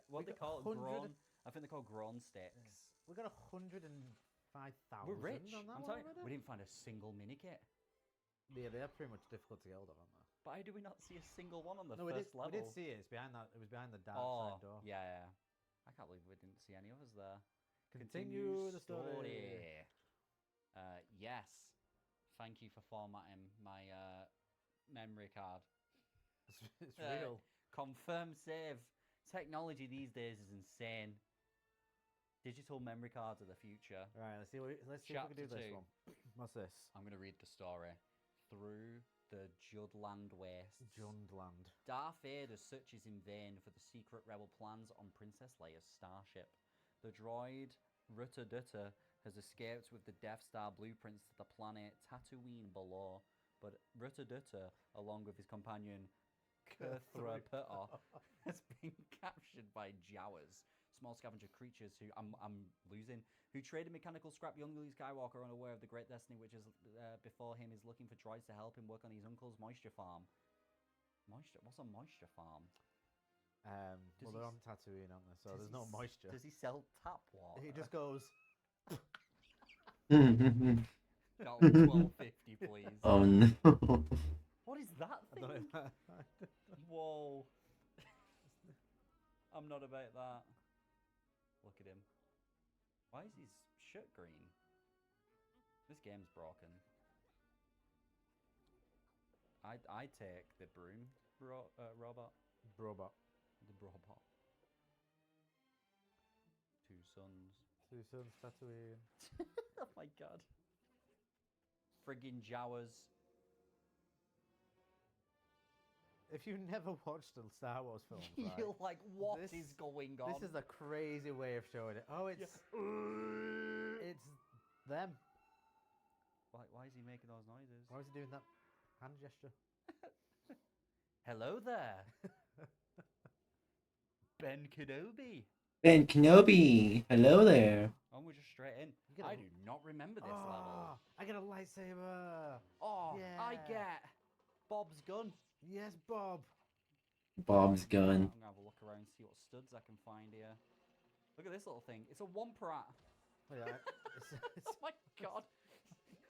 What they call it? 100 Grown. I think they're called grown sticks. We got 105,000. We're rich. On that I'm one telling you, already? we didn't find a single mini kit. Yeah, they're pretty much difficult to get hold of, aren't they? But how do we not see a single one on the No, first level? we did see it. It's behind that. It was behind the dark Oh, side door. yeah. I can't believe we didn't see any others there. Continue the story. Yes. Thank you for formatting my memory card. It's real. Confirm save. Technology these days is insane. Digital memory cards are the future. Right, let's see if we can do Chapter this 2. one. What's this? I'm going to read the story. Through the Judland Wastes. Jundland. Darth Vader searches in vain for the secret rebel plans on Princess Leia's starship. The droid Rutta-Dutta has escaped with the Death Star blueprints to the planet Tatooine below, but Rutta-Dutta, along with his companion K-3PO, has been captured by Jawas, small scavenger creatures who who traded mechanical scrap young Luke Skywalker, unaware of the great destiny which is before him, is looking for droids to help him work on his uncle's moisture farm. Moisture? What's a moisture farm? Well, they're on Tatooine, aren't they? So there's no moisture. Does he sell tap water? He just goes. Got 12.50, please. Oh no. What is that I don't know thing? if that- Whoa. I'm not about that. Look at him. Why is his shirt green? This game's broken. I take the broom robot. Robot. The robot. 2 sons. 2 sons, Tatooine. Oh my god. Friggin' Jawas. If you've never watched the Star Wars films, right, You're like, what is This- going on? this is a crazy way of showing it. Oh, it's it's them. Why is he making those noises? Why is he doing that hand gesture? Hello there. Ben Kenobi. Ben Kenobi, hello there. Oh, we're just straight in. You get a- I do not remember this level. I get a lightsaber. Oh, I Yeah. get Bob's gun. Yes, Bob. Bob's gun. I'm gonna have a look around and see what studs I can find here. Look at this little thing. It's a Womperat. Oh, yeah, it's, Oh my god.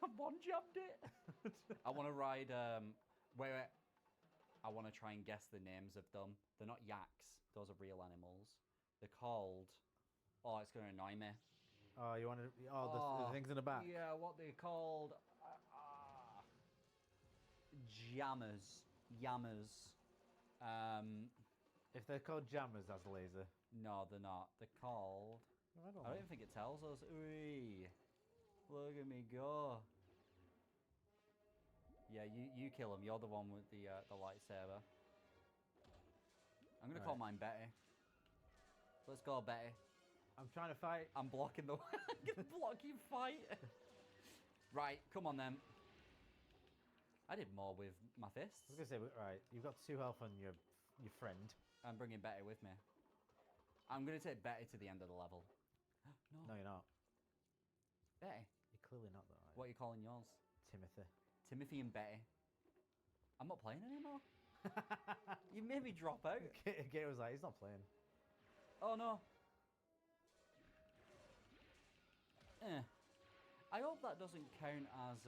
I one-jabbed it. I want to ride, wait. I want to try and guess the names of them. They're not yaks. Those are real animals. They're called, oh, it's going to annoy me. oh, you want to? The things in the back. Yeah, what they're called? Jammers. Yammers. If they're called jammers, that's laser. No, they're not. They're called I don't I don't know. even think it tells us. Ooh, look at me go. Yeah, you kill him. You're the one with the lightsaber. I'm gonna call mine Betty. Let's go, Betty. I'm trying to fight. I'm blocking the. I'm gonna block you fight. Right, come on then. I did more with my fists. I was gonna say, right, you've got 2 health on your friend. I'm bringing Betty with me. I'm gonna take Betty to the end of the level. No, you're not. Betty. You're clearly not though. What are you calling yours? Timothy. Timothy and Betty. I'm not playing anymore. You made me drop out. Gator was like, he's not playing. Oh no. I hope that doesn't count as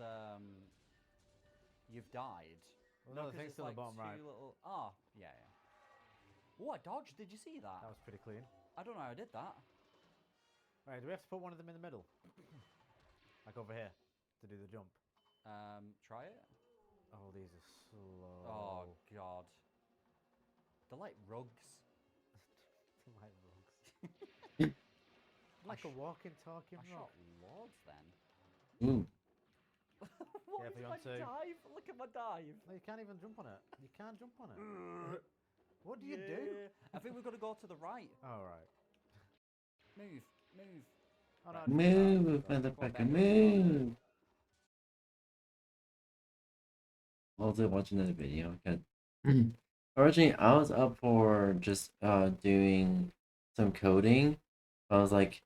you've died. Well, no, the thing's still like the bottom right. little... Oh, yeah, yeah. Oh, I dodged. Did you see that? That was pretty clean. I don't know how I did that. Right, do we have to put one of them in the middle? Like over here, to do the jump. Try it. Oh, these are slow. Oh, God. They're like rugs. Like rugs. Like a walking, talking I rock. shot Lords then. Ooh. What Yeah, is if you my want to. dive? Look at my dive. No, you can't even jump on it. You can't jump on it. What do you do? I think we've got to go to the right. Oh, right. Move, move. Oh, no, Move, motherfucker, move. I was watching this video. Originally, I was up for just doing some coding. I was like,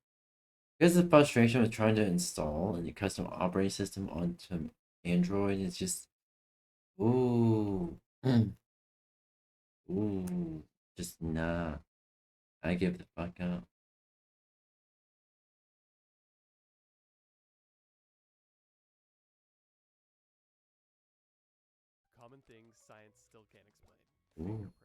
because the frustration with trying to install a custom operating system onto Android is just, ooh, ooh, just nah. I give the fuck up. Common things science still can't explain. Ooh. Fingerprints.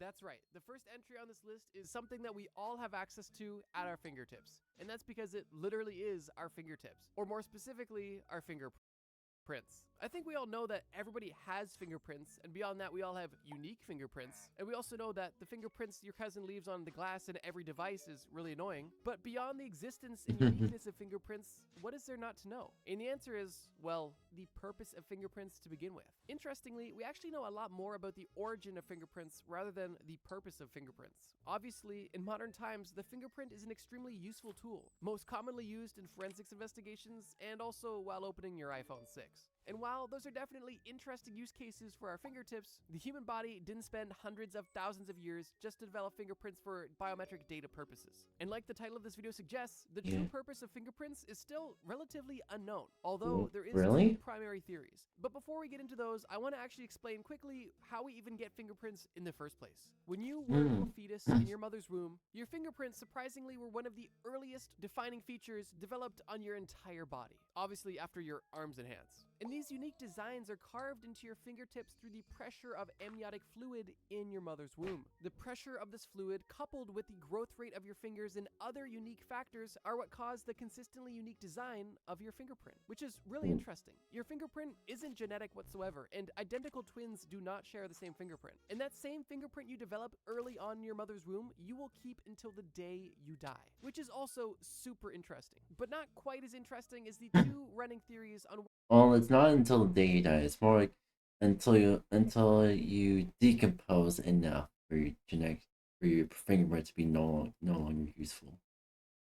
That's right. The first entry on this list is something that we all have access to at our fingertips. And that's because it literally is our fingertips. Or more specifically, our fingerprints. I think we all know that everybody has fingerprints, and beyond that, we all have unique fingerprints. And we also know that the fingerprints your cousin leaves on the glass in every device is really annoying. But beyond the existence and uniqueness of fingerprints, what is there not to know? And the answer is, well, the purpose of fingerprints to begin with. Interestingly, we actually know a lot more about the origin of fingerprints rather than the purpose of fingerprints. Obviously, in modern times, the fingerprint is an extremely useful tool, most commonly used in forensics investigations and also while opening your iPhone 6. And while those are definitely interesting use cases for our fingertips, the human body didn't spend hundreds of thousands of years just to develop fingerprints for biometric data purposes. And like the title of this video suggests, the true purpose of fingerprints is still relatively unknown, although there is two primary theories. But before we get into those, I want to actually explain quickly how we even get fingerprints in the first place. When you were a little fetus in your mother's womb, your fingerprints surprisingly were one of the earliest defining features developed on your entire body, obviously after your arms and hands. And these unique designs are carved into your fingertips through the pressure of amniotic fluid in your mother's womb. The pressure of this fluid, coupled with the growth rate of your fingers and other unique factors, are what cause the consistently unique design of your fingerprint, which is really interesting. Your fingerprint isn't genetic whatsoever, and identical twins do not share the same fingerprint. And that same fingerprint you develop early on in your mother's womb, you will keep until the day you die, which is also super interesting. But not quite as interesting as the two running theories on... Well, it's not until the day you die. It's more like until you decompose enough for your fingerprint to be no longer useful.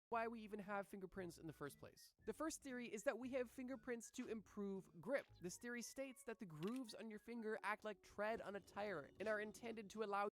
Why we even have fingerprints in the first place. The first theory is that we have fingerprints to improve grip. This theory states that the grooves on your finger act like tread on a tire and are intended to allow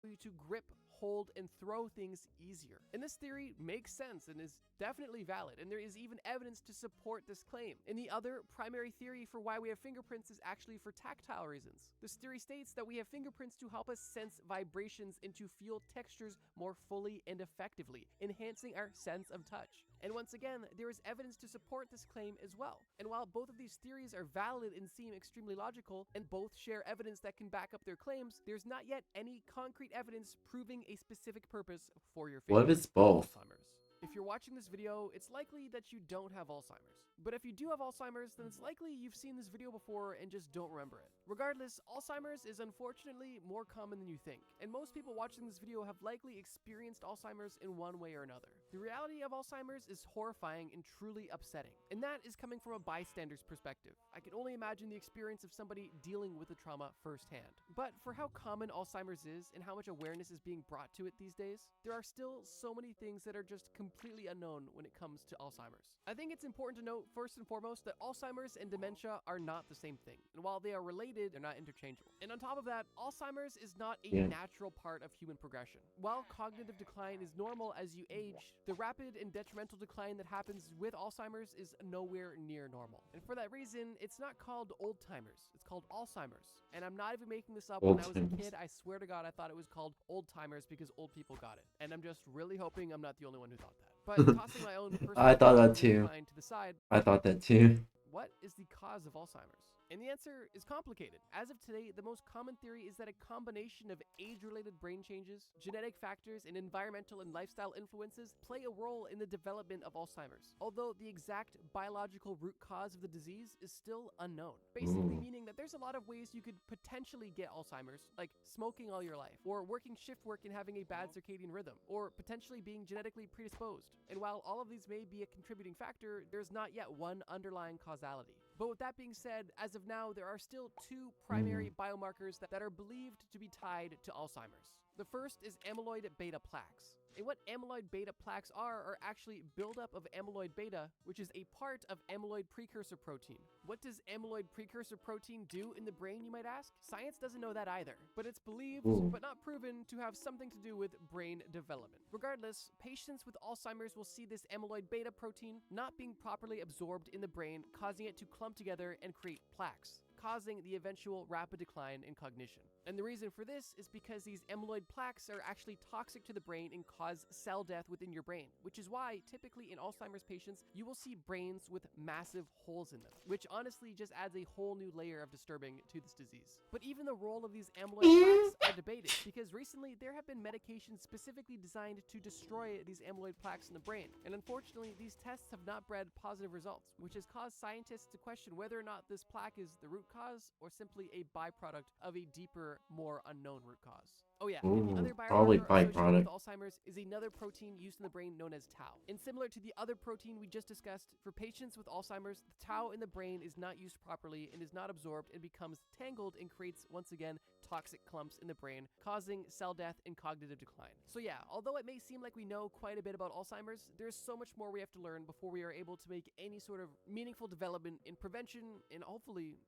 you to grip, hold, and throw things easier. And this theory makes sense and is definitely valid, and there is even evidence to support this claim. And the other primary theory for why we have fingerprints is actually for tactile reasons. This theory states that we have fingerprints to help us sense vibrations and to feel textures more fully and effectively, enhancing our sense of touch. And once again, there is evidence to support this claim as well. And while both of these theories are valid and seem extremely logical, and both share evidence that can back up their claims, there's not yet any concrete evidence proving a specific purpose for your What if fingerprint. it's both? Alzheimer's. If you're watching this video, it's likely that you don't have Alzheimer's. But if you do have Alzheimer's, then it's likely you've seen this video before and just don't remember it. Regardless, Alzheimer's is unfortunately more common than you think, and most people watching this video have likely experienced Alzheimer's in one way or another. The reality of Alzheimer's is horrifying and truly upsetting, and that is coming from a bystander's perspective. I can only imagine the experience of somebody dealing with the trauma firsthand. But for how common Alzheimer's is and how much awareness is being brought to it these days, there are still so many things that are just completely unknown when it comes to Alzheimer's. I think it's important to note, first and foremost, that Alzheimer's and dementia are not the same thing, and while they are related, they're not interchangeable. And on top of that, Alzheimer's is not a natural part of human progression. While cognitive decline is normal as you age, the rapid and detrimental decline that happens with Alzheimer's is nowhere near normal. And for that reason, it's not called old-timers, it's called Alzheimer's. And I'm not even making this up. When I was a kid, I swear to God, I thought it was called old-timers because old people got it. And I'm just really hoping I'm not the only one who thought that. But tossing my own personal I thought that too. decline to the side, I thought that too. what is the cause of Alzheimer's? And the answer is complicated. As of today, the most common theory is that a combination of age-related brain changes, genetic factors, and environmental and lifestyle influences play a role in the development of Alzheimer's, although the exact biological root cause of the disease is still unknown. Basically meaning that there's a lot of ways you could potentially get Alzheimer's, like smoking all your life, or working shift work and having a bad circadian rhythm, or potentially being genetically predisposed. And while all of these may be a contributing factor, there's not yet one underlying causality. But with that being said, as of now, there are still two primary biomarkers that are believed to be tied to Alzheimer's. The first is amyloid beta plaques. And what amyloid beta plaques are actually buildup of amyloid beta, which is a part of amyloid precursor protein. What does amyloid precursor protein do in the brain, you might ask? Science doesn't know that either, but it's believed, but not proven, to have something to do with brain development. Regardless, patients with Alzheimer's will see this amyloid beta protein not being properly absorbed in the brain, causing it to clump together and create plaques, causing the eventual rapid decline in cognition. And the reason for this is because these amyloid plaques are actually toxic to the brain and cause cell death within your brain, which is why typically in Alzheimer's patients, you will see brains with massive holes in them, which honestly just adds a whole new layer of disturbing to this disease. But even the role of these amyloid plaques are debated, because recently there have been medications specifically designed to destroy these amyloid plaques in the brain. And unfortunately, these tests have not bred positive results, which has caused scientists to question whether or not this plaque is the root cause or simply a byproduct of a deeper, more unknown root cause. Oh yeah, and the other probably biomarker associated with byproduct. Alzheimer's is another protein used in the brain known as tau. And similar to the other protein we just discussed, for patients with Alzheimer's, the tau in the brain is not used properly and is not absorbed and becomes tangled and creates, once again, toxic clumps in the brain, causing cell death and cognitive decline. So yeah, although it may seem like we know quite a bit about Alzheimer's, there's so much more we have to learn before we are able to make any sort of meaningful development in prevention and hopefully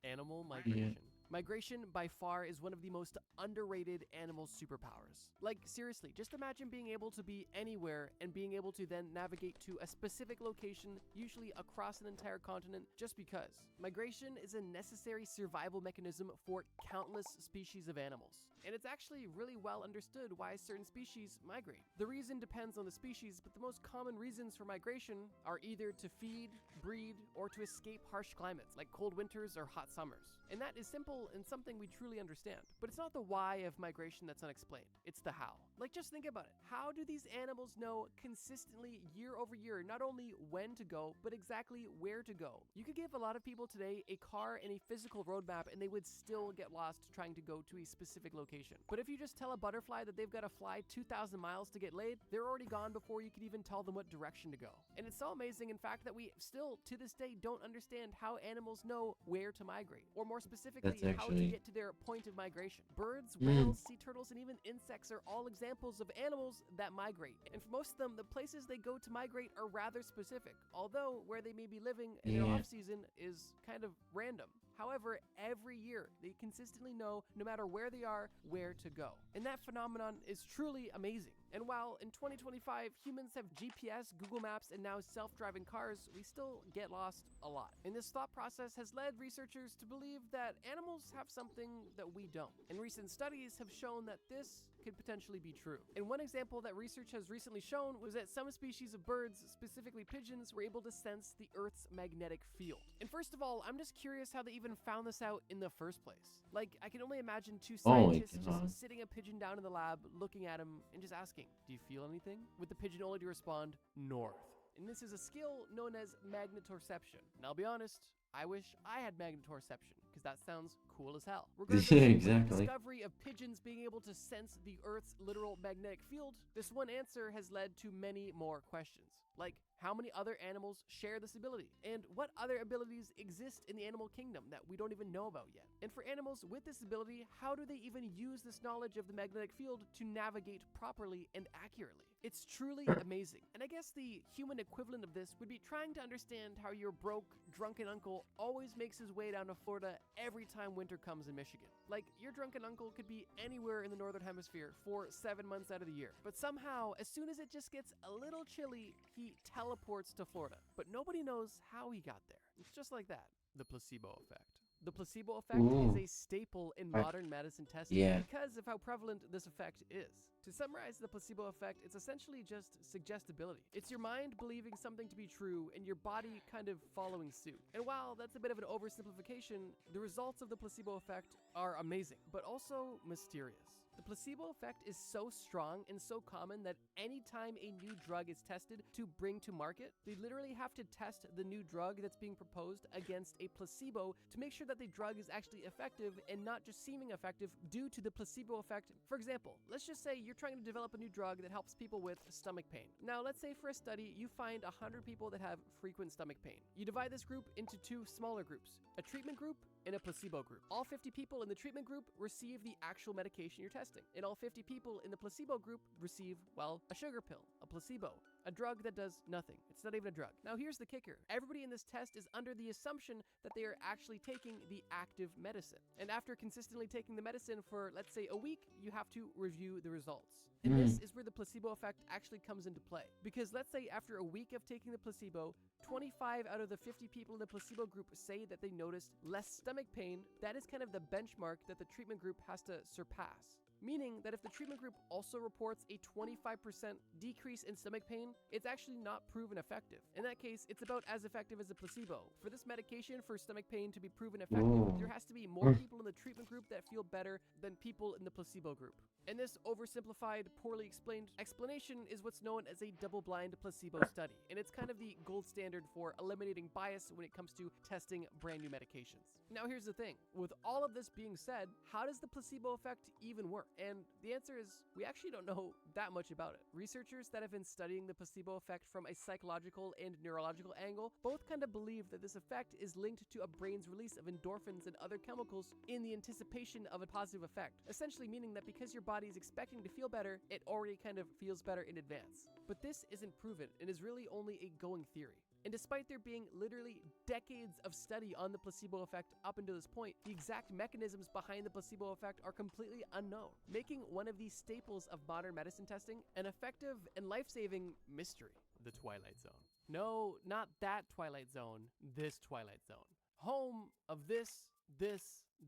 animal migration. Migration, by far, is one of the most underrated animal superpowers. Like, seriously, just imagine being able to be anywhere and being able to then navigate to a specific location, usually across an entire continent, just because. Migration is a necessary survival mechanism for countless species of animals. And it's actually really well understood why certain species migrate. The reason depends on the species, but the most common reasons for migration are either to feed, breed, or to escape harsh climates like cold winters or hot summers. And that is simple and something we truly understand. But it's not the why of migration that's unexplained, it's the how. Like, just think about it. How do these animals know consistently year over year not only when to go, but exactly where to go? You could give a lot of people today a car and a physical roadmap and they would still get lost trying to go to a specific location. But if you just tell a butterfly that they've got to fly 2,000 miles to get laid, they're already gone before you could even tell them what direction to go. And it's so amazing, in fact, that we still, to this day, don't understand how animals know where to migrate, or more specifically, how to get to their point of migration. Birds, whales, sea turtles, and even insects are all examples of animals that migrate. And for most of them, the places they go to migrate are rather specific, although where they may be living in their off-season is kind of random. However, every year, they consistently know, no matter where they are, where to go. And that phenomenon is truly amazing. And while in 2025, humans have GPS, Google Maps, and now self-driving cars, we still get lost a lot. And this thought process has led researchers to believe that animals have something that we don't. And recent studies have shown that this could potentially be true. And one example that research has recently shown was that some species of birds, specifically pigeons, were able to sense the Earth's magnetic field. And first of all, I'm just curious how they even found this out in the first place. Like, I can only imagine two scientists just sitting a pigeon down in the lab, looking at him and just asking, "Do you feel anything?" With the pigeon only to respond, "North." And this is a skill known as magnetoception. And I'll be honest, I wish I had magnetoreception, because that sounds cool as hell. Regardless, with Exactly. the discovery of pigeons being able to sense the Earth's literal magnetic field, this one answer has led to many more questions. Like, how many other animals share this ability? And what other abilities exist in the animal kingdom that we don't even know about yet? And for animals with this ability, how do they even use this knowledge of the magnetic field to navigate properly and accurately? It's truly amazing. And I guess the human equivalent of this would be trying to understand how your broke, drunken uncle always makes his way down to Florida every time winter comes in Michigan. Like, your drunken uncle could be anywhere in the northern hemisphere for 7 months out of the year. But somehow, as soon as it just gets a little chilly, he teleports to Florida. But nobody knows how he got there. It's just like that. The placebo effect. The placebo effect Ooh. is a staple in I- modern medicine testing Yeah. because of how prevalent this effect is. To summarize the placebo effect, it's essentially just suggestibility. It's your mind believing something to be true and your body kind of following suit. And while that's a bit of an oversimplification, the results of the placebo effect are amazing, but also mysterious. The placebo effect is so strong and so common that anytime a new drug is tested to bring to market, they literally have to test the new drug that's being proposed against a placebo to make sure that the drug is actually effective and not just seeming effective due to the placebo effect. For example, let's just say you're trying to develop a new drug that helps people with stomach pain. Now, let's say for a study, you find 100 people that have frequent stomach pain. You divide this group into 2 smaller groups, a treatment group and a placebo group. All 50 people in the treatment group receive the actual medication you're testing, and all 50 people in the placebo group receive, well, a sugar pill, a placebo, a drug that does nothing. It's not even a drug. Now here's the kicker. Everybody in this test is under the assumption that they are actually taking the active medicine. And after consistently taking the medicine for, let's say, a week, you have to review the results. And this is where the placebo effect actually comes into play. Because let's say after a week of taking the placebo, 25 out of the 50 people in the placebo group say that they noticed less stomach pain. That is kind of the benchmark that the treatment group has to surpass. Meaning that if the treatment group also reports a 25% decrease in stomach pain, it's actually not proven effective. In that case, it's about as effective as a placebo. For this medication for stomach pain to be proven effective, there has to be more people in the treatment group that feel better than people in the placebo group. And this oversimplified, poorly explained explanation is what's known as a double-blind placebo study. And it's kind of the gold standard for eliminating bias when it comes to testing brand new medications. Now here's the thing. With all of this being said, how does the placebo effect even work? And the answer is, we actually don't know that much about it. Researchers that have been studying the placebo effect from a psychological and neurological angle both kind of believe that this effect is linked to a brain's release of endorphins and other chemicals in the anticipation of a positive effect. Essentially meaning that because your body is expecting to feel better, it already kind of feels better in advance. But this isn't proven and is really only a going theory. And despite there being literally decades of study on the placebo effect up until this point, the exact mechanisms behind the placebo effect are completely unknown, making one of the staples of modern medicine testing an effective and life-saving mystery. The Twilight Zone. No, not that Twilight Zone, this Twilight Zone. Home of this, and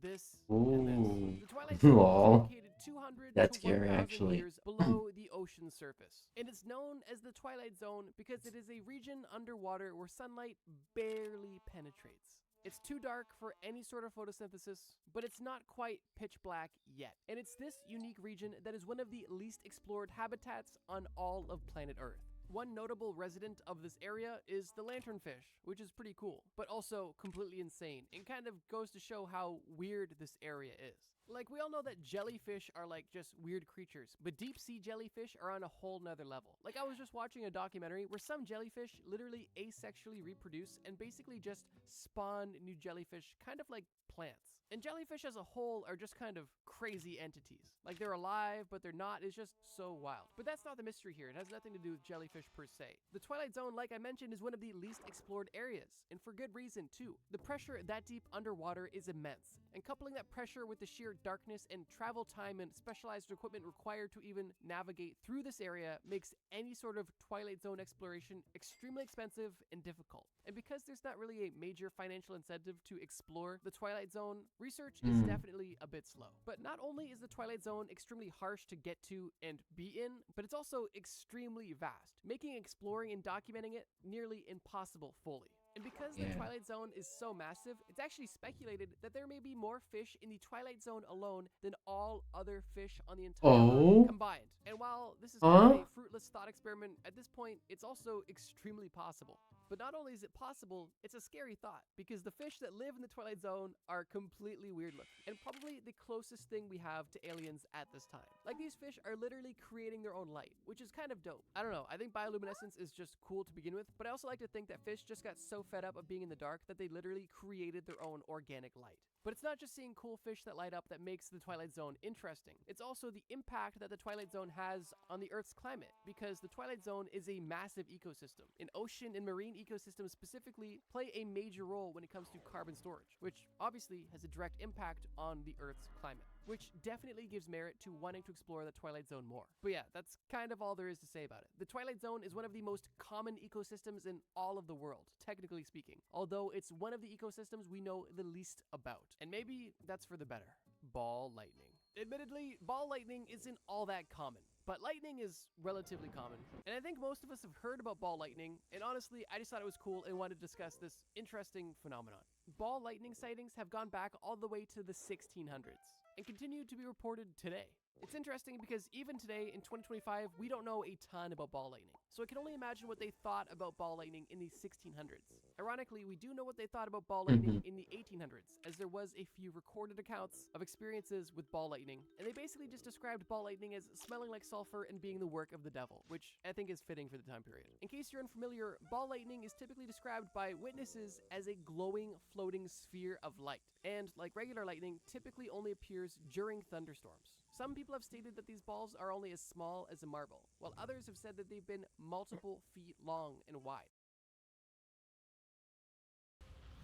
this. The Twilight Zone is located 200 That's to scary, 1,000 actually. years below the ocean surface. And it's known as the Twilight Zone because it is a region underwater where sunlight barely penetrates. It's too dark for any sort of photosynthesis, but it's not quite pitch black yet. And it's this unique region that is one of the least explored habitats on all of planet Earth. One notable resident of this area is the lanternfish, which is pretty cool, but also completely insane, and kind of goes to show how weird this area is. Like, we all know that jellyfish are like just weird creatures, but deep sea jellyfish are on a whole nother level. Like, I was just watching a documentary where some jellyfish literally asexually reproduce and basically just spawn new jellyfish, kind of like plants. And jellyfish as a whole are just kind of crazy entities. Like, they're alive, but they're not. It's just so wild. But that's not the mystery here. It has nothing to do with jellyfish per se. The Twilight Zone, like I mentioned, is one of the least explored areas, and for good reason too. The pressure that deep underwater is immense, and coupling that pressure with the sheer darkness and travel time and specialized equipment required to even navigate through this area makes any sort of Twilight Zone exploration extremely expensive and difficult. And because there's not really a major financial incentive to explore the Twilight Zone, research is definitely a bit slow. But not only is the Twilight Zone extremely harsh to get to and be in, but it's also extremely vast, making exploring and documenting it nearly impossible fully. And because the Twilight Zone is so massive, it's actually speculated that there may be more fish in the Twilight Zone alone than all other fish on the entire Earth combined. And while this is kind of a fruitless thought experiment, at this point, it's also extremely possible. But not only is it possible, it's a scary thought, because the fish that live in the Twilight Zone are completely weird looking, and probably the closest thing we have to aliens at this time. Like, these fish are literally creating their own light, which is kind of dope. I don't know, I think bioluminescence is just cool to begin with, but I also like to think that fish just got so fed up of being in the dark that they literally created their own organic light. But it's not just seeing cool fish that light up that makes the Twilight Zone interesting. It's also the impact that the Twilight Zone has on the Earth's climate, because the Twilight Zone is a massive ecosystem. And ocean and marine ecosystems specifically play a major role when it comes to carbon storage, which obviously has a direct impact on the Earth's climate, which definitely gives merit to wanting to explore the Twilight Zone more. But yeah, that's kind of all there is to say about it. The Twilight Zone is one of the most common ecosystems in all of the world, technically speaking, although it's one of the ecosystems we know the least about. And maybe that's for the better. Ball lightning. Admittedly, ball lightning isn't all that common, but lightning is relatively common. And I think most of us have heard about ball lightning, and honestly, I just thought it was cool and wanted to discuss this interesting phenomenon. Ball lightning sightings have gone back all the way to the 1600s and continue to be reported today. It's interesting because even today, in 2025, we don't know a ton about ball lightning, so I can only imagine what they thought about ball lightning in the 1600s. Ironically, we do know what they thought about ball lightning in the 1800s, as there was a few recorded accounts of experiences with ball lightning, and they basically just described ball lightning as smelling like sulfur and being the work of the devil, which I think is fitting for the time period. In case you're unfamiliar, ball lightning is typically described by witnesses as a glowing, floating sphere of light, and like regular lightning, typically only appears during thunderstorms. Some people have stated that these balls are only as small as a marble, while others have said that they've been multiple feet long and wide.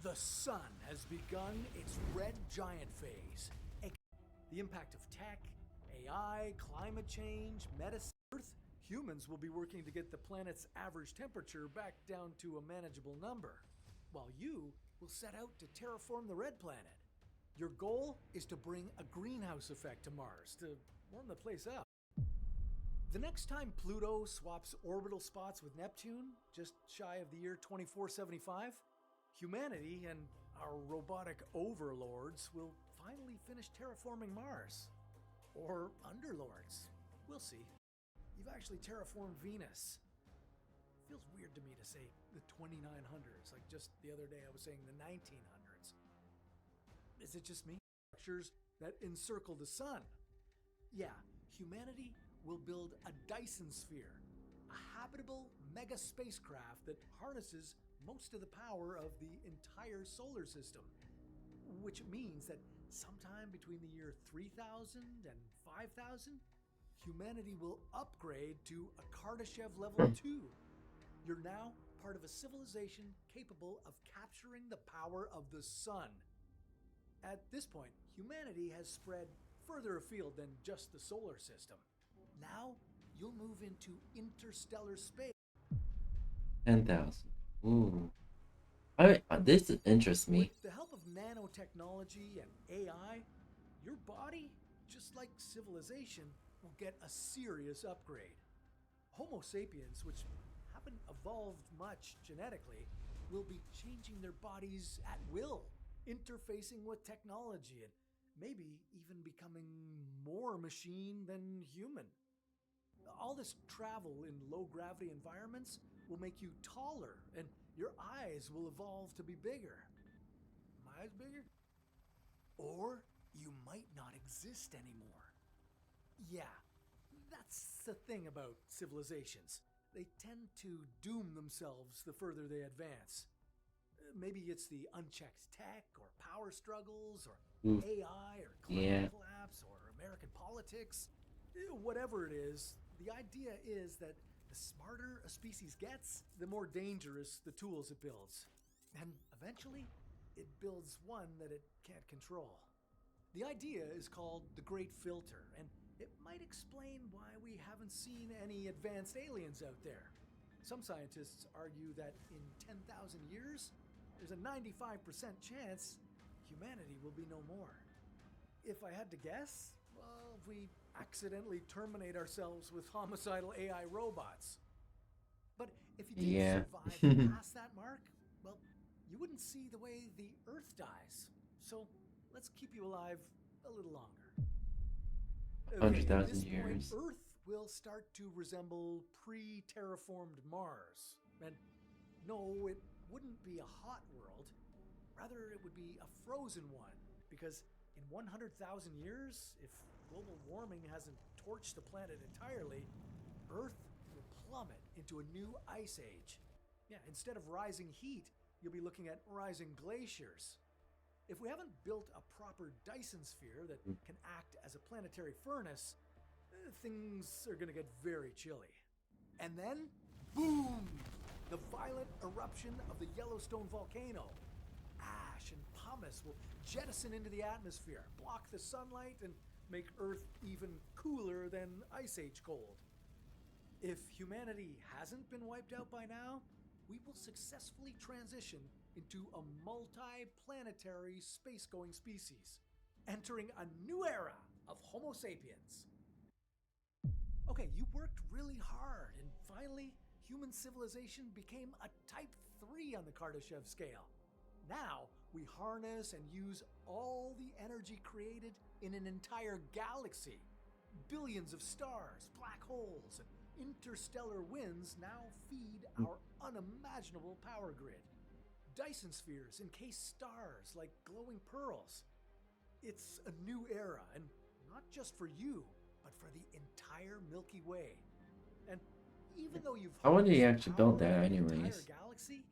The sun has begun its red giant phase. The impact of tech, AI, climate change, medicine, Earth, humans will be working to get the planet's average temperature back down to a manageable number, while you will set out to terraform the red planet. Your goal is to bring a greenhouse effect to Mars to warm the place up. The next time Pluto swaps orbital spots with Neptune, just shy of the year 2475, humanity and our robotic overlords will finally finish terraforming Mars. Or underlords. We'll see. You've actually terraformed Venus. Feels weird to me to say the 2900s, like just the other day I was saying the 1900s. Is it just me? Structures that encircle the sun. Yeah, humanity will build a Dyson sphere, a habitable mega spacecraft that harnesses most of the power of the entire solar system, which means that sometime between the year 3000 and 5000, humanity will upgrade to a Kardashev level 2. You're now part of a civilization capable of capturing the power of the sun. At this point, humanity has spread further afield than just the solar system. Now, you'll move into interstellar space. 10,000. Ooh. This interests me. With the help of nanotechnology and AI, your body, just like civilization, will get a serious upgrade. Homo sapiens, which haven't evolved much genetically, will be changing their bodies at will, interfacing with technology, and maybe even becoming more machine than human. All this travel in low-gravity environments will make you taller, and your eyes will evolve to be bigger. My eyes bigger? Or you might not exist anymore. Yeah, that's the thing about civilizations. They tend to doom themselves the further they advance. Maybe it's the unchecked tech, or power struggles, or AI, or climate collapse, or American politics. Whatever it is, the idea is that the smarter a species gets, the more dangerous the tools it builds. And eventually, it builds one that it can't control. The idea is called the Great Filter, and it might explain why we haven't seen any advanced aliens out there. Some scientists argue that in 10,000 years, there's a 95% chance humanity will be no more. If I had to guess, well, if we accidentally terminate ourselves with homicidal AI robots. But if you did survive past that mark, well, you wouldn't see the way the Earth dies. So let's keep you alive a little longer. 100,000 years. Earth will start to resemble pre-terraformed Mars. And No, it wouldn't be a hot world. Rather, it would be a frozen one. Because in 100,000 years, if global warming hasn't torched the planet entirely, Earth will plummet into a new ice age. Yeah, instead of rising heat, you'll be looking at rising glaciers. If we haven't built a proper Dyson sphere that can act as a planetary furnace, things are going to get very chilly. And then, boom! The violent eruption of the Yellowstone volcano. Ash and pumice will jettison into the atmosphere, block the sunlight, and make Earth even cooler than Ice Age cold. If humanity hasn't been wiped out by now, we will successfully transition into a multi-planetary space-going species, entering a new era of Homo sapiens. Okay, you worked really hard, and finally, human civilization became a Type 3 on the Kardashev scale. Now, we harness and use all the energy created in an entire galaxy. Billions of stars, black holes, and interstellar winds now feed our unimaginable power grid. Dyson spheres encase stars like glowing pearls. It's a new era, and not just for you, but for the entire Milky Way. And even though you've How would he harnessed actually the build power that of the entire anyways? galaxy,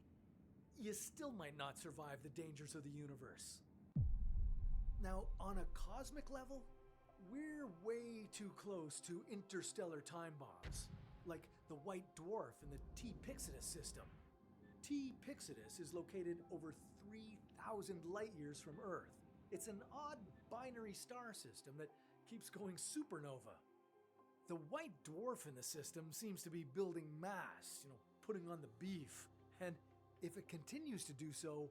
you still might not survive the dangers of the universe. Now, on a cosmic level, we're way too close to interstellar time bombs, like the white dwarf in the 𝙂𝙀𝙀 system. 𝙂𝙀𝙀 is located over 3,000 light years from Earth. It's an odd binary star system that keeps going supernova. The white dwarf in the system seems to be building mass, putting on the beef. And if it continues to do so,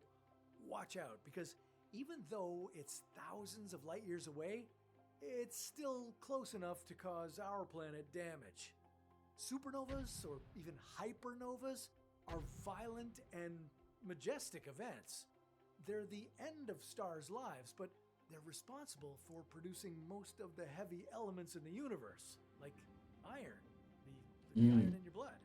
watch out, because even though it's thousands of light years away, it's still close enough to cause our planet damage. Supernovas, or even hypernovas, are violent and majestic events. They're the end of stars' lives, but they're responsible for producing most of the heavy elements in the universe, like iron, the iron in your blood.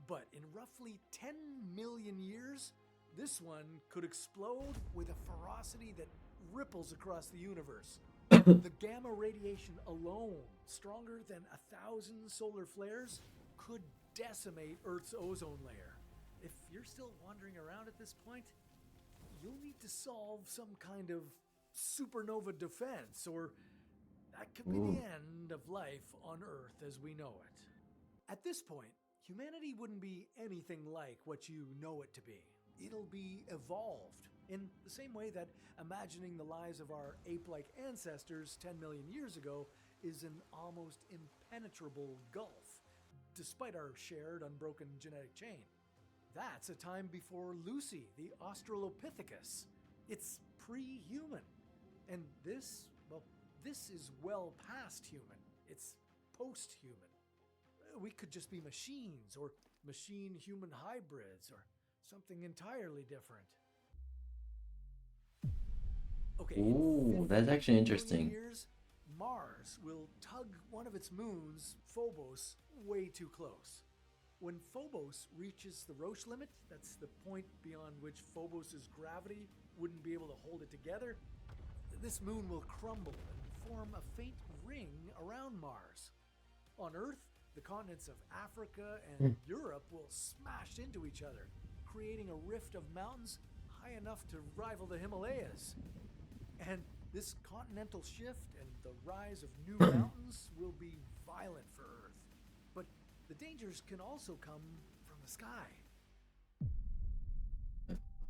But in roughly 10 million years, this one could explode with a ferocity that ripples across the universe. The gamma radiation alone, stronger than 1,000 solar flares, could decimate Earth's ozone layer. If you're still wandering around at this point, you'll need to solve some kind of supernova defense, or that could be the end of life on Earth as we know it. At this point, humanity wouldn't be anything like what you know it to be. It'll be evolved, in the same way that imagining the lives of our ape-like ancestors 10 million years ago is an almost impenetrable gulf, despite our shared unbroken genetic chain. That's a time before Lucy, the Australopithecus. It's pre-human. And this is well past human. It's post-human. We could just be machines, or machine-human hybrids, or something entirely different. Okay, Ooh, that's actually interesting. Years, Mars will tug one of its moons, Phobos, way too close. When Phobos reaches the Roche limit, that's the point beyond which Phobos' gravity wouldn't be able to hold it together, this moon will crumble and form a faint ring around Mars. On Earth, the continents of Africa and Europe will smash into each other, creating a rift of mountains high enough to rival the Himalayas. And this continental shift and the rise of new mountains will be violent for Earth. But the dangers can also come from the sky.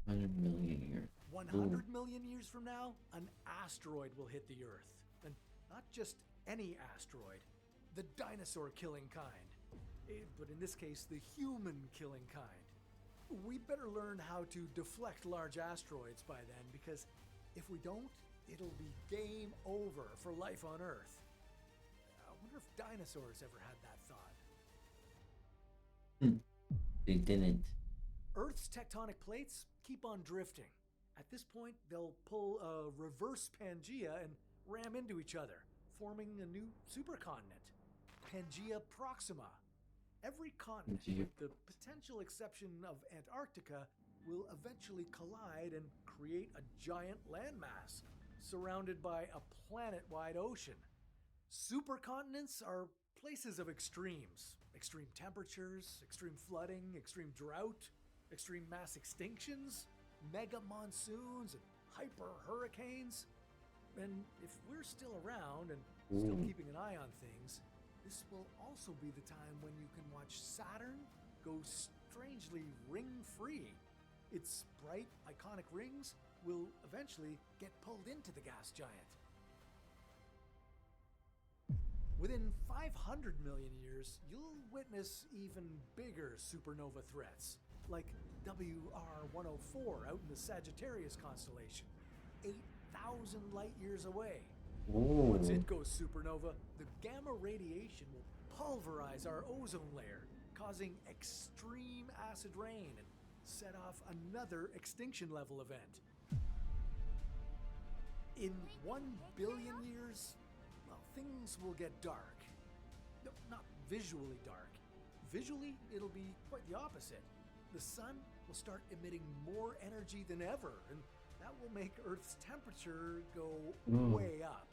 100 million years. 100 million years from now, an asteroid will hit the Earth. And not just any asteroid, the dinosaur-killing kind. But in this case, the human-killing kind. We better learn how to deflect large asteroids by then, because if we don't, it'll be game over for life on Earth. I wonder if dinosaurs ever had that thought. They didn't. Earth's tectonic plates keep on drifting. At this point, they'll pull a reverse Pangea and ram into each other, forming a new supercontinent, Pangea Proxima. Every continent, with the potential exception of Antarctica, will eventually collide and create a giant landmass surrounded by a planet-wide ocean. Supercontinents are places of extremes. Extreme temperatures, extreme flooding, extreme drought, extreme mass extinctions, mega monsoons, and hyper hurricanes. And if we're still around and still keeping an eye on things, this will also be the time when you can watch Saturn go strangely ring-free. Its bright, iconic rings will eventually get pulled into the gas giant. Within 500 million years, you'll witness even bigger supernova threats, like WR104 out in the Sagittarius constellation, 8,000 light years away. Once it goes supernova, the gamma radiation will pulverize our ozone layer, causing extreme acid rain and set off another extinction level event. In 1 billion years, well, things will get dark. No, not visually dark. Visually, it'll be quite the opposite. The sun will start emitting more energy than ever, and that will make Earth's temperature go way up.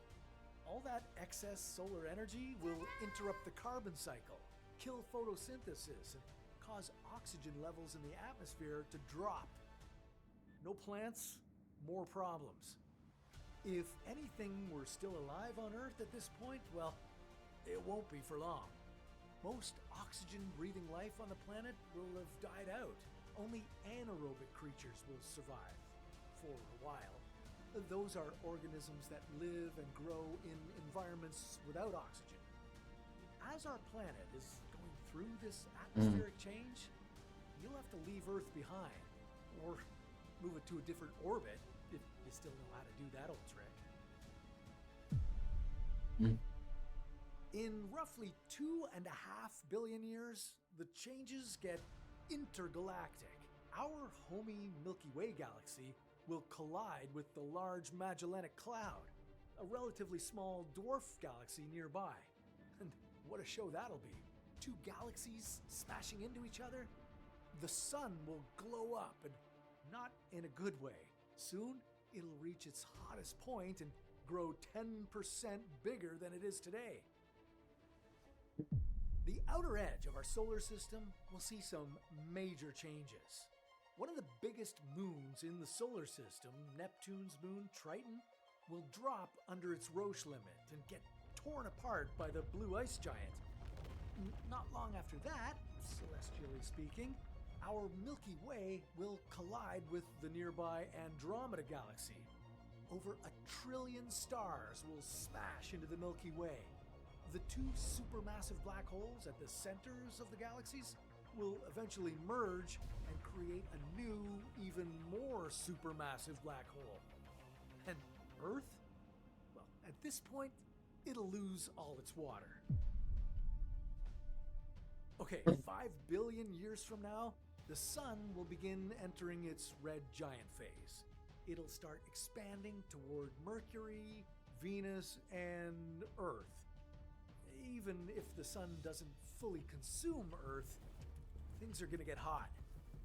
All that excess solar energy will interrupt the carbon cycle, kill photosynthesis, and cause oxygen levels in the atmosphere to drop. No plants, more problems. If anything were still alive on Earth at this point, well, it won't be for long. Most oxygen-breathing life on the planet will have died out. Only anaerobic creatures will survive, for a while. Those are organisms that live and grow in environments without oxygen. As our planet is going through this atmospheric change, you'll have to leave Earth behind, or move it to a different orbit, if you still know how to do that old trick. In roughly 2.5 billion years, the changes get intergalactic. Our homey Milky Way galaxy will collide with the Large Magellanic Cloud, a relatively small dwarf galaxy nearby. And what a show that'll be. 2 galaxies smashing into each other? The sun will glow up, and not in a good way. Soon, it'll reach its hottest point and grow 10% bigger than it is today. The outer edge of our solar system will see some major changes. One of the biggest moons in the solar system, Neptune's moon Triton, will drop under its Roche limit and get torn apart by the blue ice giant. Not long after that, celestially speaking, our Milky Way will collide with the nearby Andromeda galaxy. Over 1 trillion stars will smash into the Milky Way. The 2 supermassive black holes at the centers of the galaxies will eventually merge and create a new, even more supermassive black hole. And Earth? Well, at this point, it'll lose all its water. Okay, 5 billion years from now, the sun will begin entering its red giant phase. It'll start expanding toward Mercury, Venus, and Earth. Even if the sun doesn't fully consume Earth, things are gonna get hot.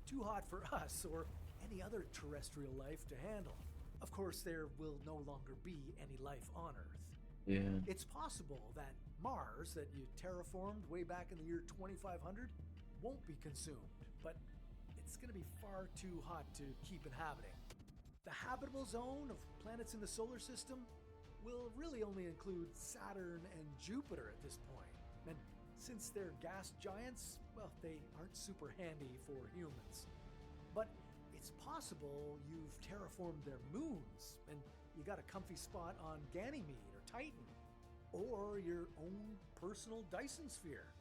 Too hot for us or any other terrestrial life to handle. Of course, there will no longer be any life on Earth. Yeah. It's possible that Mars, that you terraformed way back in the year 2500, won't be consumed, but it's gonna be far too hot to keep inhabiting. The habitable zone of planets in the solar system will really only include Saturn and Jupiter at this point. And since they're gas giants, well, they aren't super handy for humans. But it's possible you've terraformed their moons, and you got a comfy spot on Ganymede or Titan, or your own personal Dyson sphere.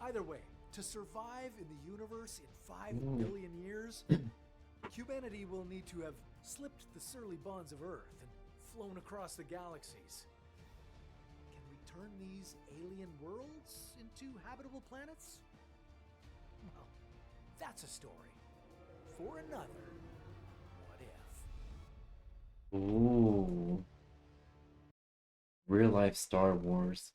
Either way, to survive in the universe in 5 billion years, humanity will need to have slipped the surly bonds of Earth and flown across the galaxies. Can we turn these alien worlds into habitable planets? Well, that's a story for another What If. Ooh. Real life Star Wars.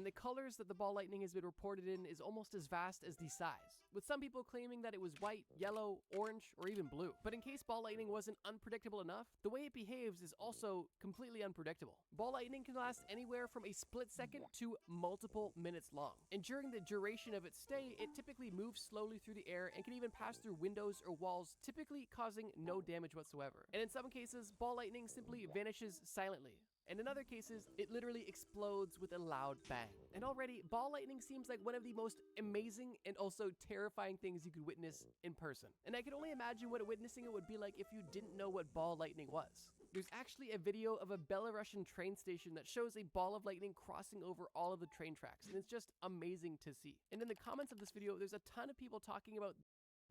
and the colors that the ball lightning has been reported in is almost as vast as the size, with some people claiming that it was white, yellow, orange, or even blue. But in case ball lightning wasn't unpredictable enough, the way it behaves is also completely unpredictable. Ball lightning can last anywhere from a split second to multiple minutes long, and during the duration of its stay, it typically moves slowly through the air and can even pass through windows or walls, typically causing no damage whatsoever. And in some cases, ball lightning simply vanishes silently, and in other cases, it literally explodes with a loud bang. And already, ball lightning seems like one of the most amazing and also terrifying things you could witness in person. And I can only imagine what witnessing it would be like if you didn't know what ball lightning was. There's actually a video of a Belarusian train station that shows a ball of lightning crossing over all of the train tracks, and it's just amazing to see. And in the comments of this video, there's a ton of people talking about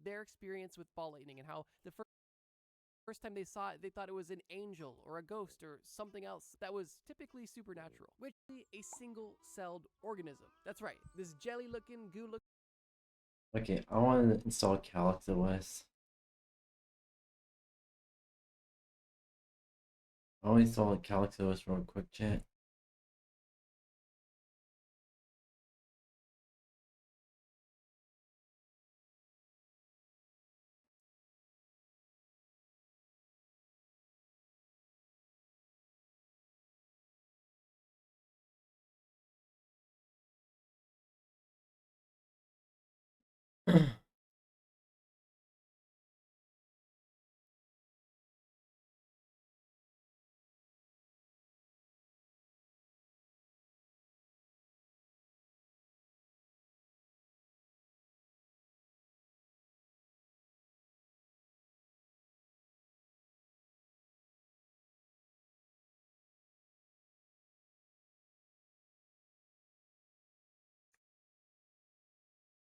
their experience with ball lightning and how the first time they saw it, they thought it was an angel or a ghost or something else that was typically supernatural, which is a single-celled organism. That's right, this jelly-looking, goo-looking... Okay, I want to install 𝑘𝙗𝙣. I'll install 𝑘𝙗𝙣 real quick, chat.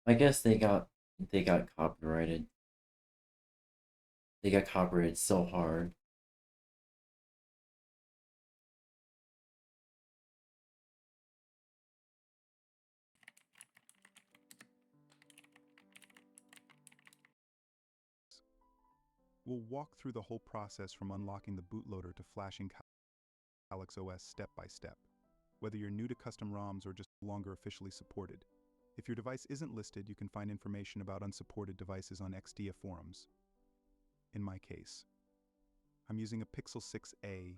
I guess they got copyrighted. They got copyrighted so hard. We'll walk through the whole process from unlocking the bootloader to flashing 𝙂𝙗𝙣 step by step, whether you're new to custom ROMs or just no longer officially supported. If your device isn't listed, you can find information about unsupported devices on XDA forums. In my case, I'm using a Pixel 6a.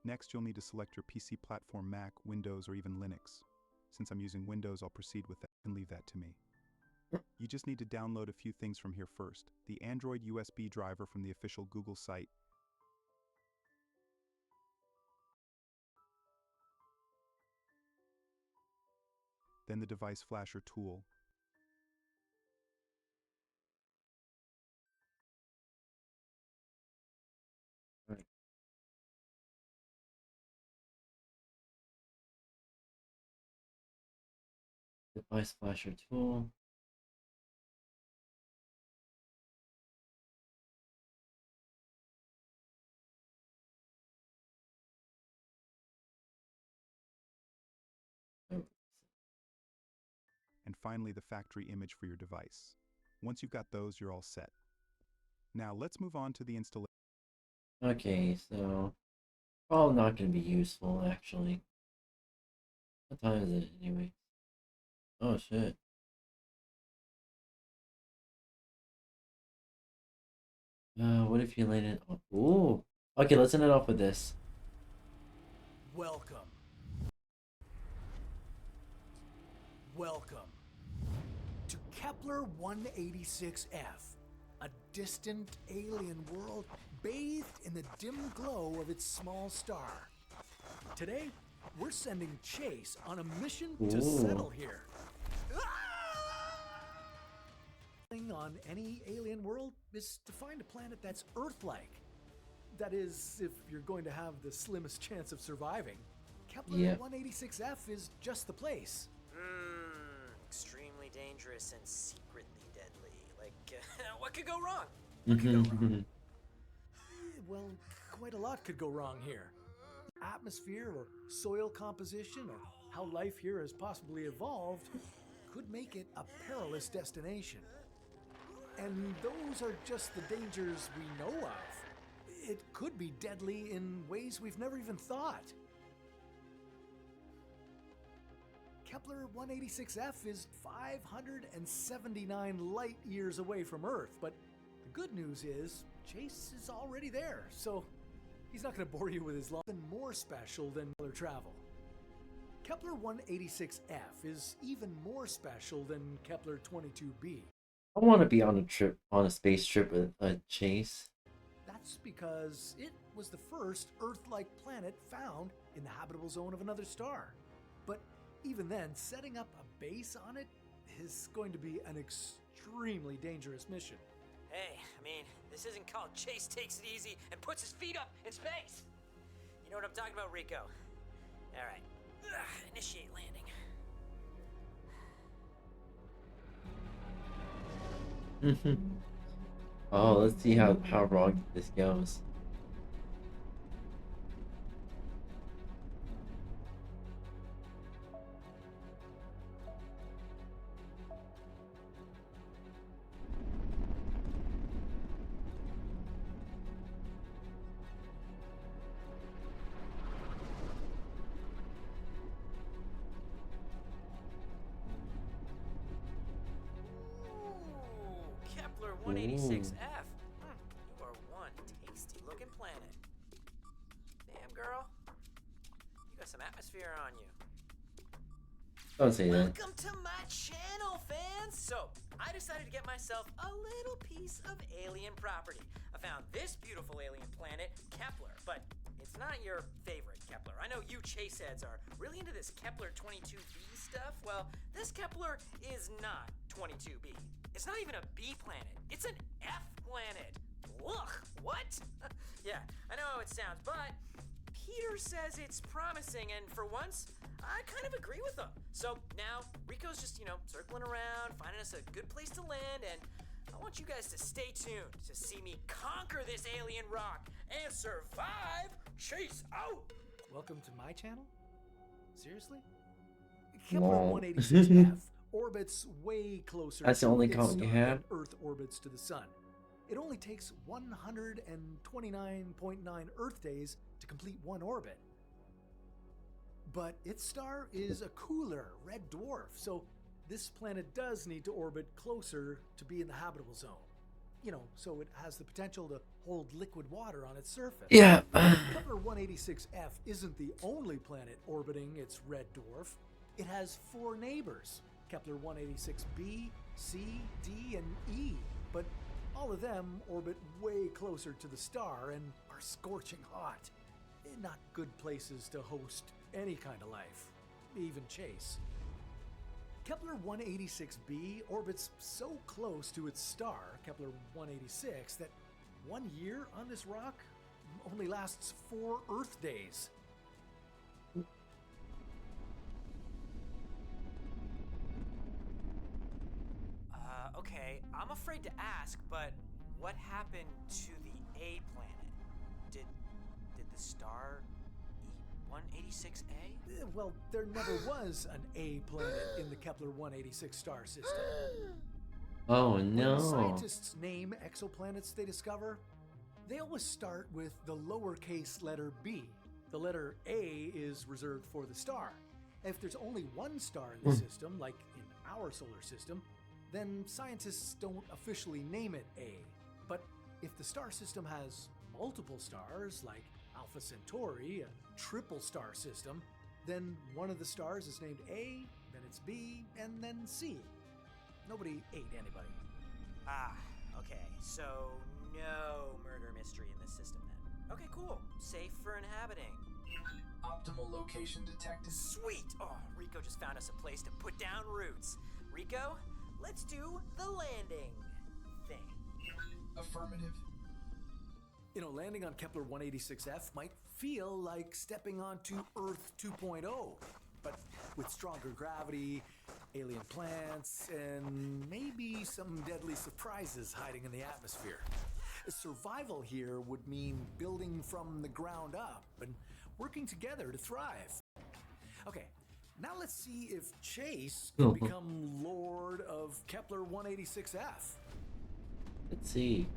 Next, you'll need to select your PC platform, Mac, Windows, or even Linux. Since I'm using Windows, I'll proceed with that and leave that to me. You just need to download a few things from here first. The Android USB driver from the official Google site, then the device flasher tool, Right. Device flasher tool. and finally the factory image for your device. Once you've got those, you're all set. Now let's move on to the installation. Okay, so probably not gonna be useful actually. What time is it anyway? Oh shit. What if you landed? Ooh. Okay, let's end it off with this. Welcome. Welcome to Kepler 186f, a distant alien world bathed in the dim glow of its small star. Today, we're sending Chase on a mission to settle here. On any alien world is to find a planet that's Earth-like. That is, if you're going to have the slimmest chance of surviving. Kepler 186f is just the place. Extremely dangerous and secretly deadly. Like, what could go wrong? What could go wrong? Well, quite a lot could go wrong here. Atmosphere or soil composition or how life here has possibly evolved could make it a perilous destination. And those are just the dangers we know of. It could be deadly in ways we've never even thought. Kepler 186f is 579 light years away from Earth, but the good news is Chase is already there, so he's not going to bore you with his long. Even more special than Kepler travel. Kepler 186f is even more special than Kepler 22b. I want to be on a space trip with Chase. That's because it was the first Earth-like planet found in the habitable zone of another star. But even then, setting up a base on it is going to be an extremely dangerous mission. Hey, I mean, this isn't called Chase Takes It Easy and puts his feet up in space. You know what I'm talking about, Rico? Alright, initiate landing. Oh, let's see how wrong this goes. Kepler 186f. You are one tasty looking planet. Damn, girl. You got some atmosphere on you. Don't say that. Welcome to my channel, fans! So, I decided to get myself a little piece of alien property. I found this beautiful alien planet, Kepler, but it's not your favorite Kepler. I know you Chase heads are really into this Kepler 22b stuff. Well, this Kepler is not 22b. It's not even a B planet. It's an F planet. Ugh, what? Yeah, I know how it sounds, but Peter says it's promising, and for once, I kind of agree with him. So now, Rico's just, circling around, finding us a good place to land, and I want you guys to stay tuned to see me conquer this alien rock and survive Chase out! Welcome to my channel? Seriously? Kepler 186f orbits way closer That's the to only its comment you star have? than Earth orbits to the Sun. It only takes 129.9 Earth days to complete one orbit. But its star is a cooler red dwarf, so this planet does need to orbit closer to be in the habitable zone. So it has the potential to hold liquid water on its surface. Yeah. Kepler 186f isn't the only planet orbiting its red dwarf. It has 4 neighbors, Kepler 186b, C, D, and E, but all of them orbit way closer to the star and are scorching hot. Not good places to host any kind of life, even Chase. Kepler 186b orbits so close to its star, Kepler 186, that 1 year on this rock only lasts 4 Earth days. Okay, I'm afraid to ask, but what happened to the A planet? Did the star eat 186A? Well, there never was an A planet in the Kepler 186 star system. Oh no. When scientists name exoplanets they discover, they always start with the lowercase letter b. The letter A is reserved for the star. If there's only one star in the system, like in our solar system, then scientists don't officially name it A. But if the star system has multiple stars, like Alpha Centauri, a triple star system, then one of the stars is named A, then it's B, and then C. Nobody ate anybody. Ah, okay, so no murder mystery in this system then. Okay, cool. Safe for inhabiting. Optimal location detected. Sweet! Oh, Rico just found us a place to put down roots. Rico, let's do the landing thing. Affirmative. Landing on Kepler 186f might feel like stepping onto Earth 2.0, but with stronger gravity, alien plants, and maybe some deadly surprises hiding in the atmosphere. Survival here would mean building from the ground up and working together to thrive. Okay, now let's see if Chase can become Lord of Kepler 186f. Let's see.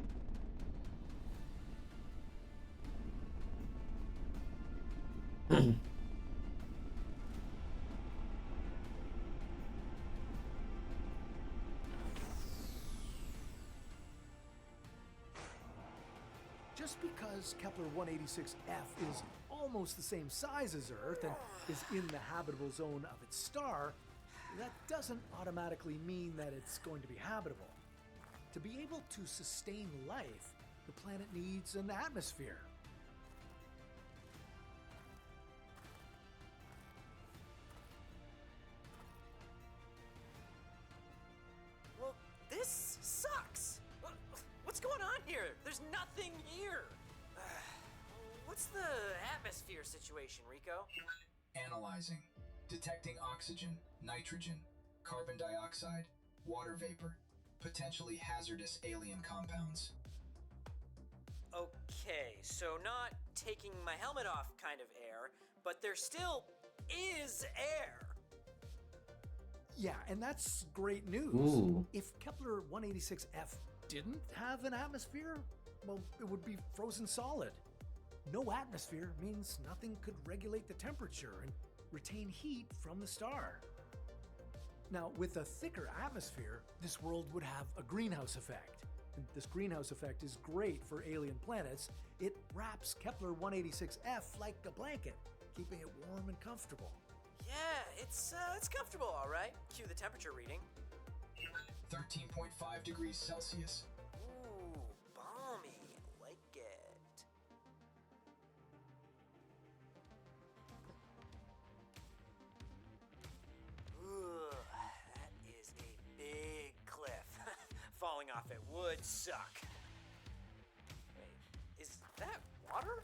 Just because Kepler-186f is almost the same size as Earth and is in the habitable zone of its star, that doesn't automatically mean that it's going to be habitable. To be able to sustain life, the planet needs an atmosphere. Well, this sucks! What's going on here? There's nothing here! What's the atmosphere situation, Rico? Analyzing. Detecting oxygen, nitrogen, carbon dioxide, water vapor, potentially hazardous alien compounds. Okay, so not taking my helmet off kind of air, but there still is air. Yeah, and that's great news. Ooh. If Kepler-186f didn't have an atmosphere, well, it would be frozen solid. No atmosphere means nothing could regulate the temperature and retain heat from the star. Now, with a thicker atmosphere, this world would have a greenhouse effect. And this greenhouse effect is great for alien planets. It wraps Kepler-186f like a blanket, keeping it warm and comfortable. Yeah, it's comfortable, all right. Cue the temperature reading. 13.5 degrees Celsius. Ooh, balmy. Like it. Ooh, that is a big cliff. Falling off it would suck. Wait, is that water?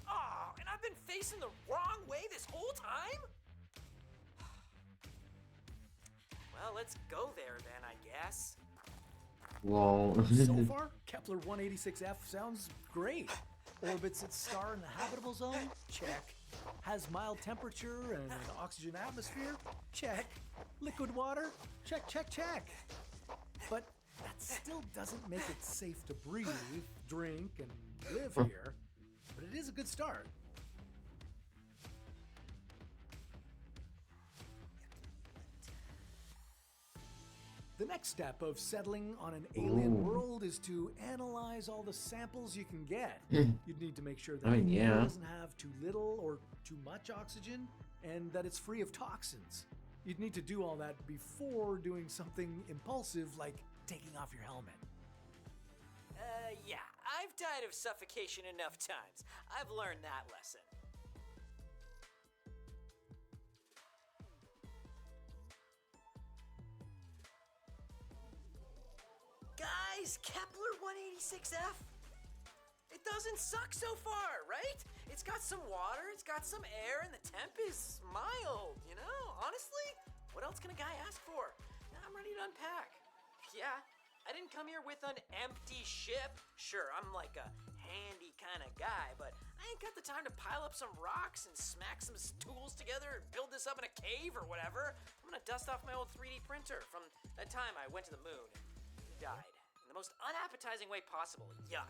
Oh, and I've been facing the wrong way this whole time? Well, let's go there then, I guess. Lol. So far, Kepler-186f sounds great. Orbits its star in the habitable zone? Check. Has mild temperature and an oxygen atmosphere? Check. Liquid water? Check, check, check. But that still doesn't make it safe to breathe, drink, and live here. But it is a good start. The next step of settling on an alien world is to analyze all the samples you can get. You'd need to make sure that the air doesn't have too little or too much oxygen, and that it's free of toxins. You'd need to do all that before doing something impulsive like taking off your helmet. Yeah, I've died of suffocation enough times. I've learned that lesson. Guys, Kepler-186f? It doesn't suck so far, right? It's got some water, it's got some air, and the temp is mild, you know? Honestly, what else can a guy ask for? I'm ready to unpack. Yeah, I didn't come here with an empty ship. Sure, I'm like a handy kind of guy, but I ain't got the time to pile up some rocks and smack some tools together and build this up in a cave or whatever. I'm gonna dust off my old 3D printer from that time I went to the moon and died in the most unappetizing way possible. Yuck.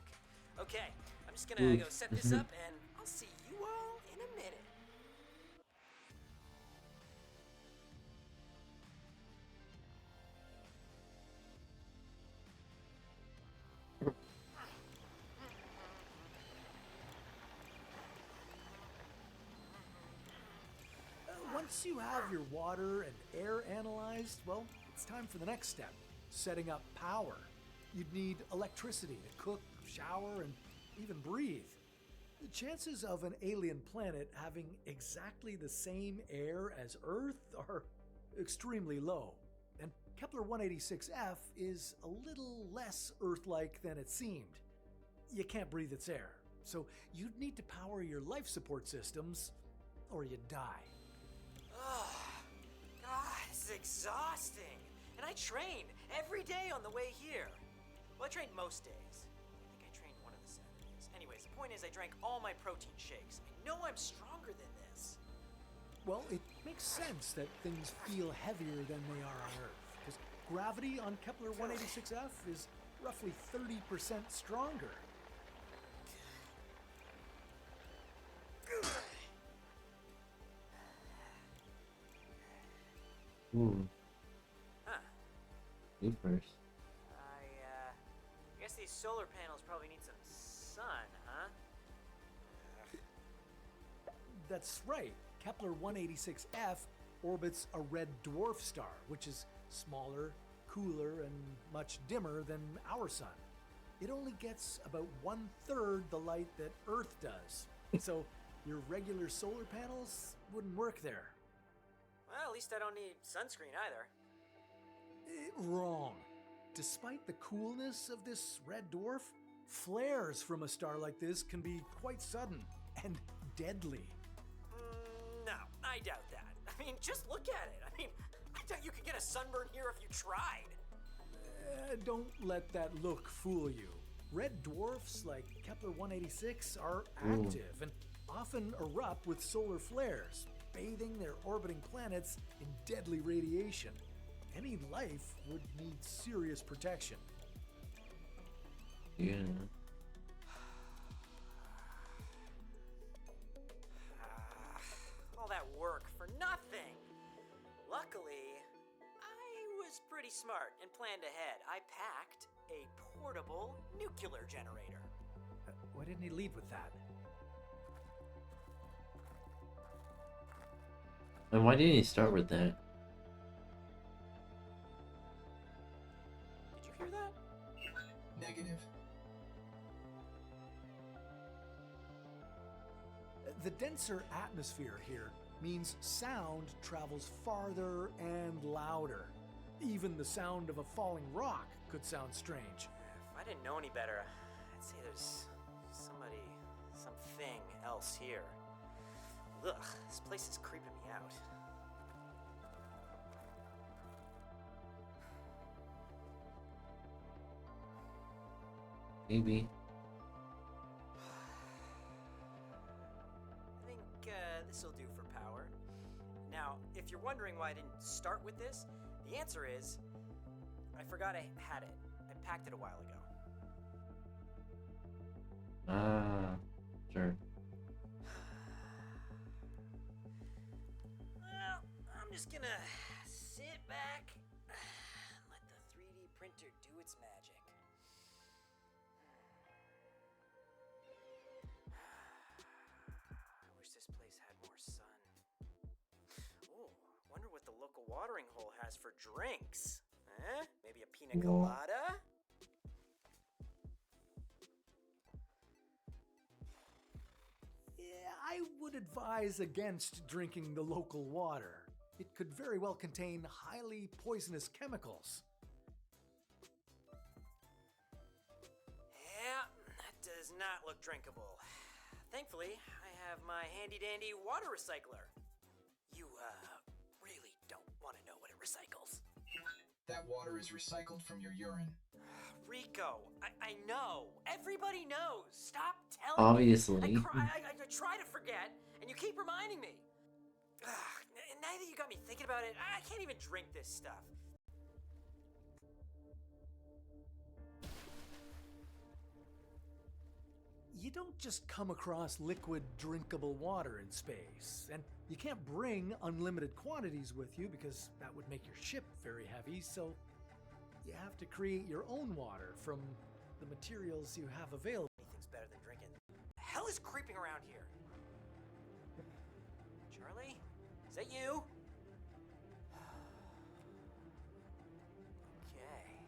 Okay, I'm just gonna go set this up and I'll see you all in a minute. Once you have your water and air analyzed, well, it's time for the next step, setting up power. You'd need electricity to cook, shower, and even breathe. The chances of an alien planet having exactly the same air as Earth are extremely low. And Kepler-186f is a little less Earth-like than it seemed. You can't breathe its air, so you'd need to power your life support systems, or you'd die. God, this is exhausting. And I train every day on the way here. Well, I train most days. I think I trained one of the Saturdays. Anyways, the point is I drank all my protein shakes. I know I'm stronger than this. Well, it makes sense that things feel heavier than they are on Earth, because gravity on Kepler-186f is roughly 30% stronger. Huh. You first. I guess these solar panels probably need some sun, huh? That's right. Kepler 186f orbits a red dwarf star, which is smaller, cooler, and much dimmer than our sun. It only gets about 1/3 the light that Earth does. So your regular solar panels wouldn't work there. Well, at least I don't need sunscreen either. Wrong. Despite the coolness of this red dwarf, flares from a star like this can be quite sudden and deadly. No, I doubt that. I mean, just look at it. I mean, I doubt you could get a sunburn here if you tried. Don't let that look fool you. Red dwarfs like Kepler 186 are Ooh. active and often erupt with solar flares, bathing their orbiting planets in deadly radiation. Any life would need serious protection. Yeah. All that work for nothing. Luckily, I was pretty smart and planned ahead. I packed a portable nuclear generator. Why didn't he lead with that? And why didn't he start with that? Did you hear that? Negative. The denser atmosphere here means sound travels farther and louder. Even the sound of a falling rock could sound strange. If I didn't know any better, I'd say there's something else here. Ugh, this place is creeping me out. Maybe. I think this'll do for power. Now, if you're wondering why I didn't start with this, the answer is I forgot I had it. I packed it a while ago. Ah, sure. Well, I'm just gonna sit back and let the 3D printer do its magic. I wish this place had more sun. Ooh, wonder what the local watering hole has for drinks. Maybe a pina colada? Yeah, I would advise against drinking the local water. It could very well contain highly poisonous chemicals. Yeah, that does not look drinkable. Thankfully, I have my handy-dandy water recycler. You, really don't want to know what it recycles. That water is recycled from your urine. Rico, I know. Everybody knows. Stop telling Obviously. me. I try to forget, and you keep reminding me. And now that you got me thinking about it, I can't even drink this stuff. You don't just come across liquid drinkable water in space, and you can't bring unlimited quantities with you because that would make your ship very heavy, so you have to create your own water from the materials you have available. Anything's better than drinking. The hell is creeping around here? Charlie? Is that you? Okay.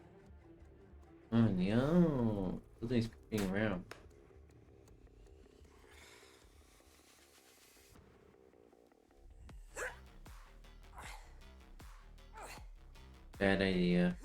Oh no. Something's creeping around. Bad idea.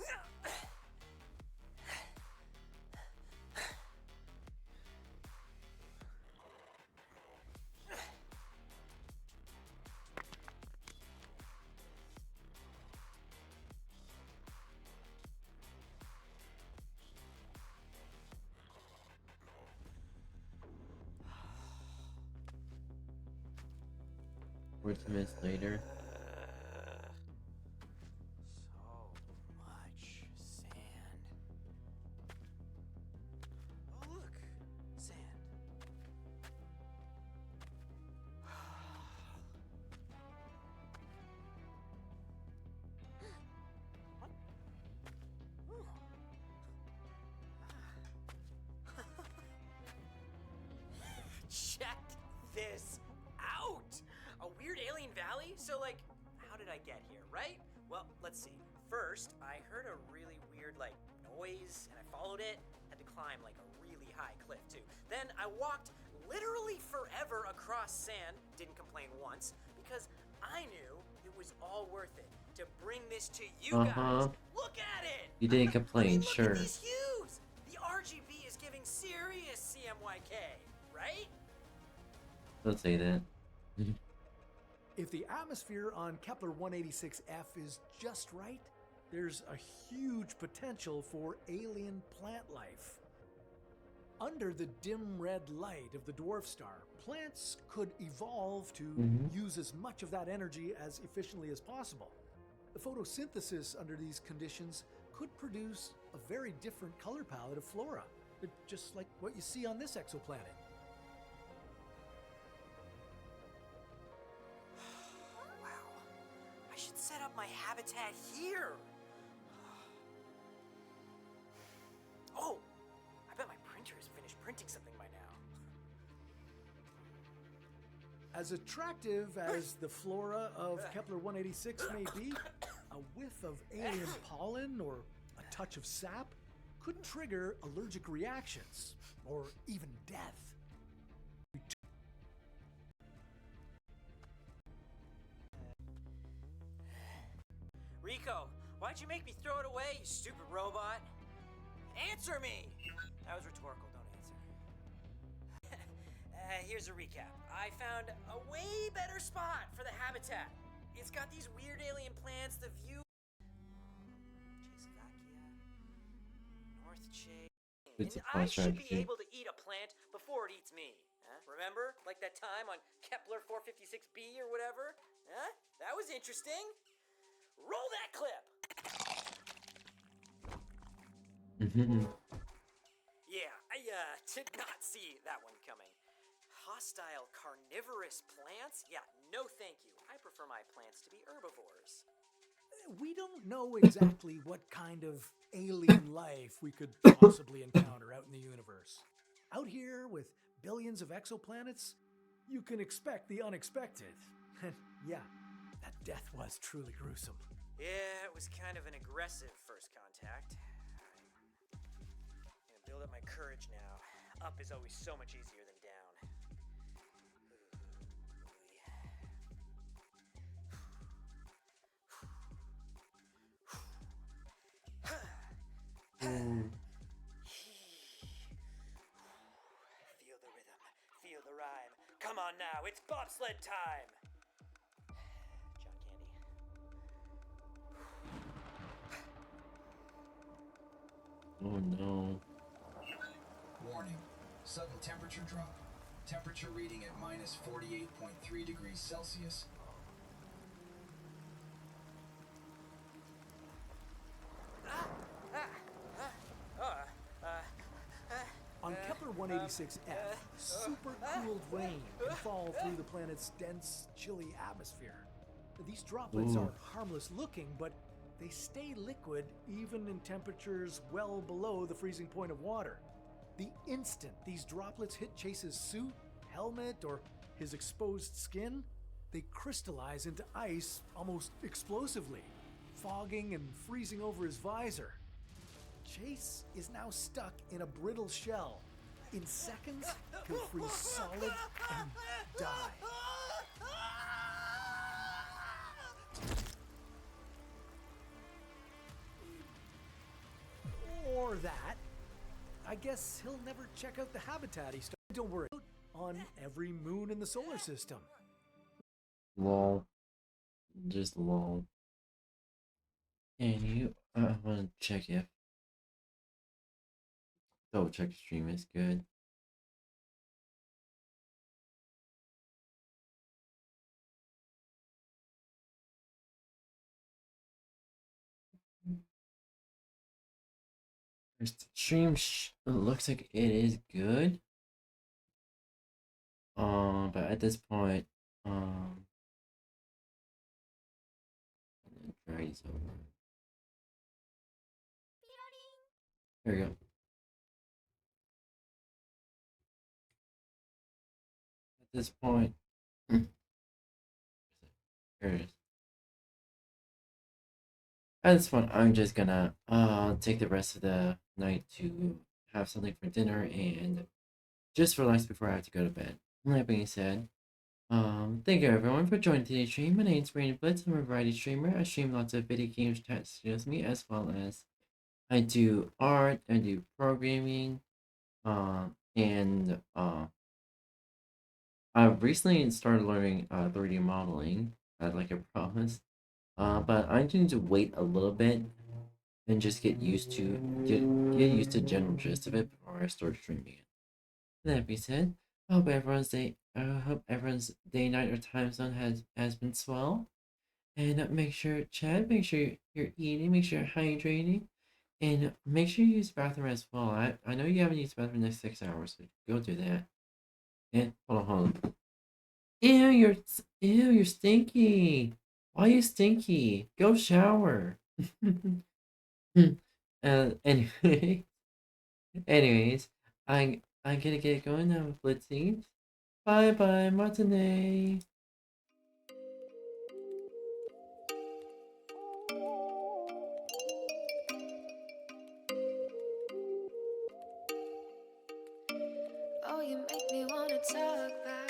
Minutes later. So much sand. Oh, look. Sand. What? Oh. Check this out. valley, so like, how did I get here, right? Well, let's see. First, I heard a really weird, like, noise, and I followed it. Had to climb, like, a really high cliff, too. Then I walked literally forever across sand, didn't complain once, because I knew it was all worth it to bring this to you guys. Look at it! You didn't complain, look sure. at these hues! The RGB is giving serious CMYK, right? Don't say that. If the atmosphere on Kepler-186f is just right, there's a huge potential for alien plant life. Under the dim red light of the dwarf star, plants could evolve to use as much of that energy as efficiently as possible. The photosynthesis under these conditions could produce a very different color palette of flora, just like what you see on this exoplanet. Wow. I should set up my habitat here. Oh, I bet my printer has finished printing something by now. As attractive as the flora of Kepler-186 may be, a whiff of alien pollen or a touch of sap could trigger allergic reactions or even death. Rico, why'd you make me throw it away, you stupid robot? Answer me! That was rhetorical, don't answer. Here's a recap. I found a way better spot for the habitat. It's got these weird alien plants, the view... North Chase... And I should be able to eat a plant before it eats me. Huh? Remember? Like that time on Kepler 456b or whatever? Huh? That was interesting. Roll that clip! Yeah, I did not see that one coming. Hostile carnivorous plants? Yeah, no thank you. I prefer my plants to be herbivores. We don't know exactly what kind of alien life we could possibly encounter out in the universe. Out here with billions of exoplanets, you can expect the unexpected. And yeah, that death was truly gruesome. Yeah, it was kind of an aggressive first contact. I'm gonna build up my courage now. Up is always so much easier than down. Feel the rhythm, feel the rhyme. Come on now, it's bobsled time! Oh no. Warning. Sudden temperature drop. Temperature reading at minus 48.3 degrees Celsius. On Kepler-186f, super-cooled rain can fall through the planet's dense, chilly atmosphere. These droplets are harmless looking, but they stay liquid even in temperatures well below the freezing point of water. The instant these droplets hit Chase's suit, helmet, or his exposed skin, they crystallize into ice almost explosively, fogging and freezing over his visor. Chase is now stuck in a brittle shell. In seconds, he'll freeze solid and die. Or that. I guess he'll never check out the habitat he started. Don't worry. On every moon in the solar system. Lol. Just lol. And you, I want to check if double check stream is good. The stream looks like it is good. But at this point, drag this over. There we go. At this point, Curtis. At this point, I'm just gonna take the rest of the night to have something for dinner and just relax before I have to go to bed. That being said, thank you everyone for joining today's stream. My name is Brandon Blitz. I'm a variety streamer. I stream lots of video games, chat studios, me, as well as I do art, I do programming, and I've recently started learning 3D modeling, like I promised. But I need to wait a little bit and just get used to the general gist of it before I start streaming it. That being said, I hope everyone's day, night, or time zone has been swell. And make sure, Chad, make sure you're eating, make sure you're hydrating, and make sure you use the bathroom as well. I know you haven't used the bathroom in the next 6 hours, so go do that. And hold on. You're stinky. Why are you stinky? Go shower. Anyway, anyways, I'm gonna get going now with Blitzy. Bye bye, Martine. Oh, you make me wanna talk back.